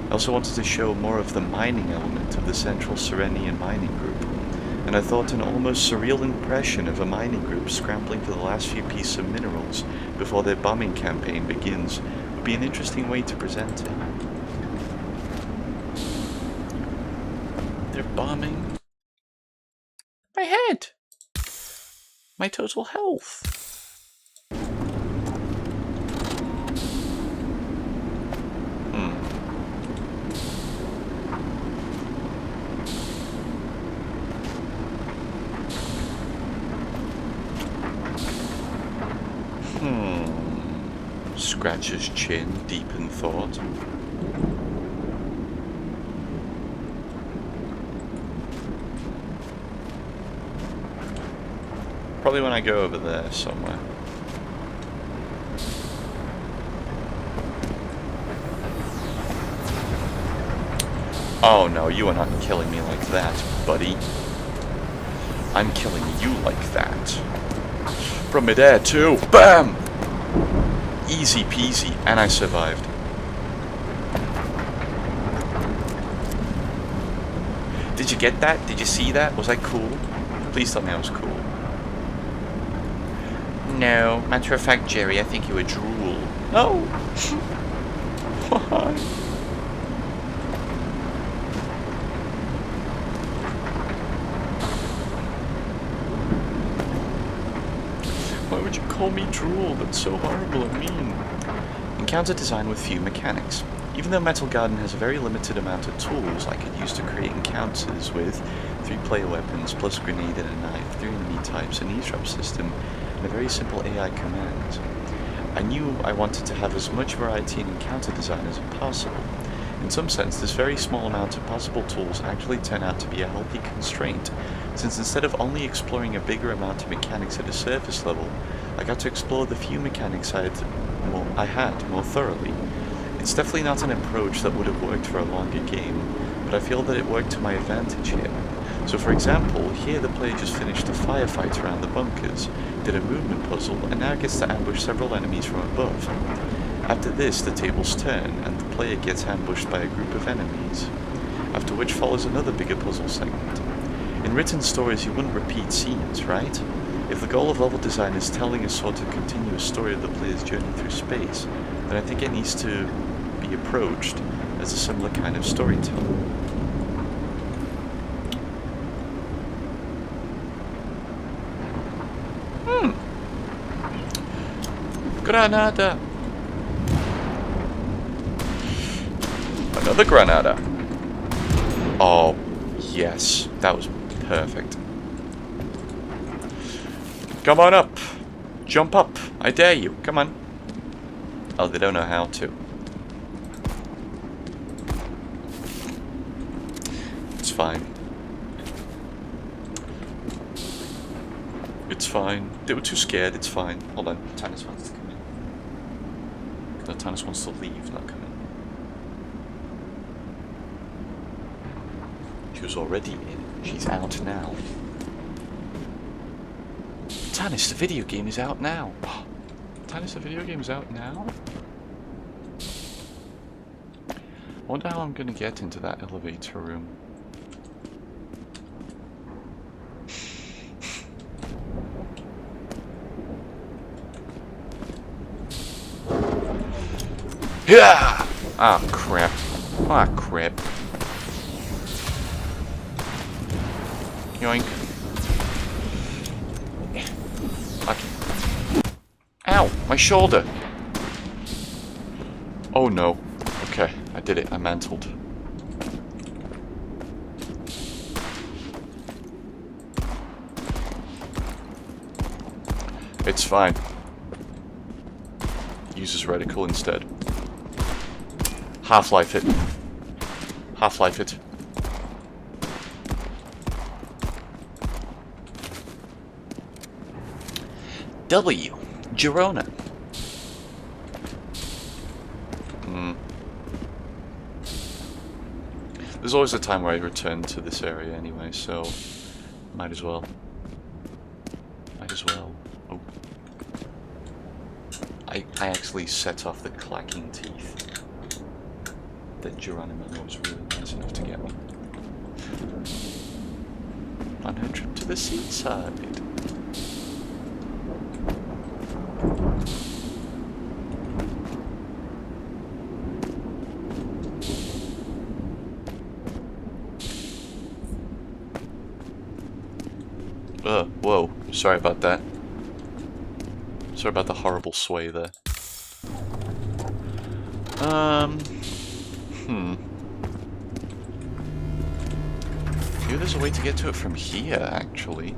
I also wanted to show more of the mining element of the central Serenian mining group, and I thought an almost surreal impression of a mining group scrambling for the last few pieces of minerals before their bombing campaign begins would be an interesting way to present it. They're bombing my head, my total health. Scratch his chin, deep in thought. Probably when I go over there somewhere. Oh no, you are not killing me like that, buddy. I'm killing you like that. From midair too. BAM! Easy peasy, and I survived. Did you get that? Did you see that? Was I cool? Please tell me I was cool. No, matter of fact, Gerry, I think you were drool. No! Why? Why would you call me drool? That's so horrible and mean. Encounter design with few mechanics. Even though Metal Garden has a very limited amount of tools I could use to create encounters with 3 player weapons plus grenade and a knife, 3 enemy types, an eavesdrop system, and a very simple AI command, I knew I wanted to have as much variety in encounter design as possible. In some sense, this very small amount of possible tools actually turned out to be a healthy constraint, since instead of only exploring a bigger amount of mechanics at a surface level, I got to explore the few mechanics I had more thoroughly. It's definitely not an approach that would have worked for a longer game, but I feel that it worked to my advantage here. So for example, here the player just finished a firefight around the bunkers, did a movement puzzle, and now gets to ambush several enemies from above. After this, the tables turn, and the player gets ambushed by a group of enemies, after which follows another bigger puzzle segment. In written stories, you wouldn't repeat scenes, right? If the goal of level design is telling a sort of continuous story of the player's journey through space, then I think it needs to be approached as a similar kind of storytelling. Granada! Another Granada! Oh, yes. That was perfect. Come on up! Jump up! I dare you! Come on! Oh, they don't know how to. It's fine. It's fine. They were too scared, it's fine. Hold on. Tannis wants to come in. No, Tannis wants to leave, not come in. She was already in. She's out now. Tannis, the video game is out now. Tannis, the video game is out now? I wonder how I'm gonna get into that elevator room. Yeah! Ah, crap. Ah, crap. Yoink. Okay. Ow! My shoulder! Oh no. Okay, I did it. I mantled. It's fine. Uses reticle instead. Half-life it. Half-life it. W. Girona. There's always a time where I return to this area anyway, so might as well. Might as well. Oh. I actually set off the clacking teeth that Geronimo was really nice enough to get me on her trip to the seaside. Whoa, sorry about that. Sorry about the horrible sway there. Maybe there's a way to get to it from here, actually.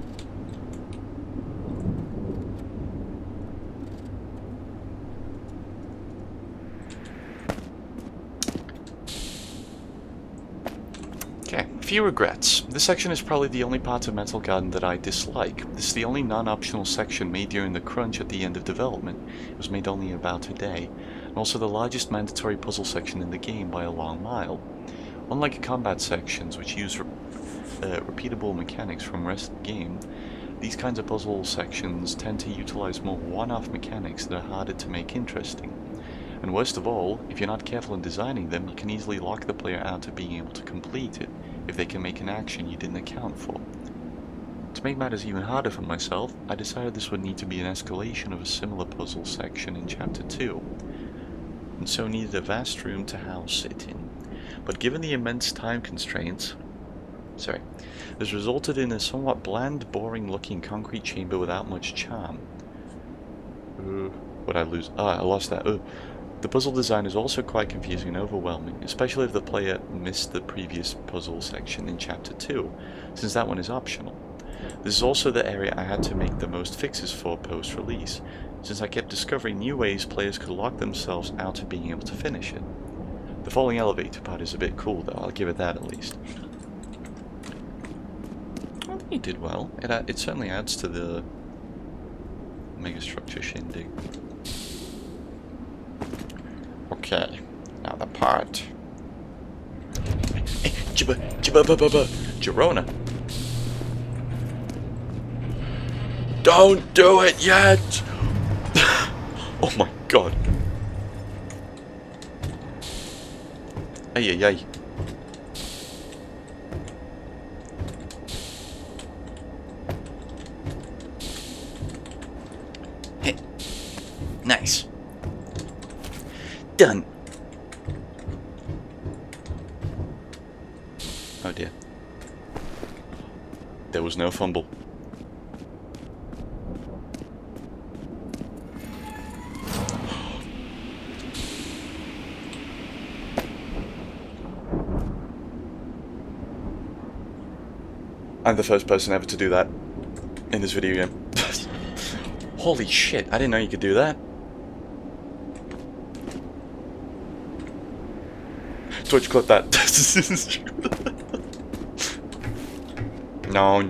Okay, few regrets. This section is probably the only part of Metal Garden that I dislike. This is the only non-optional section made during the crunch at the end of development. It was made only in about a day, and also the largest mandatory puzzle section in the game by a long mile. Unlike combat sections, which use repeatable mechanics from the rest of the game, these kinds of puzzle sections tend to utilize more one-off mechanics that are harder to make interesting. And worst of all, if you're not careful in designing them, you can easily lock the player out of being able to complete it, if they can make an action you didn't account for. To make matters even harder for myself, I decided this would need to be an escalation of a similar puzzle section in Chapter 2, and so needed a vast room to house it in. But given the immense time constraints, this resulted in a somewhat bland, boring-looking concrete chamber without much charm. What'd I lose? Ah, I lost that. The puzzle design is also quite confusing and overwhelming, especially if the player missed the previous puzzle section in Chapter 2, since that one is optional. This is also the area I had to make the most fixes for post-release, since I kept discovering new ways players could lock themselves out of being able to finish it. The falling elevator part is a bit cool though, I'll give it that at least. Well, you did well. It certainly adds to the megastructure shindig. Okay, now the part. Girona. Don't do it yet! Oh my god. Ay. Nice. Done. Oh dear. There was no fumble. I'm the first person ever to do that in this video game. Holy shit, I didn't know you could do that. Twitch clip that. No,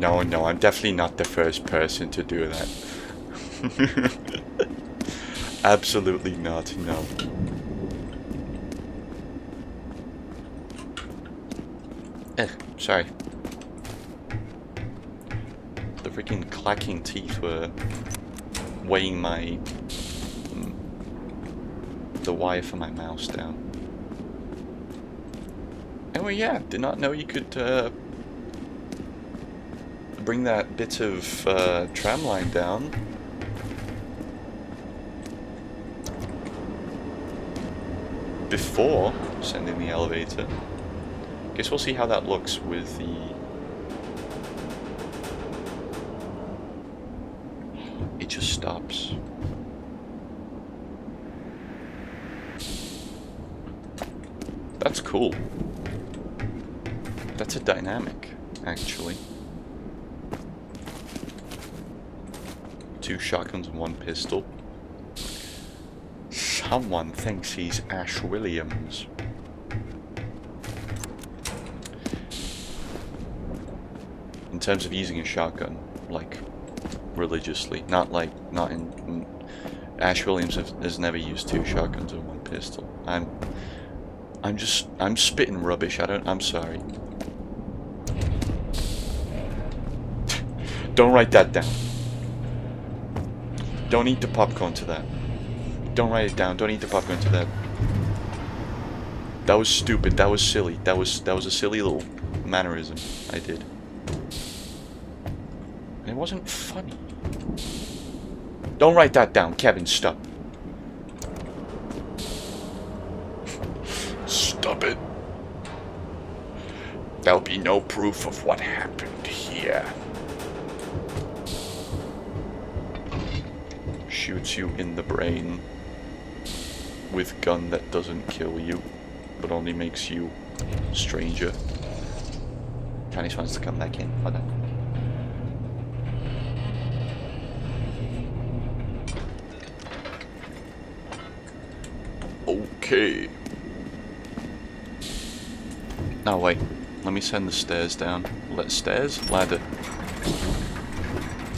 I'm definitely not the first person to do that. Absolutely not, no. Sorry. The freaking clacking teeth were weighing the wire for my mouse down. Anyway, yeah, did not know you could bring that bit of tram line down. Before sending the elevator. Guess we'll see how that looks with the... It just stops. That's cool. That's a dynamic, actually. 2 shotguns and 1 pistol. Someone thinks he's Ash Williams. In terms of using a shotgun, like, religiously. Not in Ash Williams has never used 2 shotguns or 1 pistol. I'm spitting rubbish. I'm sorry. Don't write that down. Don't eat the popcorn to that. Don't write it down. Don't eat the popcorn to that. That was stupid. That was silly. That was a silly little mannerism I did. And it wasn't funny. Don't write that down, Kevin. Stop. Stop it. There'll be no proof of what happened here. Shoots you in the brain with gun that doesn't kill you, but only makes you stranger. Chinese wants to come back in. Hold on. Okay. Oh wait, let me send the stairs down. Ladder.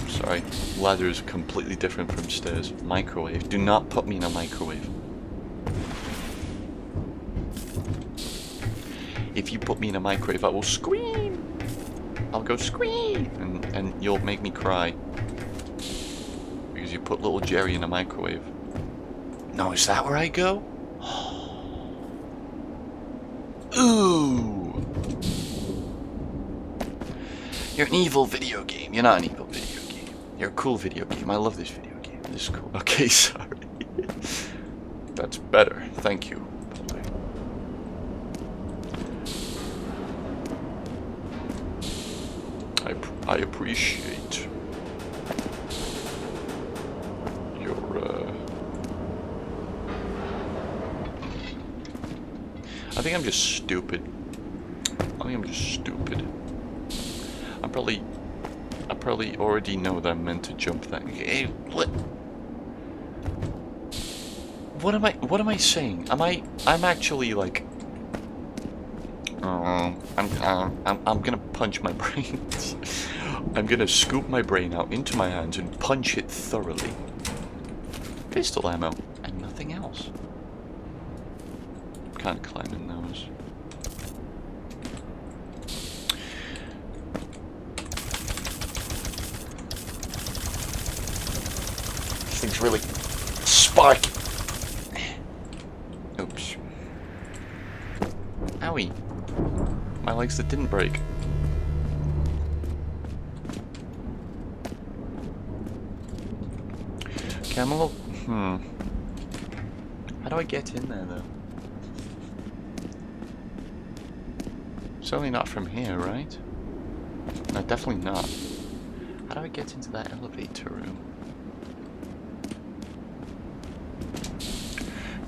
Sorry, ladder is completely different from stairs. Microwave. Do not put me in a microwave. If you put me in a microwave, I will scream. I'll go scream, and you'll make me cry because you put little Gerry in a microwave. No, is that where I go? Ooh. You're an evil video game. You're not an evil video game. You're a cool video game. I love this video game. This is cool. Okay, sorry. That's better. Thank you. I appreciate your I think I'm just stupid. I probably already know that I'm meant to jump that. Hey, what am I saying? I'm actually like I'm gonna punch my brains. I'm gonna scoop my brain out into my hands and punch it thoroughly. Pistol ammo and nothing else. Can't climb in those. This thing's really sparky. Oops. Owie. My legs that didn't break. Okay, I'm a little... How do I get in there, though? Certainly not from here, right? No, definitely not. How do I get into that elevator room?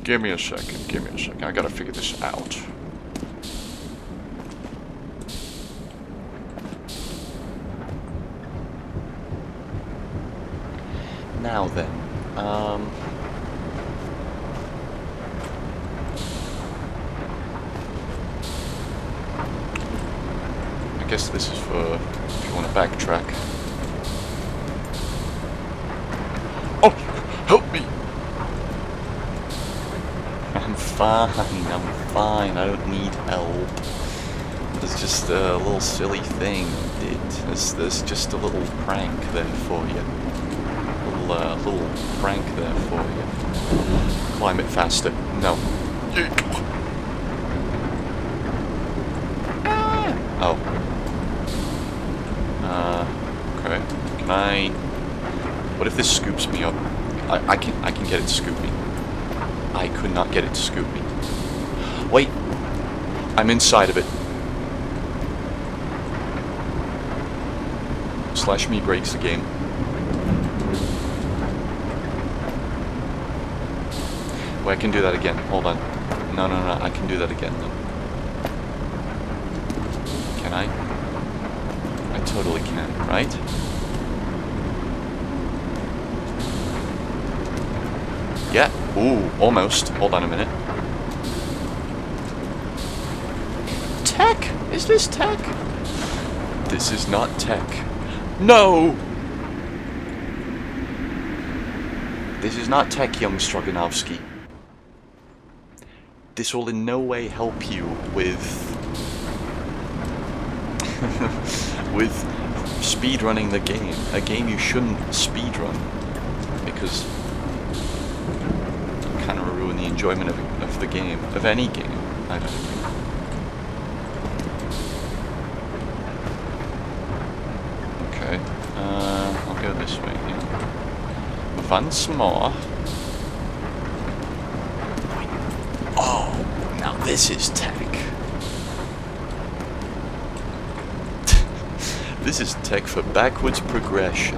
Give me a second. I gotta figure this out. Now then, I guess this is for if you want to backtrack. Oh, help me! I'm fine. I don't need help. It's just a little silly thing I did. There's just a little prank there for you. Little prank there for you. Climb it faster. No. Oh. Okay. Can I... What if this scoops me up? I can get it to scoop me. I could not get it to scoop me. Wait. I'm inside of it. Slash me breaks the game. Wait, I can do that again. Hold on. No. I can do that again, though. Can I? I totally can, right? Yeah. Ooh, almost. Hold on a minute. Tech? Is this tech? This is not tech. No! This is not tech, young Stroganovsky. This will in no way help you with with speedrunning the game. A game you shouldn't speedrun because it kind of ruin the enjoyment of the game, of any game, I don't think. Okay, I'll go this way here. Once more. Oh, now this is tech. This is tech for backwards progression.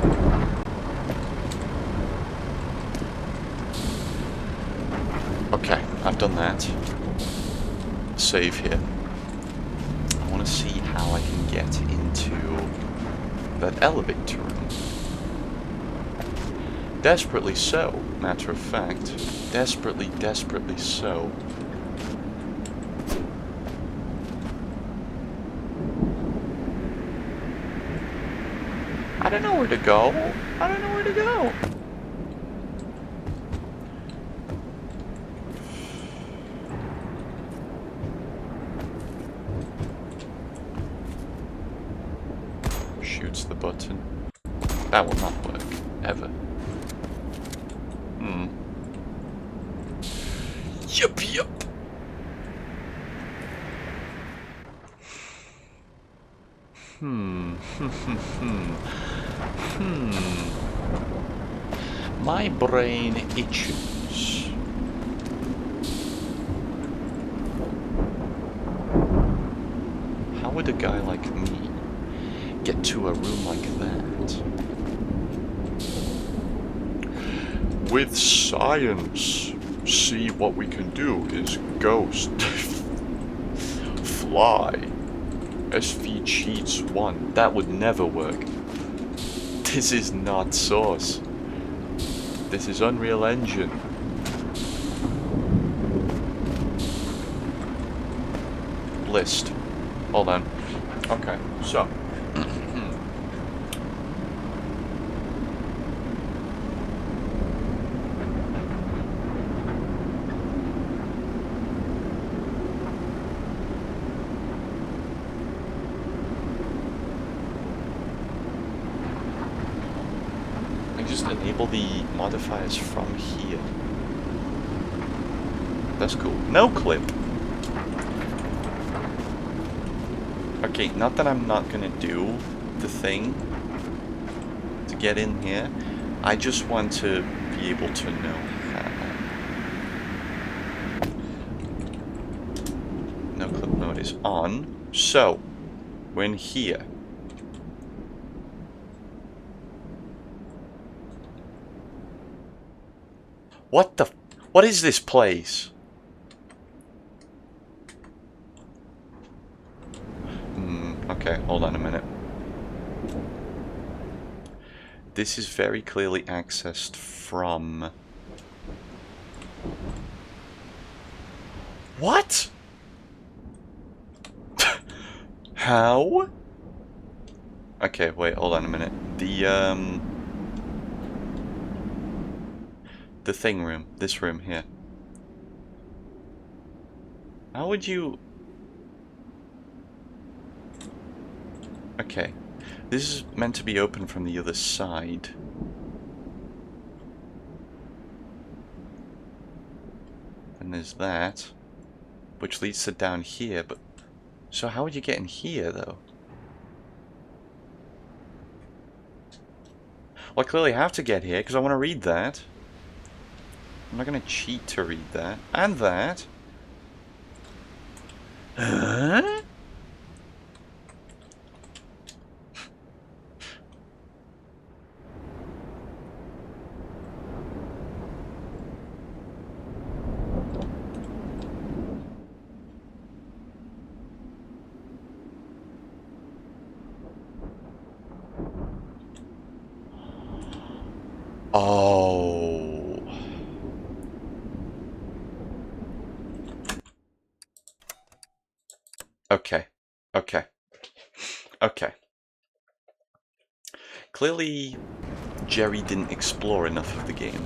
Okay, I've done that. Save here. I want to see how I can get into that elevator room. Desperately so, matter of fact. Desperately, desperately so. I don't know where to go. I don't know where to go. Shoots the button. That will not work. Ever. Yup, yup. My brain itches. How would a guy like me get to a room like that? With science, see what we can do is ghost. Fly. SV cheats 1. That would never work. This is not Source. This is Unreal Engine. List. Hold on. Okay, so. Enable the modifiers from here. That's cool. No clip. Okay, not that I'm not gonna do the thing to get in here. I just want to be able to know how. No clip mode is on. So, we're in here. What is this place? Okay, hold on a minute. This is very clearly accessed from... What? How? Okay, wait, hold on a minute. The thing room. This room here. How would you... Okay. This is meant to be open from the other side. And there's that. Which leads to down here, but... So how would you get in here, though? Well, I clearly have to get here, because I want to read that. I'm not going to cheat to read that. And that. Huh? Oh. Okay. Okay. Okay. Clearly, Gerry didn't explore enough of the game.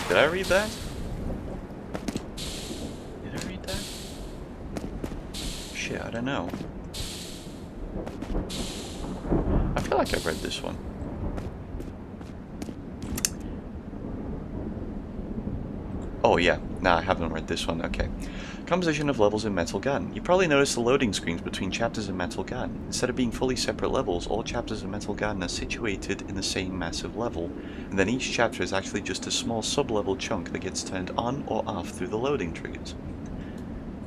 Did I read that? Did I read that? Shit, I don't know. I feel like I've read this one. Oh yeah, nah, I haven't read this one, okay. Composition of levels in Metal Gun. You probably noticed the loading screens between chapters in Metal Gun. Instead of being fully separate levels, all chapters in Metal Gun are situated in the same massive level, and then each chapter is actually just a small sub-level chunk that gets turned on or off through the loading triggers.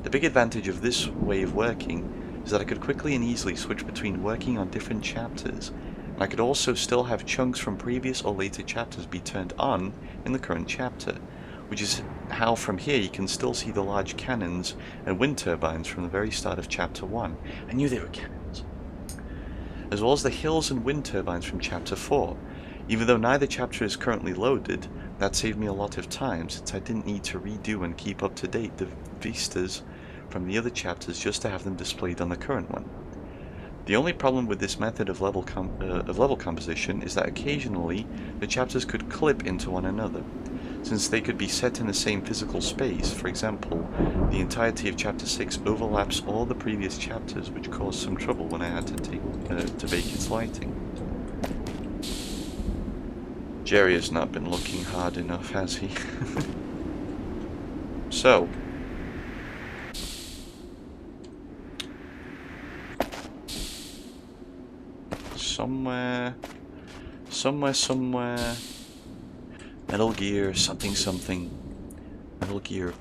The big advantage of this way of working is that I could quickly and easily switch between working on different chapters, and I could also still have chunks from previous or later chapters be turned on in the current chapter, which is how from here you can still see the large cannons and wind turbines from the very start of Chapter 1. I knew they were cannons. As well as the hills and wind turbines from Chapter 4. Even though neither chapter is currently loaded, that saved me a lot of time since I didn't need to redo and keep up to date the vistas from the other chapters just to have them displayed on the current one. The only problem with this method of level composition is that occasionally the chapters could clip into one another. Since they could be set in the same physical space, for example, the entirety of Chapter 6 overlaps all the previous chapters, which caused some trouble when I had to bake its lighting. Gerry has not been looking hard enough, has he? So, somewhere, Metal Gear something. Metal Gear,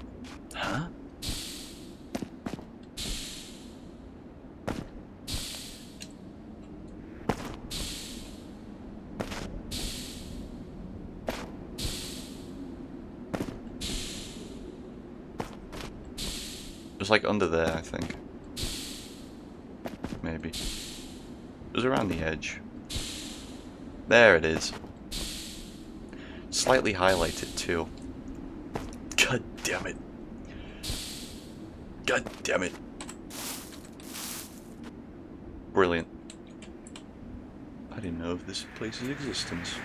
huh? It was like under there, I think. Maybe. It was around the edge. There it is. Slightly highlighted too. God damn it. God damn it. Brilliant. I didn't know of this place's existence.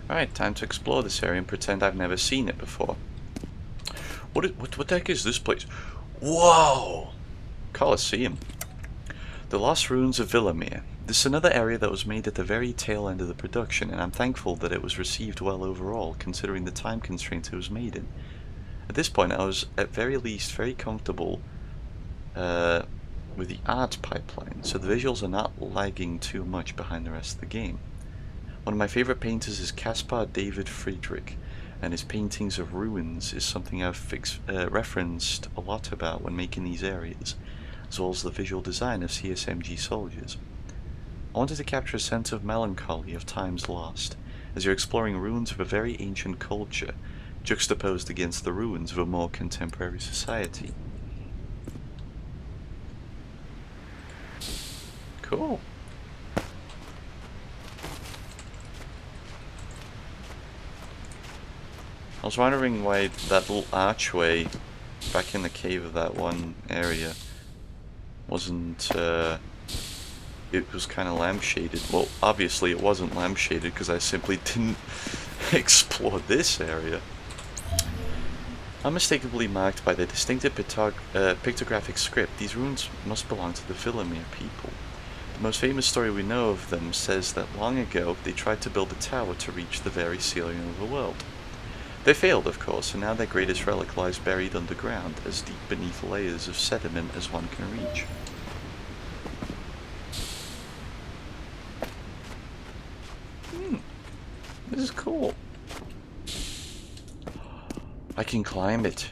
Alright, time to explore this area and pretend I've never seen it before. What the heck is this place? Whoa! Colosseum. The Lost Ruins of Villamere. This is another area that was made at the very tail end of the production, and I'm thankful that it was received well overall, considering the time constraint it was made in. At this point, I was at very least very comfortable with the art pipeline, so the visuals are not lagging too much behind the rest of the game. One of my favorite painters is Caspar David Friedrich, and his paintings of ruins is something I've referenced a lot about when making these areas, as well as the visual design of CSMG soldiers. I wanted to capture a sense of melancholy of times lost, as you're exploring ruins of a very ancient culture, juxtaposed against the ruins of a more contemporary society. Cool. I was wondering why that little archway back in the cave of that one area wasn't, it was kind of lampshaded. Well, obviously it wasn't lampshaded because I simply didn't explore this area. Unmistakably marked by their distinctive pictographic script, these ruins must belong to the Villamere people. The most famous story we know of them says that long ago they tried to build a tower to reach the very ceiling of the world. They failed, of course, and now their greatest relic lies buried underground, as deep beneath layers of sediment as one can reach. This is cool. I can climb it.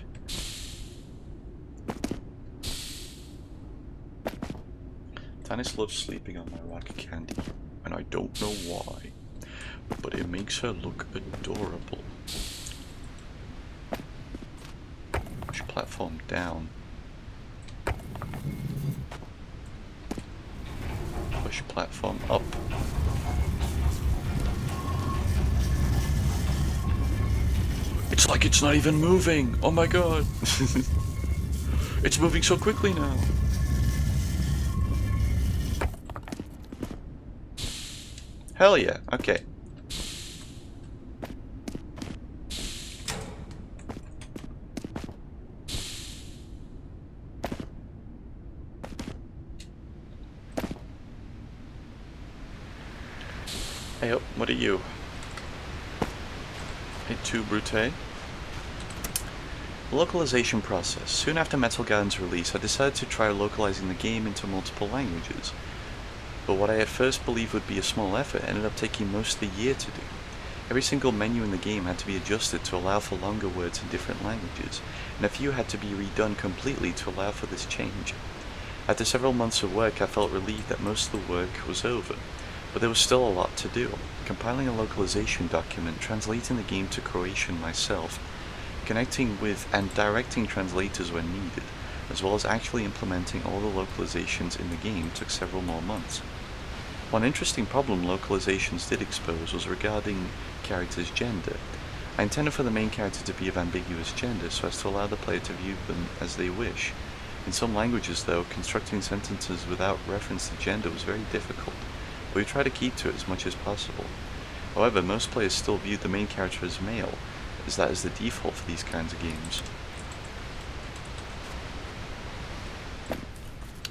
Tannis loves sleeping on my rock candy, and I don't know why, but it makes her look adorable. Push platform down. Push platform up. It's like it's not even moving! Oh my god! It's moving so quickly now! Hell yeah, okay. Hey, oh, what are you? Hey, two Brute. The localization process. Soon after Metal Gear's release, I decided to try localizing the game into multiple languages. But what I at first believed would be a small effort ended up taking most of the year to do. Every single menu in the game had to be adjusted to allow for longer words in different languages, and a few had to be redone completely to allow for this change. After several months of work, I felt relieved that most of the work was over, but there was still a lot to do. Compiling a localization document, translating the game to Croatian myself, connecting with and directing translators when needed, as well as actually implementing all the localizations in the game took several more months. One interesting problem localizations did expose was regarding characters' gender. I intended for the main character to be of ambiguous gender so as to allow the player to view them as they wish. In some languages, though, constructing sentences without reference to gender was very difficult, but we try to keep to it as much as possible. However, most players still viewed the main character as male, as that is the default for these kinds of games.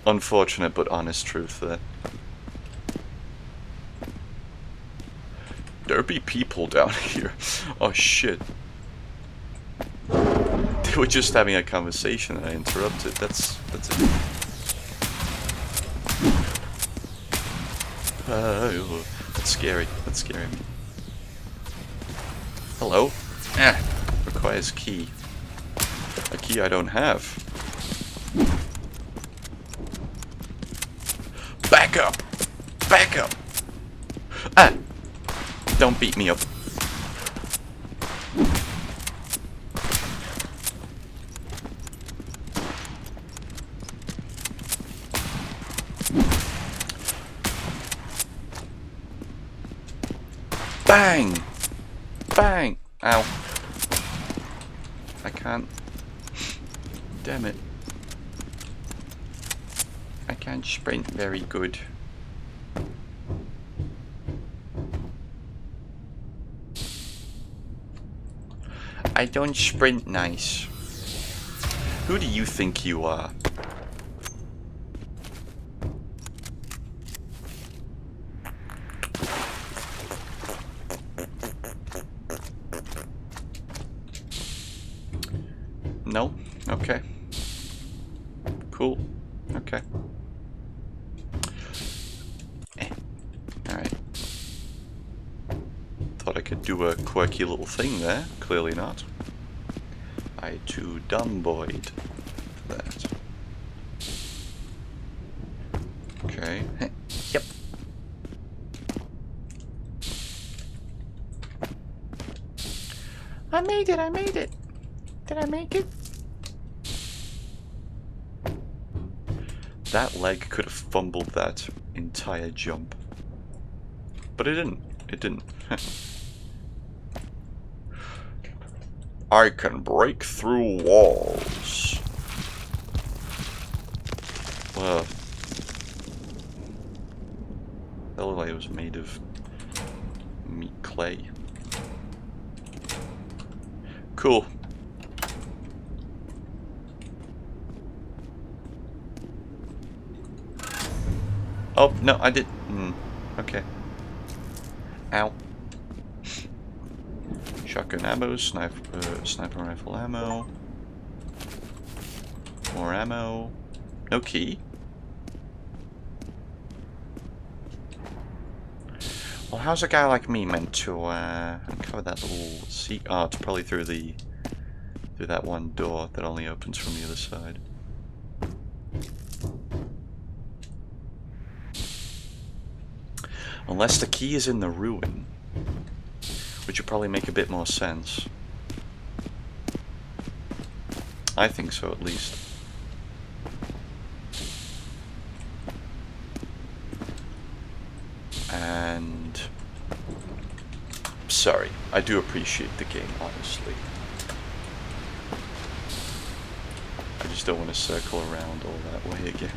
Unfortunate but honest truth there. There be people down here. Oh shit. They were just having a conversation and I interrupted. That's it. That's scary. That's scary. Hello? Requires key. A key I don't have. Back up! Back up! Ah! Don't beat me up. Bang! Bang! Ow. I can't. Damn it. I can't sprint very good. I don't sprint nice. Who do you think you are? No? Okay. Cool. Okay. Alright. Thought I could do a quirky little thing there. Clearly not. I too dumb boyed for that. Okay. Yep. I made it, I made it. Did I make it? That leg could have fumbled that entire jump. But it didn't. It didn't. I can break through walls. Well, that looked like it was made of meat clay. Cool. Oh, no, I did. Okay. Ow. Shotgun ammo, sniper rifle ammo. More ammo. No key. Well, how's a guy like me meant to uncover that little seat? Oh, it's probably through that one door that only opens from the other side. Unless the key is in the ruin, which would probably make a bit more sense. I think so, at least. And sorry, I do appreciate the game, honestly. I just don't want to circle around all that way again.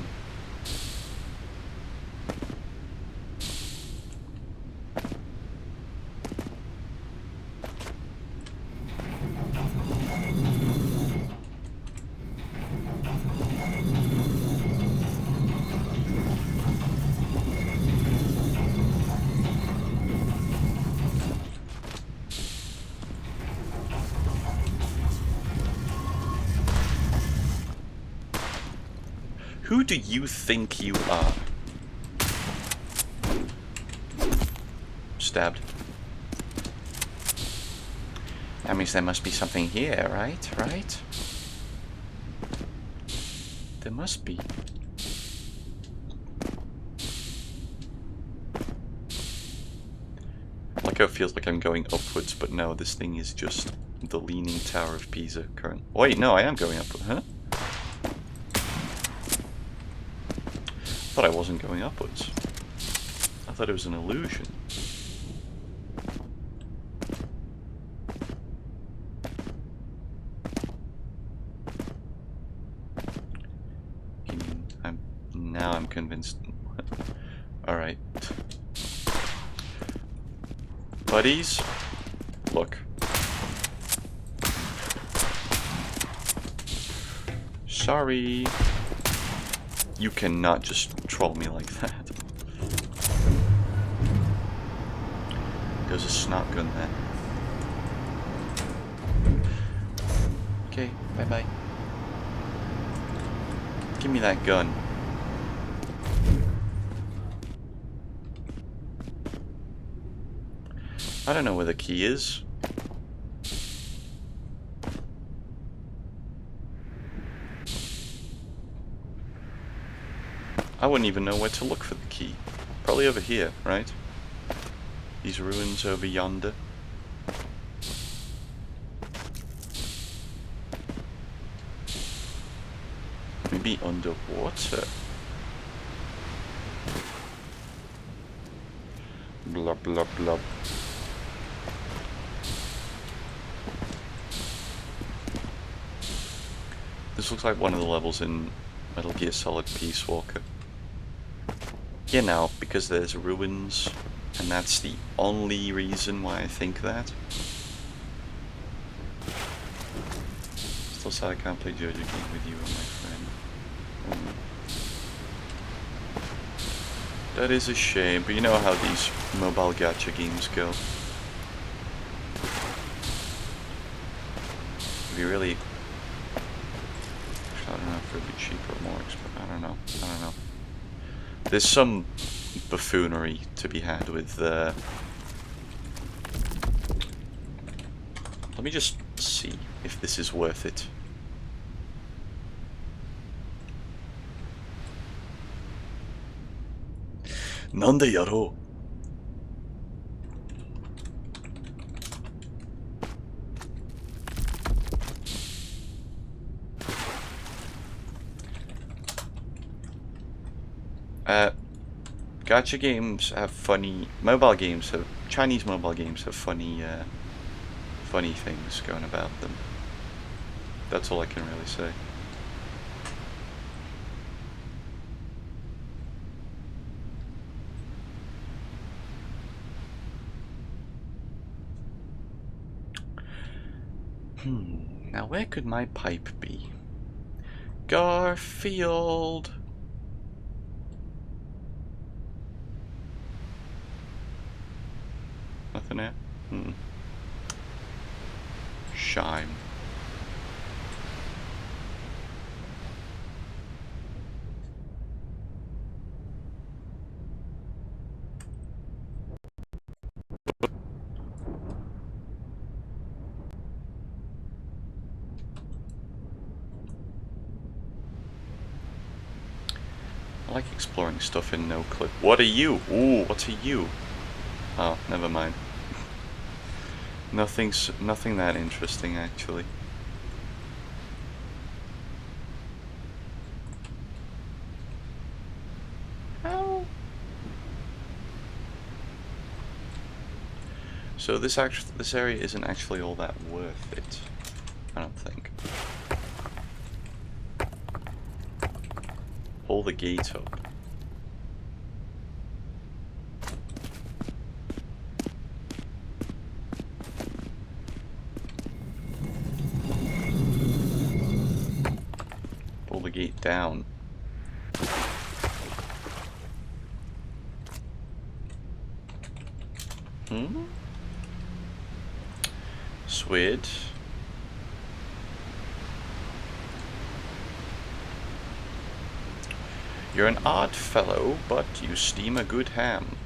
Who do you think you are? Stabbed. That means there must be something here, right? Right? There must be. Like it feels like I'm going upwards, but no, this thing is just the Leaning Tower of Pisa current. Wait, no, I am going upwards, huh? I thought I wasn't going upwards. I thought it was an illusion. Now I'm convinced. Alright. Buddies, look. Sorry. You cannot just troll me like that. There's a snot gun there. Okay, bye-bye. Give me that gun. I don't know where the key is. I wouldn't even know where to look for the key. Probably over here, right? These ruins over yonder. Maybe underwater. Blub blub blub. This looks like one of the levels in Metal Gear Solid Peace Walker. You know, because there's ruins, and that's the only reason why I think that. Still sad I can't play JoJo game with you, my friend. That is a shame, but you know how these mobile gacha games go. It'd be really... I don't know if it would be cheaper or more expensive. I don't know. There's some buffoonery to be had with... Let me just see if this is worth it. Nande yaro. Gacha games have funny... Chinese mobile games have funny things going about them. That's all I can really say. Now where could my pipe be? Garfield! Nothing there? Shime. I like exploring stuff in no clip. What are you? Ooh, what are you? Oh, never mind. Nothing that interesting, actually. How? So this area isn't actually all that worth it, I don't think. Pull the gate up. Pull the gate down. Sweet. You're an odd fellow, but you steam a good ham.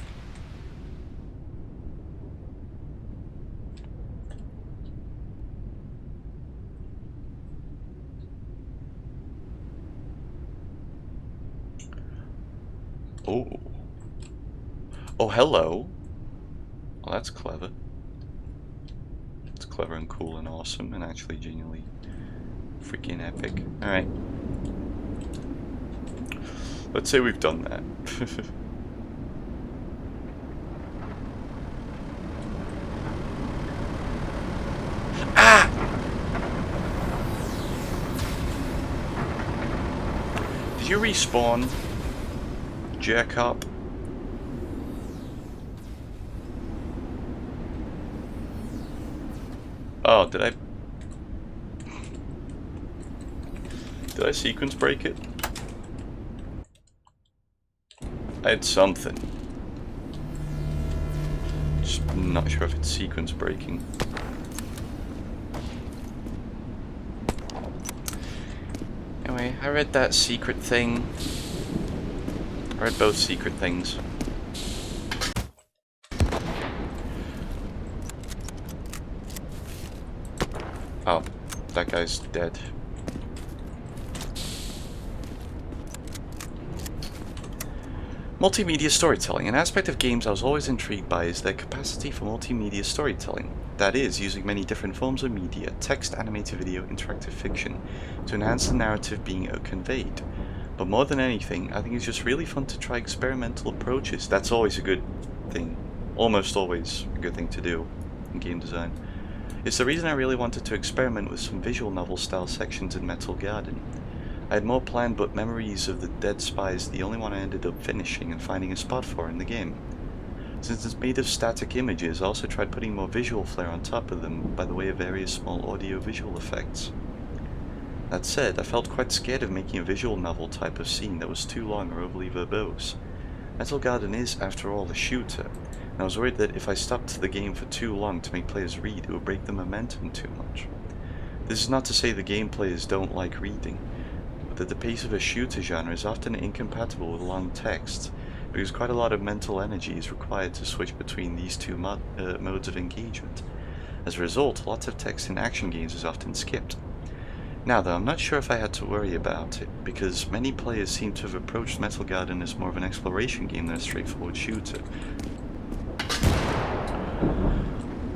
Oh. Oh, hello. Well, that's clever. It's clever and cool and awesome and actually genuinely freaking epic. Alright. Let's say we've done that. Ah! Did you respawn? Jerk up. Oh, did I sequence break it? I had something. Just not sure if it's sequence breaking. Anyway, I read that secret thing. I read both secret things. Oh, that guy's dead. Multimedia storytelling. An aspect of games I was always intrigued by is their capacity for multimedia storytelling. That is, using many different forms of media, text, animated video, interactive fiction, to enhance the narrative being conveyed. But more than anything, I think it's just really fun to try experimental approaches. That's always a good thing. Almost always a good thing to do in game design. It's the reason I really wanted to experiment with some visual novel style sections in Metal Garden. I had more planned, but Memories of the Dead Spy is the only one I ended up finishing and finding a spot for in the game. Since it's made of static images, I also tried putting more visual flair on top of them by the way of various small audio-visual effects. That said, I felt quite scared of making a visual novel type of scene that was too long or overly verbose. Metal Garden is, after all, a shooter, and I was worried that if I stopped the game for too long to make players read, it would break the momentum too much. This is not to say the game players don't like reading, but that the pace of a shooter genre is often incompatible with long text, because quite a lot of mental energy is required to switch between these two modes of engagement. As a result, lots of text in action games is often skipped. Now though, I'm not sure if I had to worry about it, because many players seem to have approached Metal Garden as more of an exploration game than a straightforward shooter.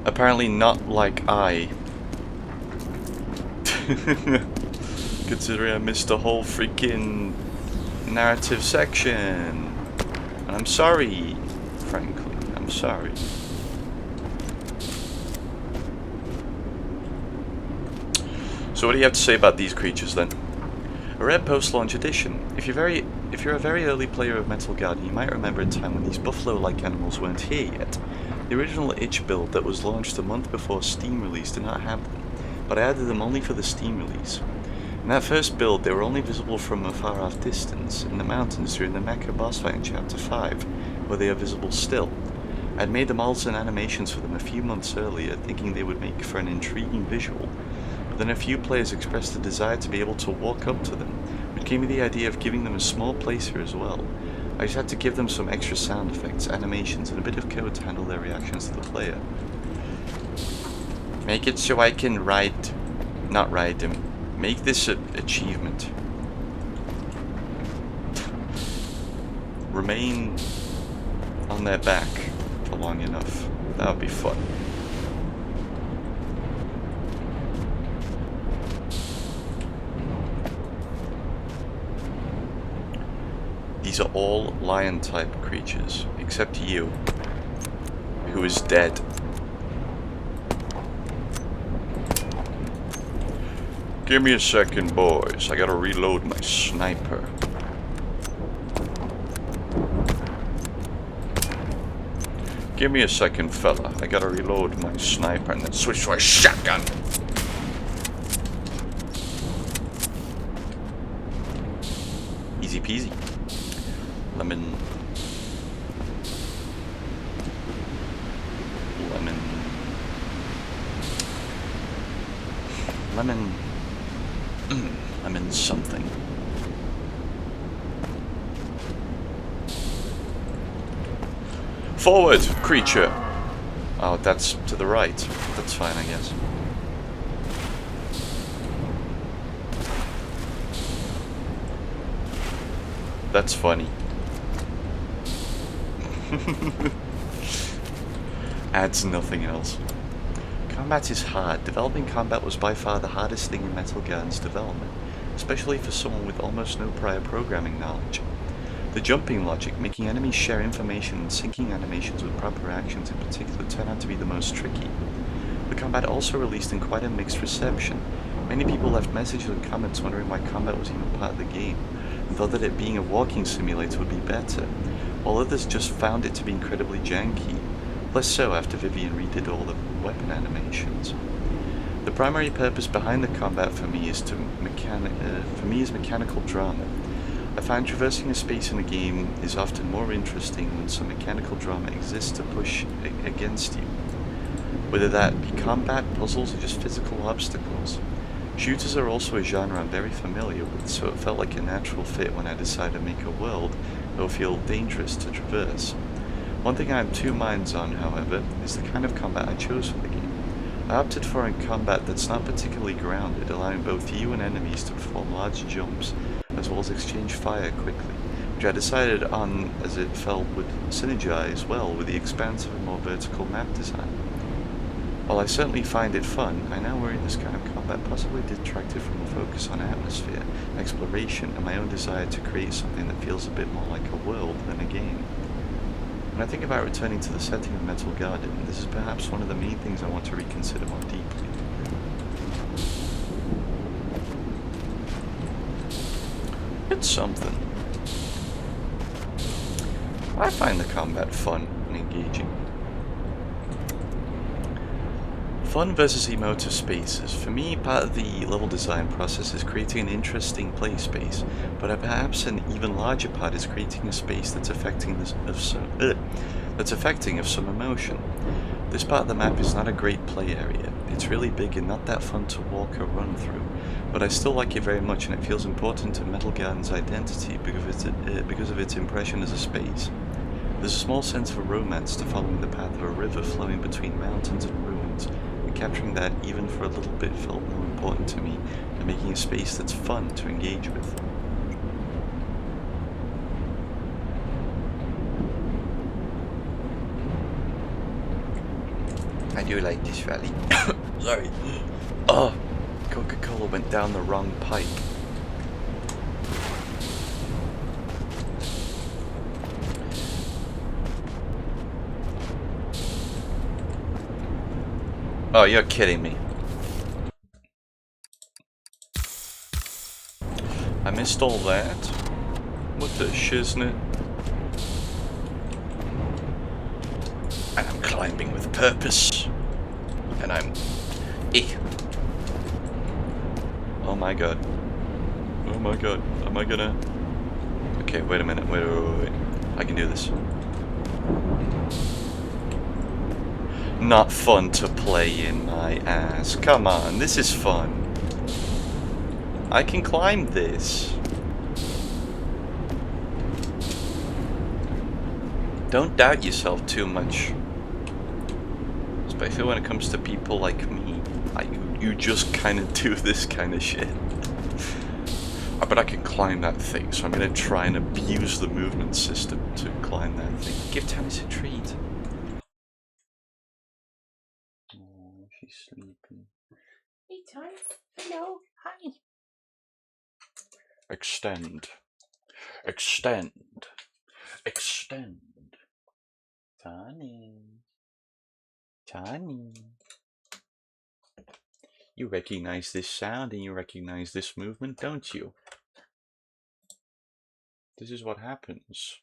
Apparently not like I. Considering I missed the whole freaking narrative section. And I'm sorry, frankly, I'm sorry. So what do you have to say about these creatures then? A rare post-launch edition. If you're a very early player of Metal Garden, you might remember a time when these buffalo-like animals weren't here yet. The original itch build that was launched a month before Steam release did not have them, but I added them only for the Steam release. In that first build, they were only visible from a far-off distance, in the mountains during the Mecha boss fight in Chapter 5, where they are visible still. I had made the models and animations for them a few months earlier, thinking they would make for an intriguing visual. But then a few players expressed a desire to be able to walk up to them, which gave me the idea of giving them a small place here as well. I just had to give them some extra sound effects, animations, and a bit of code to handle their reactions to the player. Make it so I can not ride them. Make this an achievement. Remain on their back for long enough. That would be fun. These are all lion-type creatures, except you, who is dead. Give me a second, boys. I gotta reload my sniper. Give me a second, fella. I gotta reload my sniper and then switch to a shotgun. Easy peasy. Lemon. Lemon something. Forward, creature! Oh, that's to the right. That's fine, I guess. That's funny. Adds nothing else. Combat is hard. Developing combat was by far the hardest thing in Metal Gear's development, especially for someone with almost no prior programming knowledge. The jumping logic, making enemies share information and syncing animations with proper actions in particular, turned out to be the most tricky. The combat also released in quite a mixed reception. Many people left messages and comments wondering why combat was even part of the game, and thought that it being a walking simulator would be better, while others just found it to be incredibly janky. Less so after Vivian redid all the weapon animations. The primary purpose behind the combat for me is mechanical drama. I find traversing a space in a game is often more interesting when some mechanical drama exists to push against you. Whether that be combat, puzzles, or just physical obstacles. Shooters are also a genre I'm very familiar with, so it felt like a natural fit when I decided to make a world that will feel dangerous to traverse. One thing I have two minds on, however, is the kind of combat I chose for the game. I opted for a combat that's not particularly grounded, allowing both you and enemies to perform large jumps, as well as exchange fire quickly, which I decided on as it felt would synergize well with the expansive and more vertical map design. While I certainly find it fun, I now worry this kind of combat possibly detracted from a focus on atmosphere, exploration, and my own desire to create something that feels a bit more like a world than a game. When I think about returning to the setting of Metal Garden, this is perhaps one of the main things I want to reconsider more deeply. It's something. I find the combat fun and engaging. Fun versus emotive spaces. For me, part of the level design process is creating an interesting play space, but perhaps an even larger part is creating a space that's affecting of some emotion. This part of the map is not a great play area. It's really big and not that fun to walk or run through, but I still like it very much, and it feels important to Metal Gear's identity because of its impression as a space. There's a small sense of a romance to following the path of a river flowing between mountains and ruins, and capturing that even for a little bit felt more important to me than making a space that's fun to engage with. I do like this valley. Sorry. Oh, Coca-Cola went down the wrong pipe. Oh, you're kidding me. I missed all that. What the shiznit? And I'm climbing with purpose. And I'm... Oh my god. Oh my god. Am I gonna... Okay, wait a minute. Wait. I can do this. Not fun to play in, my ass. Come on, this is fun. I can climb this. Don't doubt yourself too much. Especially when it comes to people like me. You just kind of do this kind of shit. I bet I can climb that thing, so I'm going to try and abuse the movement system to climb that thing. Give Tannis a treat. Oh, she's sleeping. Hey, Tannis. Hello. Hi. Extend. Extend. Extend. Tannis. You recognize this sound and you recognize this movement, don't you? This is what happens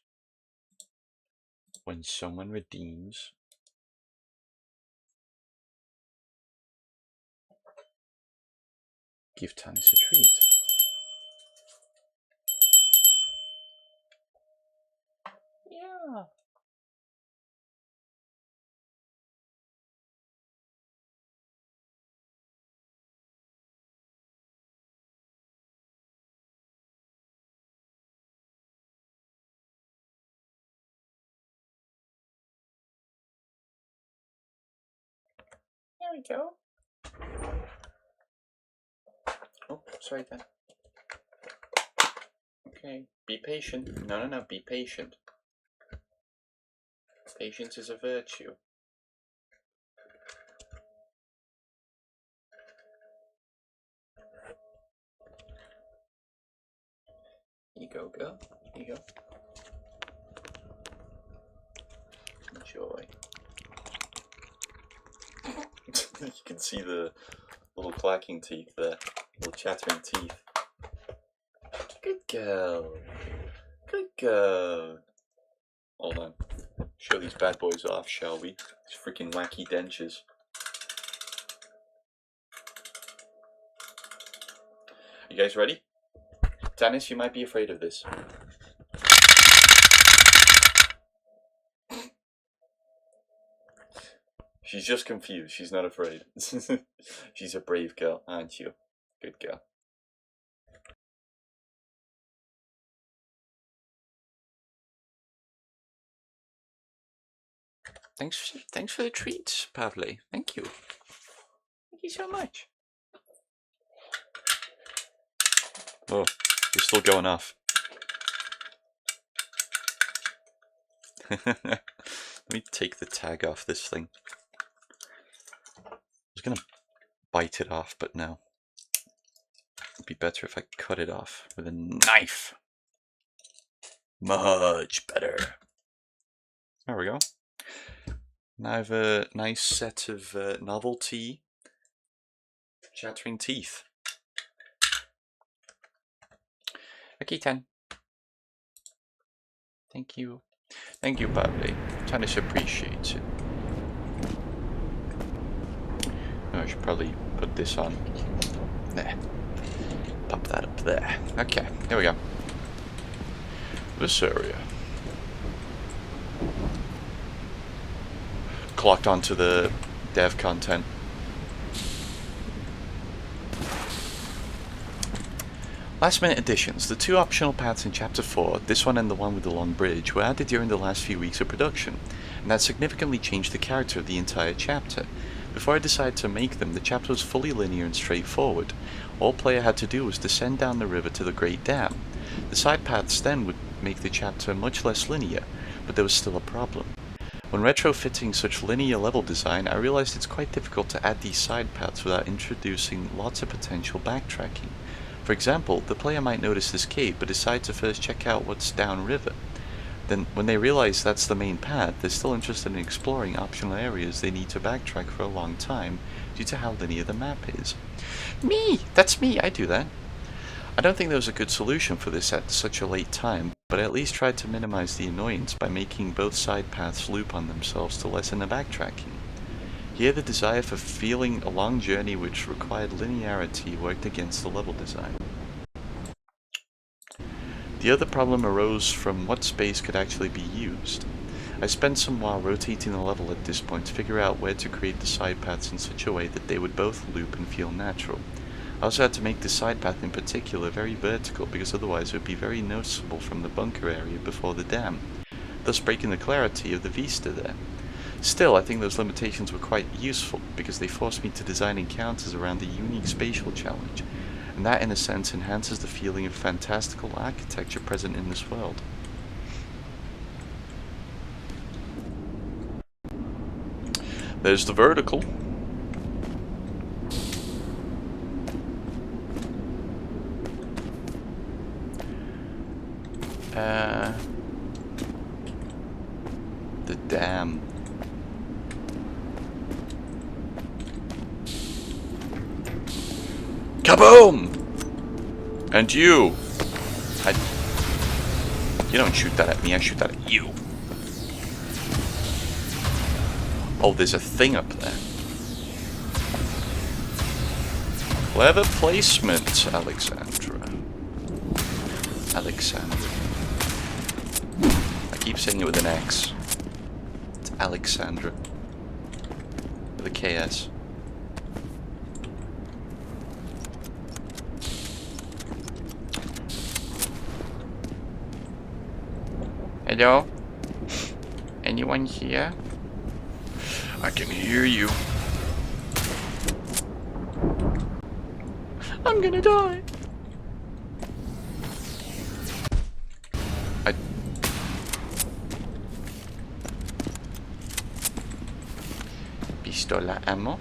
when someone redeems. Give Tannis a treat. Yeah. There we go. Oh, sorry then. Okay, be patient. No, be patient. Patience is a virtue. Here you go, girl. Here you go. Enjoy. You can see the little clacking teeth there. Little chattering teeth. Good girl. Good girl. Hold on. Show these bad boys off, shall we? These freaking wacky dentures. You guys ready? Dennis, you might be afraid of this. She's just confused. She's not afraid. She's a brave girl, aren't you? Good girl. Thanks for the treats, Pavle. Thank you. Thank you so much. Oh, you're still going off. Let me take the tag off this thing. I was gonna bite it off, but no. It'd be better if I cut it off with a knife. Much better. There we go. Now I have a nice set of novelty chattering teeth. Okay, 10. Thank you. Thank you, Pavle. Tanis appreciates it. Oh, I should probably put this on. There. Pop that up there. Okay, here we go. This area. Clocked onto the dev content. Last minute additions. The 2 optional paths in Chapter 4, this one and the one with the long bridge, were added during the last few weeks of production, and that significantly changed the character of the entire chapter. Before I decided to make them, the chapter was fully linear and straightforward. All player had to do was descend down the river to the Great Dam. The side paths then would make the chapter much less linear, but there was still a problem. When retrofitting such linear level design, I realized it's quite difficult to add these side paths without introducing lots of potential backtracking. For example, the player might notice this cave, but decide to first check out what's downriver. Then, when they realize that's the main path, they're still interested in exploring optional areas they need to backtrack for a long time due to how linear the map is. Me! That's me! I do that. I don't think there was a good solution for this at such a late time, but I at least tried to minimize the annoyance by making both side paths loop on themselves to lessen the backtracking. Here, the desire for feeling a long journey which required linearity worked against the level design. The other problem arose from what space could actually be used. I spent some while rotating the level at this point to figure out where to create the side paths in such a way that they would both loop and feel natural. I also had to make this side path in particular very vertical because otherwise it would be very noticeable from the bunker area before the dam, thus breaking the clarity of the vista there. Still, I think those limitations were quite useful because they forced me to design encounters around the unique spatial challenge, and that in a sense enhances the feeling of fantastical architecture present in this world. There's the vertical. The dam. Kaboom! And you! You don't shoot that at me, I shoot that at you. Oh, there's a thing up there. Clever placement, Alexandra. Alexandra. I keep saying it with an X. It's Alexandra. With a KS. Hello? Anyone here? I can hear you. I'm gonna die. Pistola ammo.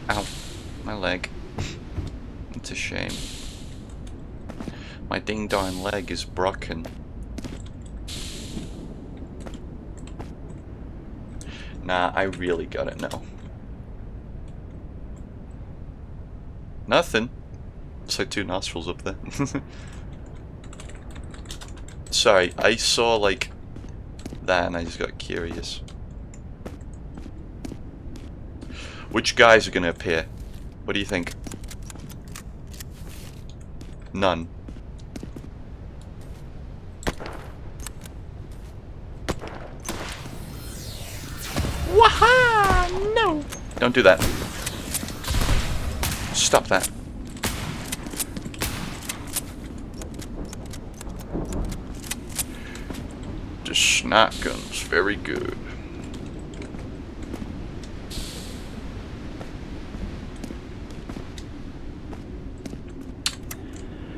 Ow, my leg. It's a shame. My ding darn leg is broken. Nah, I really gotta know. Nothing. It's like 2 nostrils up there. Sorry, I saw like that and I just got curious. Which guys are gonna appear? What do you think? None. Waha! No! Don't do that. Stop that. The shotgun's very good.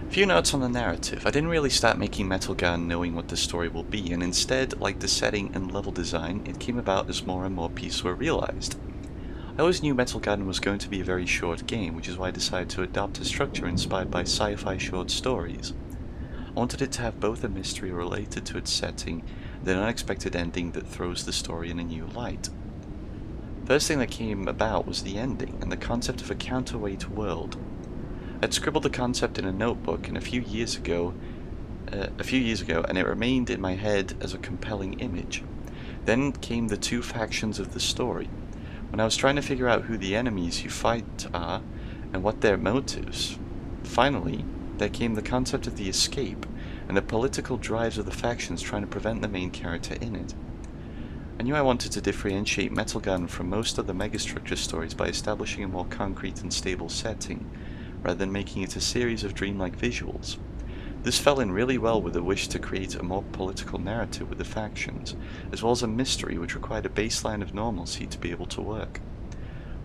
Few notes on the narrative. I didn't really start making Metal Gun knowing what the story will be, and instead, like the setting and level design, it came about as more and more pieces were realized. I always knew Metal Gun was going to be a very short game, which is why I decided to adopt a structure inspired by sci-fi short stories. I wanted it to have both a mystery related to its setting, and an unexpected ending that throws the story in a new light. First thing that came about was the ending, and the concept of a counterweight world. I'd scribbled the concept in a notebook a few years ago, and it remained in my head as a compelling image. Then came the 2 factions of the story. When I was trying to figure out who the enemies you fight are, and what their motives. Finally, there came the concept of the escape, and the political drives of the factions trying to prevent the main character in it. I knew I wanted to differentiate Metal Gun from most other megastructure stories by establishing a more concrete and stable setting, rather than making it a series of dreamlike visuals. This fell in really well with the wish to create a more political narrative with the factions, as well as a mystery which required a baseline of normalcy to be able to work.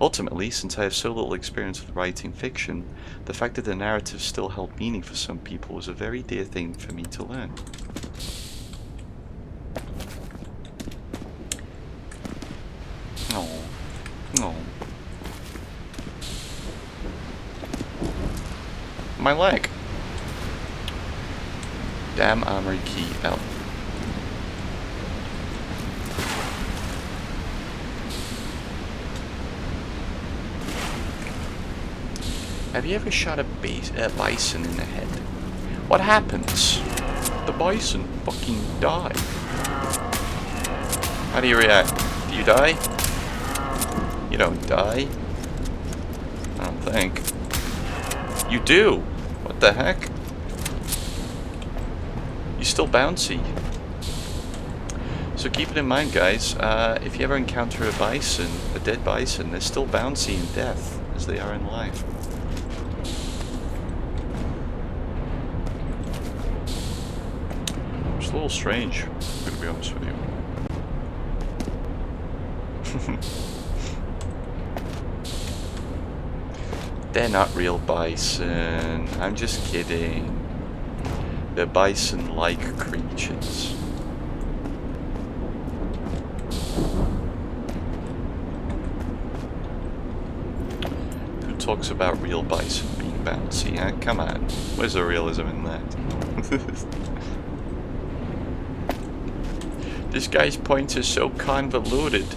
Ultimately, since I have so little experience with writing fiction, the fact that the narrative still held meaning for some people was a very dear thing for me to learn. Oh, no. My leg. Damn armory key L. Have you ever shot a bison in the head? What happens? The bison fucking die. How do you react? Do you die? You don't die. I don't think. You do! What the heck? You're still bouncy. So keep it in mind, guys, if you ever encounter a bison, a dead bison, they're still bouncy in death as they are in life. It's a little strange, I'm gonna be honest with you. They're not real bison. I'm just kidding. They're bison-like creatures. Who talks about real bison being bouncy? Come on. Where's the realism in that? This guy's points are so convoluted.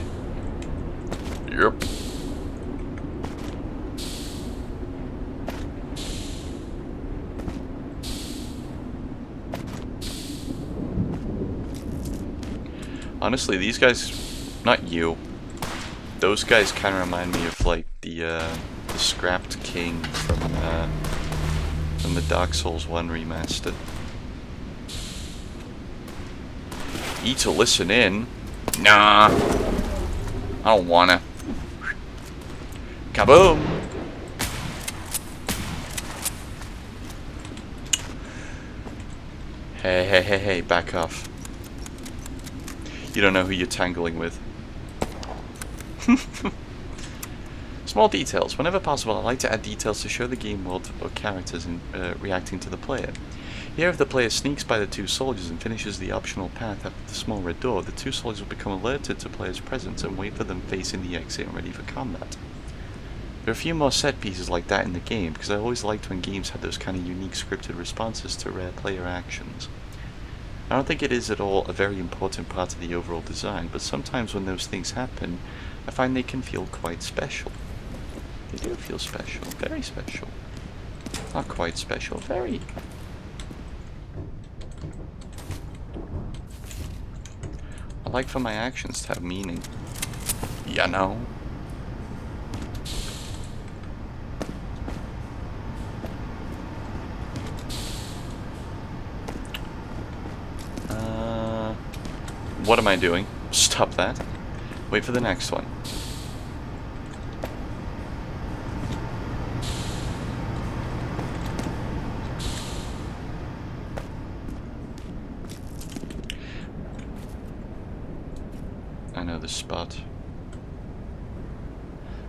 Yep. Honestly, these guys, not you, those guys kind of remind me of like the scrapped king from the Dark Souls 1 remastered. E to listen in? Nah, I don't wanna. Kaboom! Hey, back off. You don't know who you're tangling with. Small details. Whenever possible, I like to add details to show the game world or characters reacting to the player. Here, if the player sneaks by the two soldiers and finishes the optional path after the small red door, the two soldiers will become alerted to player's presence and wait for them facing the exit and ready for combat. There are a few more set pieces like that in the game, because I always liked when games had those kind of unique scripted responses to rare player actions. I don't think it is at all a very important part of the overall design, but sometimes when those things happen, I find they can feel quite special. They do feel special, very special. Not quite special, very. I like for my actions to have meaning. You know? What am I doing? Stop that. Wait for the next one. I know this spot.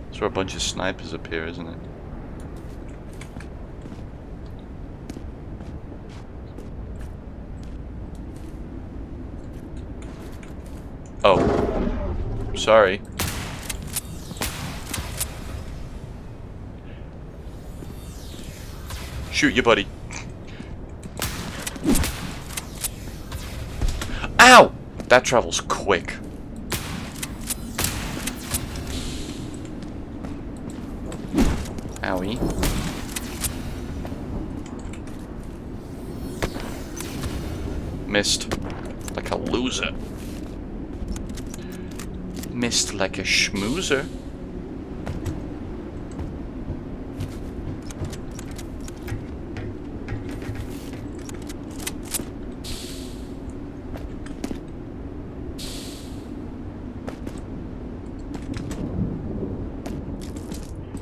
That's where a bunch of snipers appear, isn't it? Oh. Sorry. Shoot you, buddy. Ow! That travels quick. Owie. Missed. Like a loser. Missed like a schmoozer.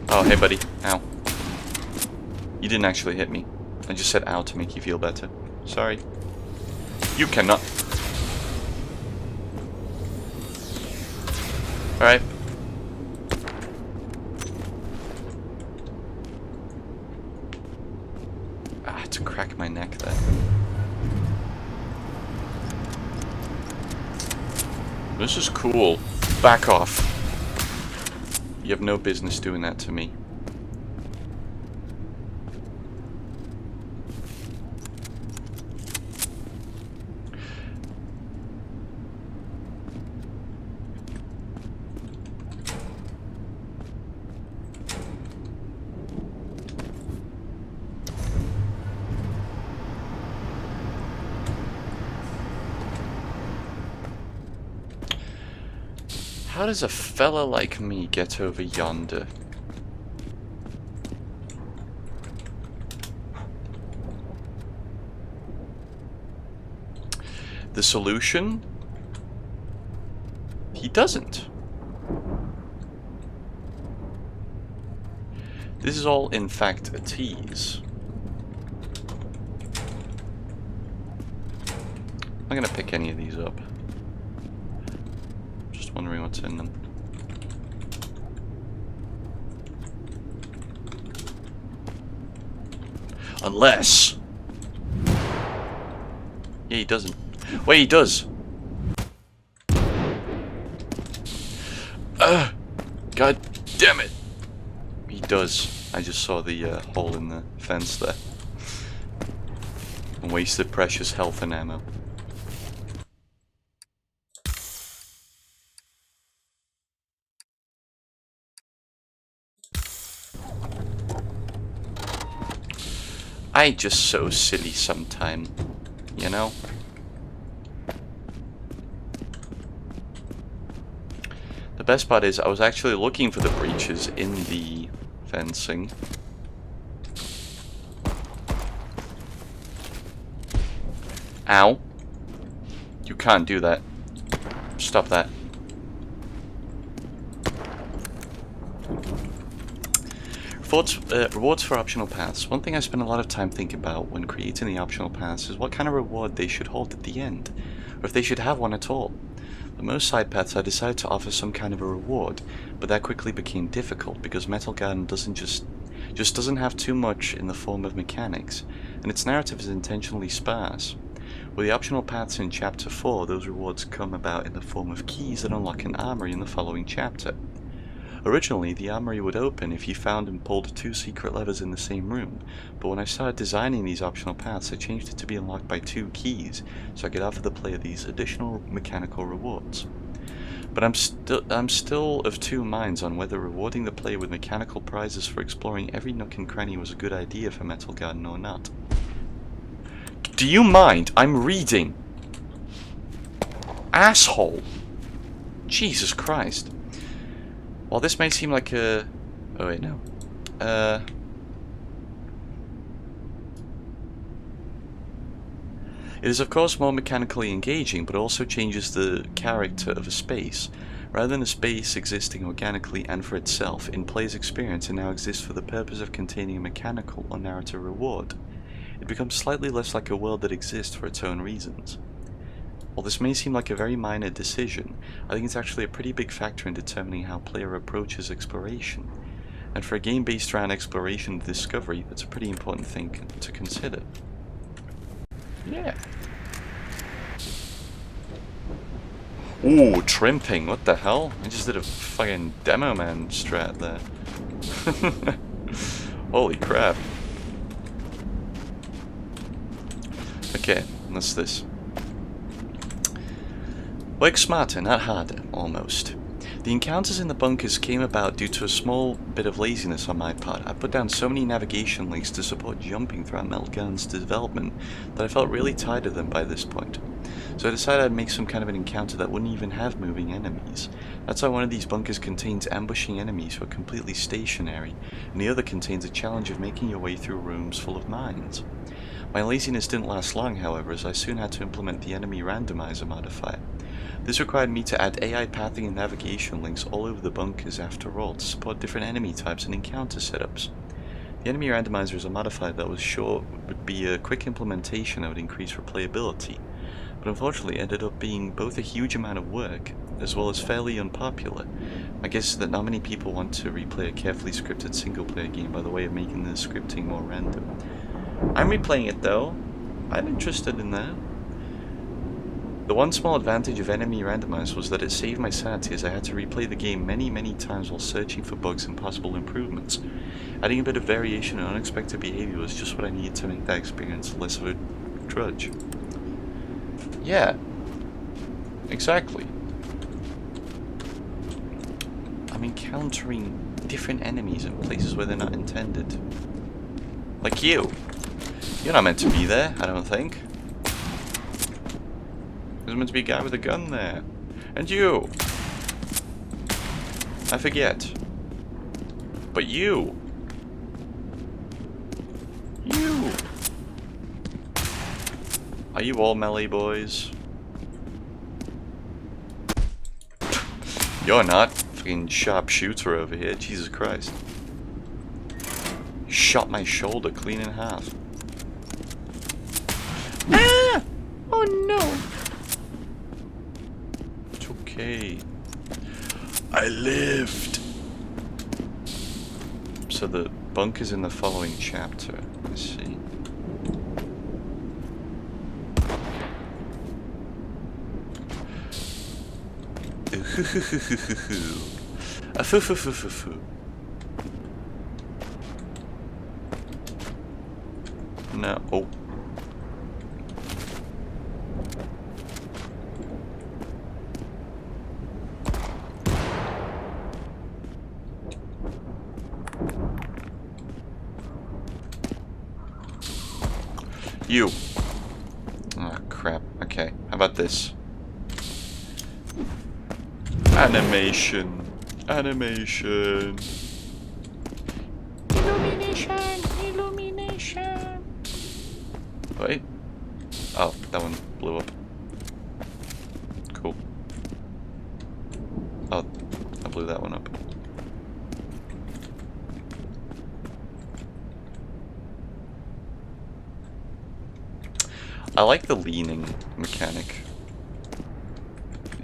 Oh, hey buddy. Ow. You didn't actually hit me. I just said ow to make you feel better. Sorry. You cannot. Alright. Ah, I had to crack my neck there. This is cool. Back off. You have no business doing that to me. How does a fella like me get over yonder? The solution? He doesn't. This is all, in fact, a tease. I'm not gonna pick any of these up. Just wondering what's in them. Unless... Yeah, he doesn't. Wait, he does! God damn it! He does. I just saw the hole in the fence there. And wasted precious health and ammo. I just so silly sometime, you know? The best part is I was actually looking for the breaches in the fencing. Ow. You can't do that. Stop that. Rewards for optional paths. One thing I spend a lot of time thinking about when creating the optional paths is what kind of reward they should hold at the end, or if they should have one at all. For most side paths, I decided to offer some kind of a reward, but that quickly became difficult because Metal Garden just doesn't have too much in the form of mechanics, and its narrative is intentionally sparse. With the optional paths in Chapter 4, those rewards come about in the form of keys that unlock an armory in the following chapter. Originally, the armory would open if you found and pulled 2 secret levers in the same room, but when I started designing these optional paths, I changed it to be unlocked by 2 keys, so I could offer the player these additional mechanical rewards. But I'm still of 2 minds on whether rewarding the player with mechanical prizes for exploring every nook and cranny was a good idea for Metal Garden or not. Do you mind? I'm reading! Asshole! Jesus Christ. While this may seem like a... Oh wait, no. It is of course more mechanically engaging, but also changes the character of a space. Rather than a space existing organically and for itself, in player's experience it now exists for the purpose of containing a mechanical or narrative reward. It becomes slightly less like a world that exists for its own reasons. While this may seem like a very minor decision, I think it's actually a pretty big factor in determining how a player approaches exploration. And for a game based around exploration and discovery, that's a pretty important thing to consider. Yeah. Ooh, trimping, what the hell? I just did a fucking demo man strat there. Holy crap. Okay, what's this? Work smarter, not harder, almost. The encounters in the bunkers came about due to a small bit of laziness on my part. I put down so many navigation links to support jumping throughout Metal Gun's development that I felt really tired of them by this point. So I decided I'd make some kind of an encounter that wouldn't even have moving enemies. That's why one of these bunkers contains ambushing enemies who are completely stationary, and the other contains a challenge of making your way through rooms full of mines. My laziness didn't last long, however, as I soon had to implement the enemy randomizer modifier. This required me to add AI pathing and navigation links all over the bunkers after all to support different enemy types and encounter setups. The enemy randomizer is a modifier that was sure would be a quick implementation that would increase replayability, but unfortunately it ended up being both a huge amount of work as well as fairly unpopular. I guess that not many people want to replay a carefully scripted single player game by the way of making the scripting more random. I'm replaying it though. I'm interested in that. The one small advantage of enemy randomizer was that it saved my sanity as I had to replay the game many times while searching for bugs and possible improvements. Adding a bit of variation and unexpected behavior was just what I needed to make that experience less of a drudge. Yeah, exactly. I'm encountering different enemies in places where they're not intended. Like you. You're not meant to be there, I don't think. There's meant to be a guy with a gun there. And you! I forget. But you! You! Are you all melee boys? You're not. Fucking sharpshooter over here, Jesus Christ. Shot my shoulder clean in half. Ah! Oh no! Okay. I lived! So the bunker's in the following chapter. Let's see. A foo foo foo foo foo. No. Oh. You. Oh crap. Okay. How about this? Animation. Animation. Illumination. Illumination. Wait. Oh, that one blew up. Cool. Oh, I blew that one up. I like the leaning mechanic.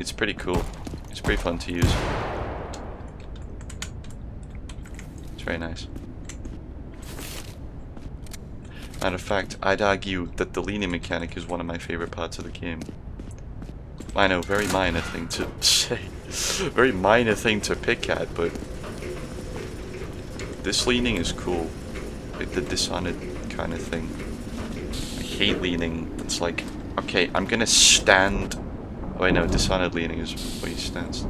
It's pretty cool. It's pretty fun to use. It's very nice. Matter of fact, I'd argue that the leaning mechanic is one of my favorite parts of the game. I know, very minor thing to say. Very minor thing to pick at, but this leaning is cool. Like the Dishonored kind of thing. I hate leaning. It's like, okay, I'm gonna stand. Oh wait, no, Dishonored leaning is where he stands.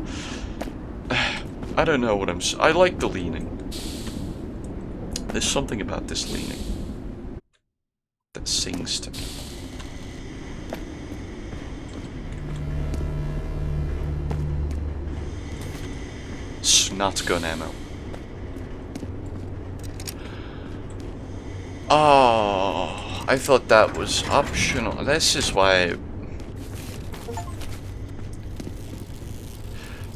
I don't know what I like the leaning. There's something about this leaning that sings to me. Snot gun ammo. Oh, I thought that was optional. This is why.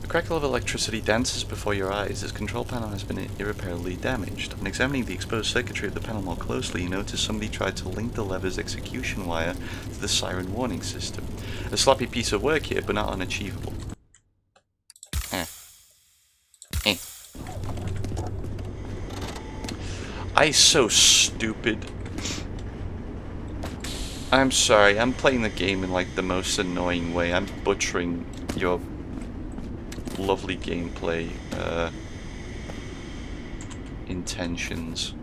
The crackle of electricity dances before your eyes. This control panel has been irreparably damaged. On examining the exposed circuitry of the panel more closely, you notice somebody tried to link the lever's execution wire to the siren warning system. A sloppy piece of work here, but not unachievable. I'm so stupid. I'm sorry, I'm playing the game in like the most annoying way. I'm butchering your lovely gameplay intentions.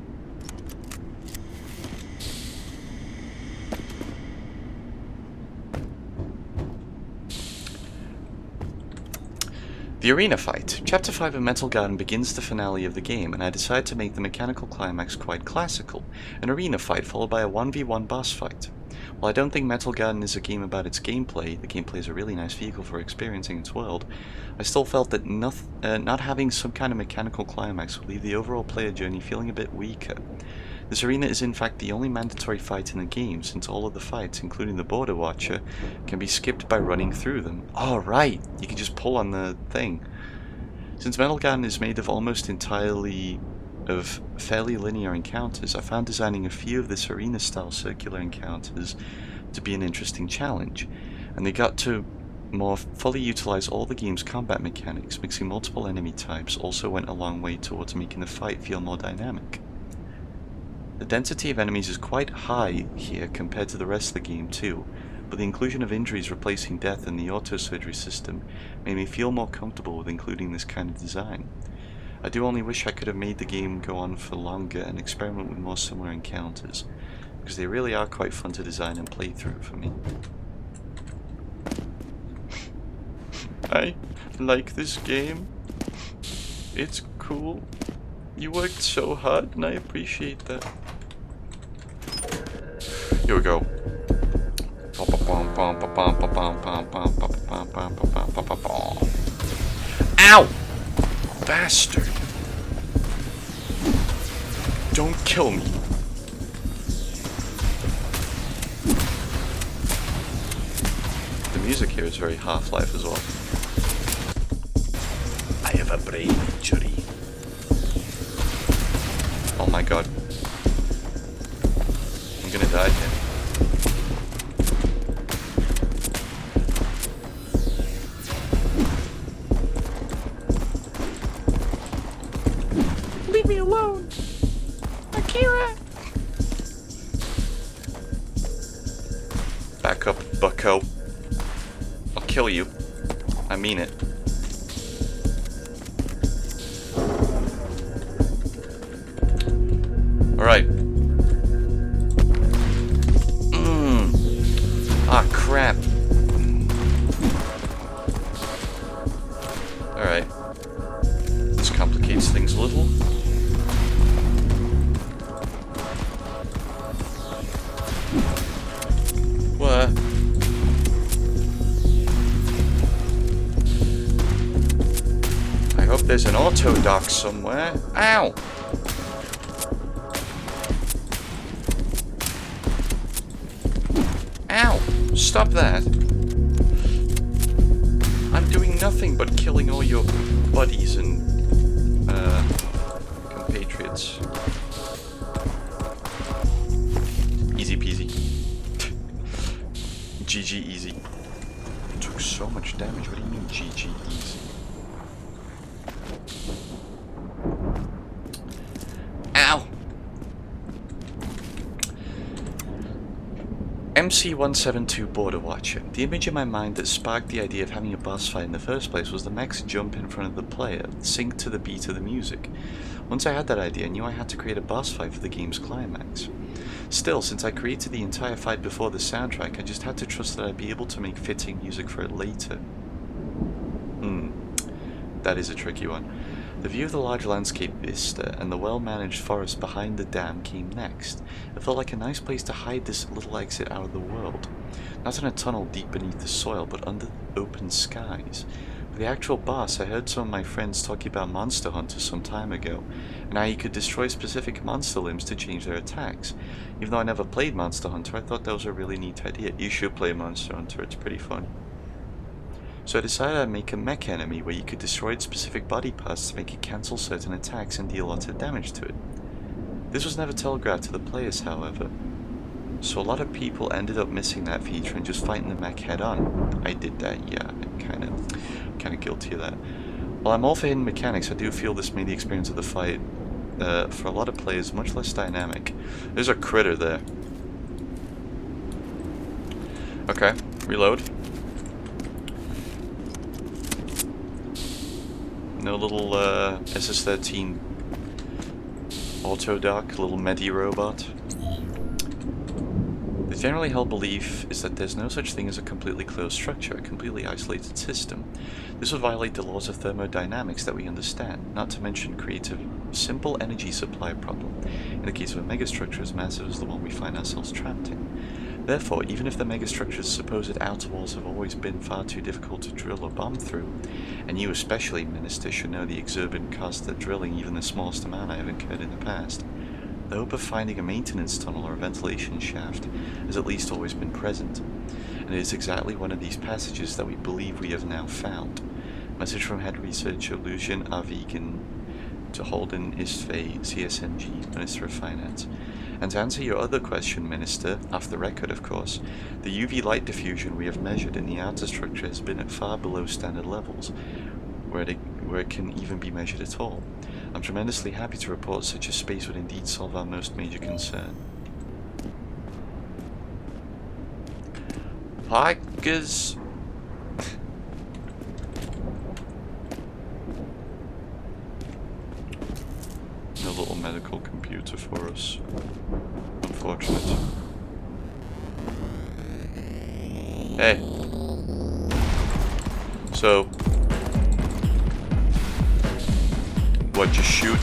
The arena fight. Chapter 5 of Metal Garden begins the finale of the game, and I decide to make the mechanical climax quite classical. An arena fight followed by a 1v1 boss fight. While I don't think Metal Garden is a game about its gameplay, the gameplay is a really nice vehicle for experiencing its world, I still felt that not having some kind of mechanical climax would leave the overall player journey feeling a bit weaker. This arena is in fact the only mandatory fight in the game, since all of the fights, including the Border Watcher, can be skipped by running through them. Oh right, you can just pull on the thing. Since Metal Garden is made of almost entirely of fairly linear encounters, I found designing a few of this arena-style circular encounters to be an interesting challenge, and they got to more fully utilize all the game's combat mechanics. Mixing multiple enemy types also went a long way towards making the fight feel more dynamic. The density of enemies is quite high here compared to the rest of the game too, but the inclusion of injuries replacing death in the auto-surgery system made me feel more comfortable with including this kind of design. I do only wish I could have made the game go on for longer and experiment with more similar encounters, because they really are quite fun to design and play through for me. I like this game. It's cool. You worked so hard and I appreciate that. Here we go. Ow! Bastard! Don't kill me. The music here is very Half-Life as well. I have a brain injury. Oh my god. I'm gonna die here. Leave me alone! Akira! Back up, bucko. I'll kill you. I mean it. Alright. Ah, crap. Alright. This complicates things a little. What? I hope there's an auto dock somewhere. Ow! Ow! Stop that! I'm doing nothing but killing all your buddies and compatriots. Easy peasy. GG easy. took so much damage. What do you mean GG easy? Ow! MC-172 Border Watcher. The image in my mind that sparked the idea of having a boss fight in the first place was the mechs jump in front of the player, sync to the beat of the music. Once I had that idea, I knew I had to create a boss fight for the game's climax. Still, since I created the entire fight before the soundtrack, I just had to trust that I'd be able to make fitting music for it later. That is a tricky one. The view of the large landscape vista and the well-managed forest behind the dam came next. It felt like a nice place to hide this little exit out of the world. Not in a tunnel deep beneath the soil, but under open skies. For the actual boss, I heard some of my friends talking about Monster Hunter some time ago, and how you could destroy specific monster limbs to change their attacks. Even though I never played Monster Hunter, I thought that was a really neat idea. You should play Monster Hunter, it's pretty fun. So I decided I'd make a mech enemy where you could destroy its specific body parts to make it cancel certain attacks and deal lots of damage to it. This was never telegraphed to the players, however, so a lot of people ended up missing that feature and just fighting the mech head on. I did that, yeah, I'm kind of guilty of that. While I'm all for hidden mechanics, I do feel this made the experience of the fight, for a lot of players, much less dynamic. There's a critter there. Okay, reload. No little SS-13 Autodoc, little Medi robot. The generally held belief is that there's no such thing as a completely closed structure, a completely isolated system. This would violate the laws of thermodynamics that we understand, not to mention create a simple energy supply problem, in the case of a megastructure as massive as the one we find ourselves trapped in. Therefore, even if the megastructure's supposed outer walls have always been far too difficult to drill or bomb through, and you especially, Minister, should know the exorbitant cost that drilling even the smallest amount I have incurred in the past, the hope of finding a maintenance tunnel or a ventilation shaft has at least always been present, and it is exactly one of these passages that we believe we have now found. Message from Head Researcher Lucian Arvigan to Holden Istvay, CSNG, Minister of Finance. And to answer your other question, Minister, off the record of course, the UV light diffusion we have measured in the outer structure has been at far below standard levels, where it can even be measured at all. I'm tremendously happy to report such a space would indeed solve our most major concern. Hikers. No little medical computer for us. Unfortunate. Hey. So. What, just shoot?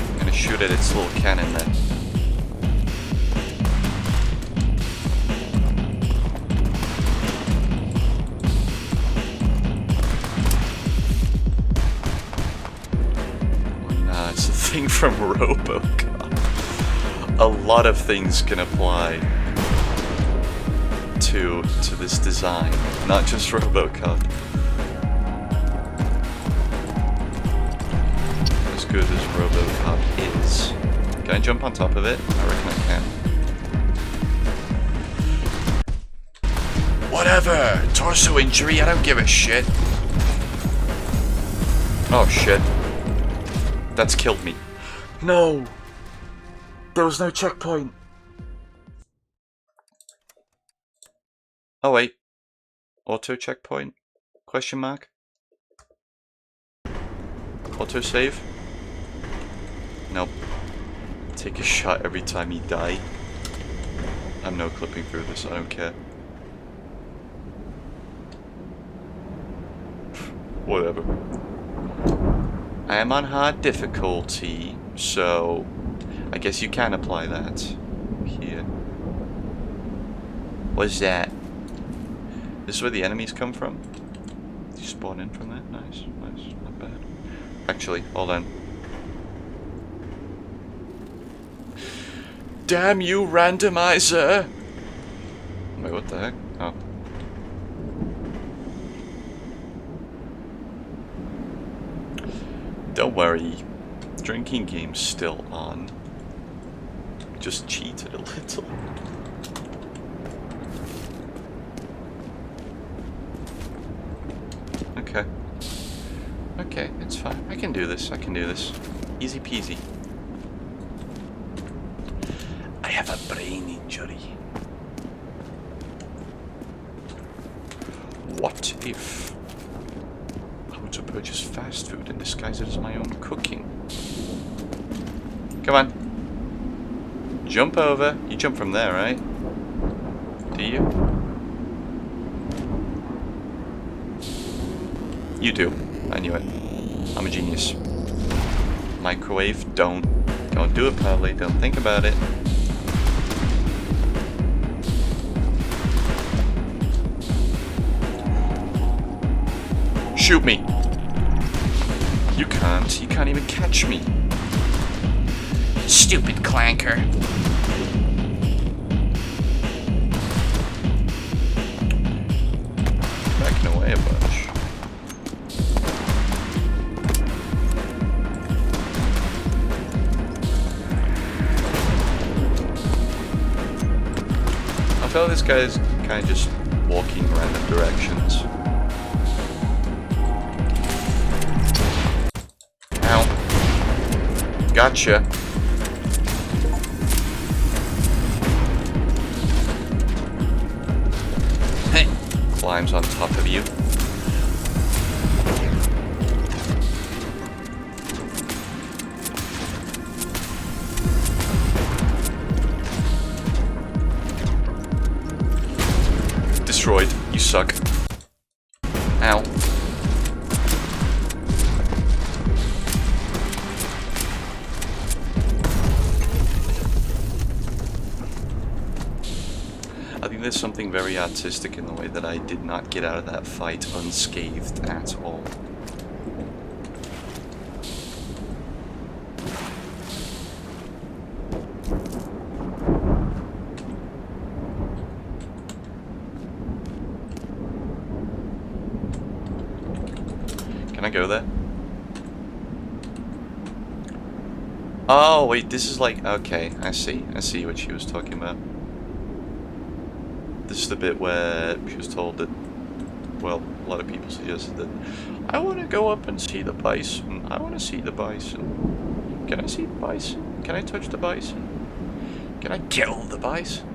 I'm gonna shoot at its little cannon then. It's a thing from RoboCop. A lot of things can apply to this design, not just RoboCop. As good as RoboCop is. Can I jump on top of it? I reckon I can. Whatever! Torso injury, I don't give a shit. Oh shit. That's killed me. No! There was no checkpoint. Oh wait. Auto checkpoint? Question mark? Auto save? Nope. Take a shot every time you die. I'm no clipping through this, I don't care. Whatever. I am on hard difficulty, so I guess you can apply that here. What's that? This is where the enemies come from? You spawn in from there? Nice, nice, not bad. Actually, hold on. Damn you, randomizer! Wait, what the heck? Oh. Don't worry, drinking game's still on. just cheated a little. Okay. Okay, it's fine. I can do this. I can do this. Easy peasy. I have a brain injury. What if I were to purchase fast food and disguise it as my own cooking? Come on. Jump over. You jump from there, right? Do you? You do. I knew it. I'm a genius. Microwave, don't do it, Pavley. Don't think about it. Shoot me. You can't even catch me. Stupid clanker. Backing away a bunch. I feel this guy's kind of just walking random directions. Ow. Gotcha. Hey. Climbs on top of you. Destroyed. You suck. Ow. I think there's something very artistic in the way that I did not get out of that fight unscathed at all. Can I go there? Oh, wait, this is like... Okay, I see what she was talking about. This is the bit where she was told that... Well, a lot of people suggested that... I want to go up and see the bison. I want to see the bison. Can I see the bison? Can I touch the bison? Can I kill the bison?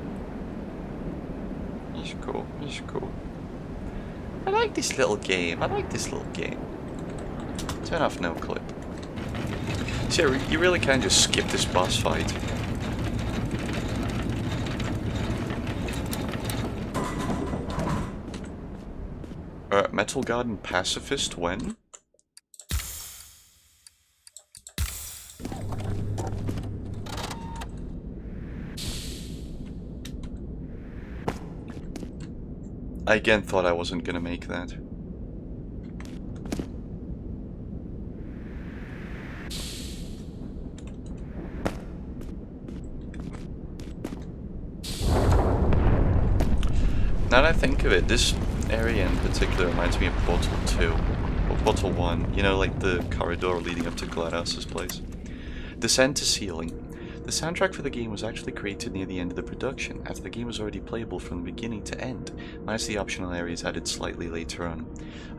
He's cool, he's cool. I like this little game. Turn off no clip. So you really can just skip this boss fight. Metal Garden Pacifist when? I again thought I wasn't gonna make that. Now that I think of it, this area in particular reminds me of Portal 2, or Portal 1, you know, like the corridor leading up to GLaDOS's place. Descent to Ceiling. The soundtrack for the game was actually created near the end of the production, after the game was already playable from the beginning to end, minus the optional areas added slightly later on.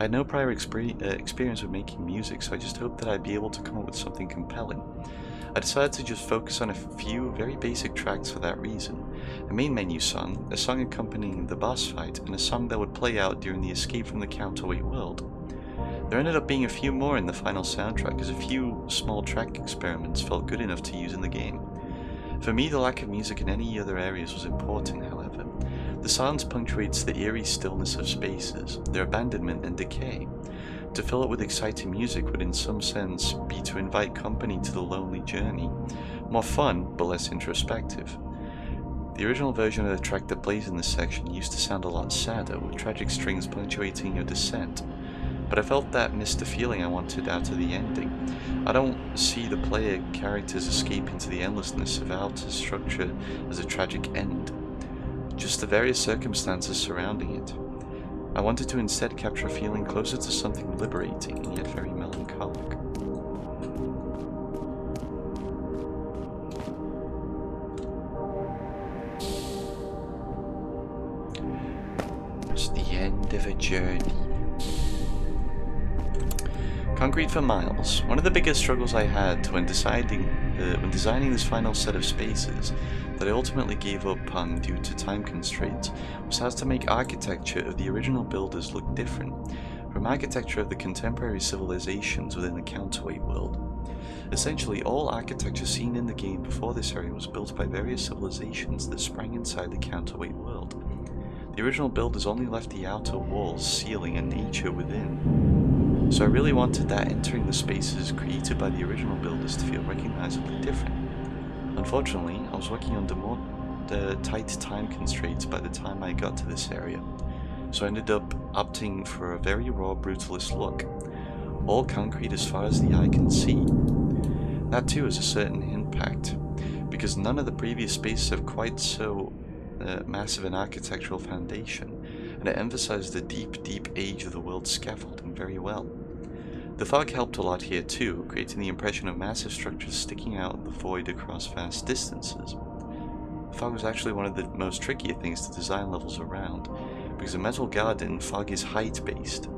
I had no prior experience with making music, so I just hoped that I'd be able to come up with something compelling. I decided to just focus on a few very basic tracks for that reason. A main menu song, a song accompanying the boss fight, and a song that would play out during the escape from the counterweight world. There ended up being a few more in the final soundtrack, as a few small track experiments felt good enough to use in the game. For me, the lack of music in any other areas was important, however. The silence punctuates the eerie stillness of spaces, their abandonment and decay. To fill it with exciting music would in some sense be to invite company to the lonely journey. More fun, but less introspective. The original version of the track that plays in this section used to sound a lot sadder, with tragic strings punctuating your descent. But I felt that missed the feeling I wanted out of the ending. I don't see the player character's escape into the endlessness of outer structure as a tragic end, just the various circumstances surrounding it. I wanted to instead capture a feeling closer to something liberating and yet very melancholic. marks the end of a journey. Concrete for miles. One of the biggest struggles I had when designing this final set of spaces that I ultimately gave up on due to time constraints was how to make architecture of the original builders look different from architecture of the contemporary civilizations within the Counterweight world. Essentially, all architecture seen in the game before this area was built by various civilizations that sprang inside the Counterweight world. The original builders only left the outer walls, ceiling, and nature within. So I really wanted that entering the spaces created by the original builders to feel recognizably different. Unfortunately, I was working under more tight time constraints by the time I got to this area, so I ended up opting for a very raw, brutalist look. All concrete as far as the eye can see. That too has a certain impact, because none of the previous spaces have quite so massive an architectural foundation, and it emphasized the deep age of the world's scaffolding very well. The fog helped a lot here too, creating the impression of massive structures sticking out of the void across vast distances. The fog was actually one of the most trickier things to design levels around, because in Metal Garden, fog is height-based.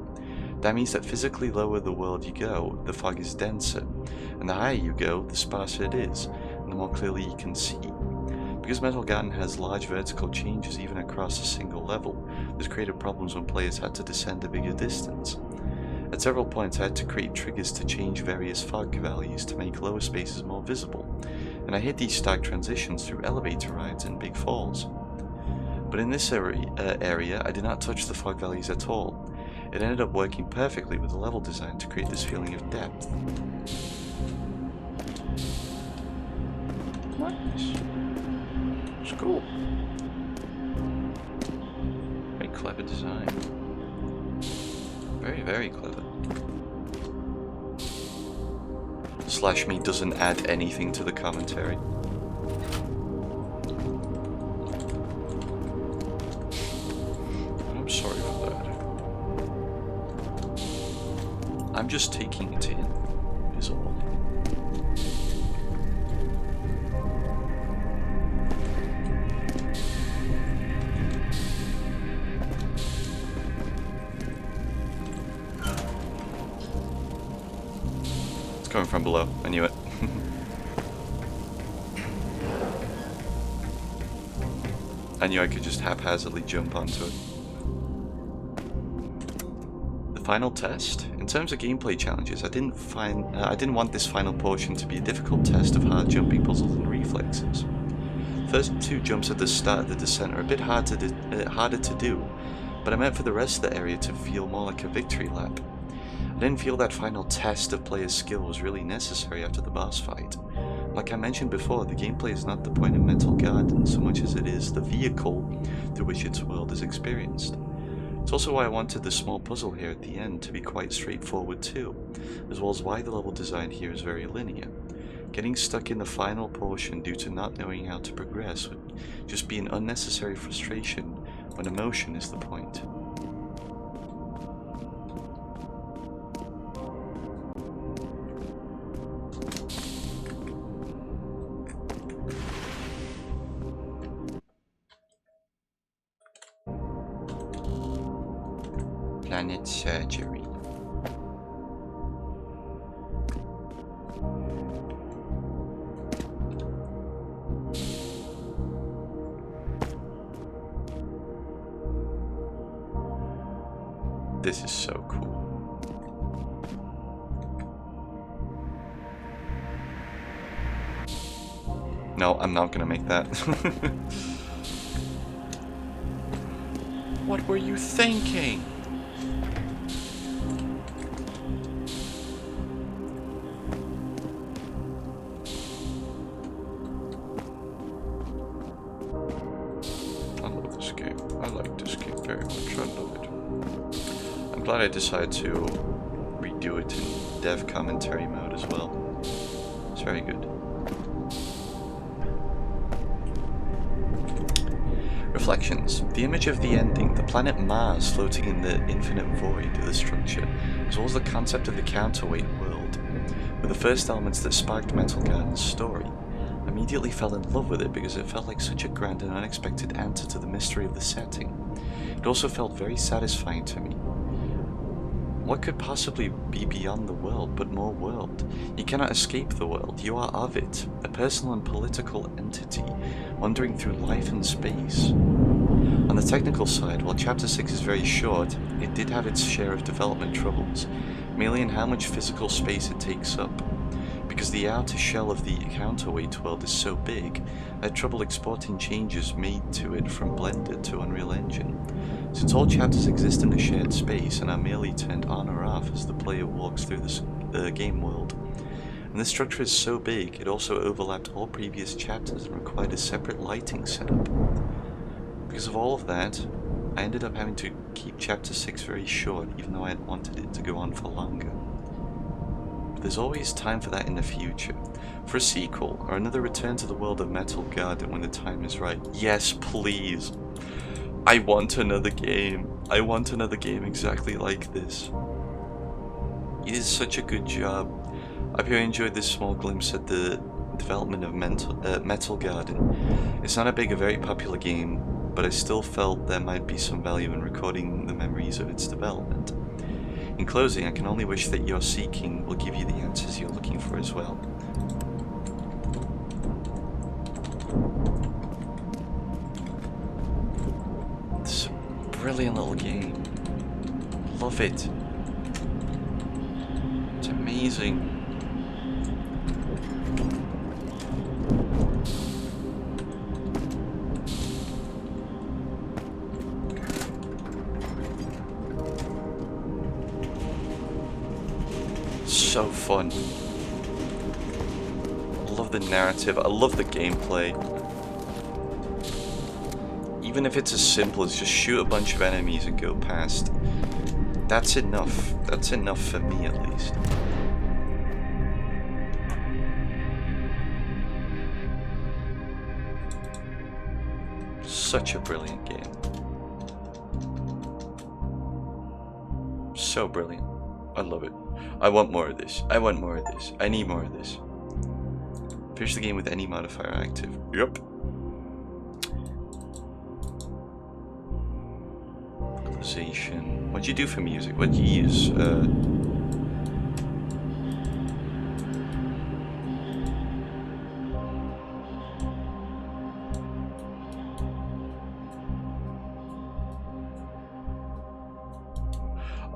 That means that physically lower the world you go, the fog is denser, and the higher you go, the sparser it is, and the more clearly you can see. Because Metal Garden has large vertical changes even across a single level, this created problems when players had to descend a bigger distance. At several points I had to create triggers to change various fog values to make lower spaces more visible, and I hit these stark transitions through elevator rides and big falls. But in this area I did not touch the fog values at all. It ended up working perfectly with the level design to create this feeling of depth. Nice. It's cool. Very clever design. Very clever. Slash me doesn't add anything to the commentary. I'm sorry for that. I'm just taking it in, is all. It's coming from below, I knew it. I knew I could just haphazardly jump onto it. The final test. In terms of gameplay challenges, I didn't want this final portion to be a difficult test of hard jumping puzzles and reflexes. First two jumps at the start of the descent are a bit harder to do, but I meant for the rest of the area to feel more like a victory lap. I didn't feel that final test of player's skill was really necessary after the boss fight. Like I mentioned before, the gameplay is not the point in Metal Garden so much as it is the vehicle through which its world is experienced. It's also why I wanted the small puzzle here at the end to be quite straightforward too, as well as why the level design here is very linear. Getting stuck in the final portion due to not knowing how to progress would just be an unnecessary frustration when emotion is the point. Planet surgery. This is so cool. No, I'm not gonna make that. What were you thinking? I'm glad I decided to redo it in dev commentary mode as well. It's very good. Reflections. The image of the ending, the planet Mars floating in the infinite void of the structure, as well as the concept of the counterweight world, were the first elements that sparked Metal Garden's story. I'm immediately fell in love with it because it felt like such a grand and unexpected answer to the mystery of the setting. It also felt very satisfying to me. What could possibly be beyond the world but more world? You cannot escape the world, you are of it, a personal and political entity, wandering through life and space. On the technical side, while Chapter 6 is very short, it did have its share of development troubles, mainly in how much physical space it takes up. Because the outer shell of the counterweight world is so big, I had trouble exporting changes made to it from Blender to Unreal Engine. Since all chapters exist in a shared space and are merely turned on or off as the player walks through the game world. And this structure is so big, it also overlapped all previous chapters and required a separate lighting setup. Because of all of that, I ended up having to keep Chapter 6 very short, even though I had wanted it to go on for longer. But there's always time for that in the future. For a sequel, or another return to the world of Metal Garden when the time is right. Yes, please! I want another game. I want another game exactly like this. It is such a good job. I hope you enjoyed this small glimpse at the development of Metal Garden. It's not a big or very popular game, but I still felt there might be some value in recording the memories of its development. In closing, I can only wish that your seeking will give you the answers you're looking for as well. It's a brilliant little game. Love it. It's amazing. So fun. I love the narrative. I love the gameplay. Even if it's as simple as just shoot a bunch of enemies and go past. That's enough. That's enough for me at least. Such a brilliant game. So brilliant. I love it. I want more of this. I want more of this. I need more of this. Finish the game with any modifier active. Yep. Localization. What'd you do for music? What'd you use?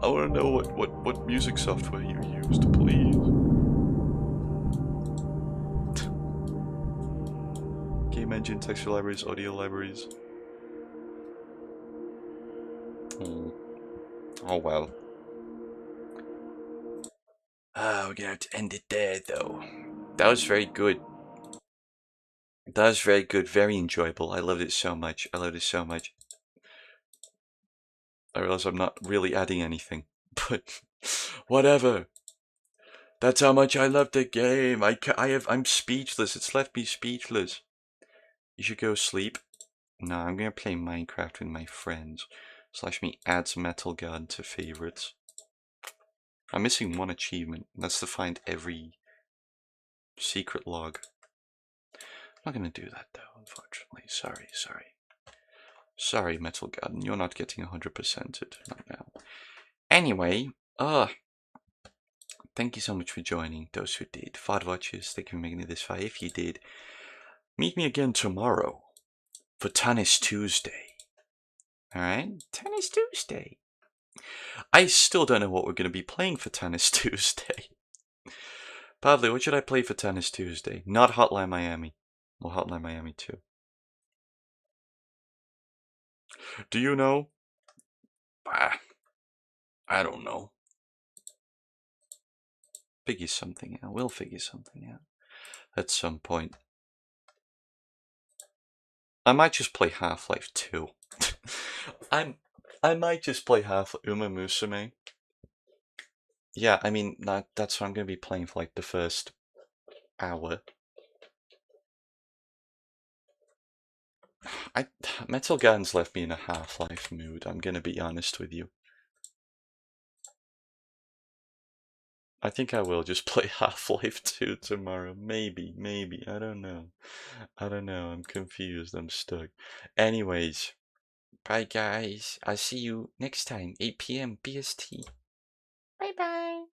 I want to know what music software you used, please. Game engine, texture libraries, audio libraries. Oh well. We're gonna have to end it there though. That was very good. That was very good, very enjoyable. I loved it so much. I loved it so much. I realize I'm not really adding anything, but whatever. That's how much I love the game. I'm speechless. It's left me speechless. You should go sleep. No, I'm gonna play Minecraft with my friends. / me adds Metal Garden to favorites. I'm missing one achievement. That's to find every secret log. I'm not gonna do that though, unfortunately. Sorry. Sorry, Metal Garden. You're not getting 100%ed. Not now. Anyway, thank you so much for joining, those who did. VOD watchers, thank you for making it this far. If you did, meet me again tomorrow for Tennis Tuesday. Alright? Tennis Tuesday. I still don't know what we're going to be playing for Tennis Tuesday. Padley, what should I play for Tennis Tuesday? Not Hotline Miami. Well, Hotline Miami 2. Do you know? I don't know. Figure something out. We'll figure something out at some point. I might just play Half-Life 2. I might just play Uma Musume. Yeah, I mean, that's what I'm going to be playing for like the first hour. Metal Gun's left me in a Half-Life mood, I'm going to be honest with you. I think I will just play Half-Life 2 tomorrow. Maybe. I don't know. I'm confused. I'm stuck. Anyways, bye guys. I'll see you next time, 8 p.m. BST. Bye bye.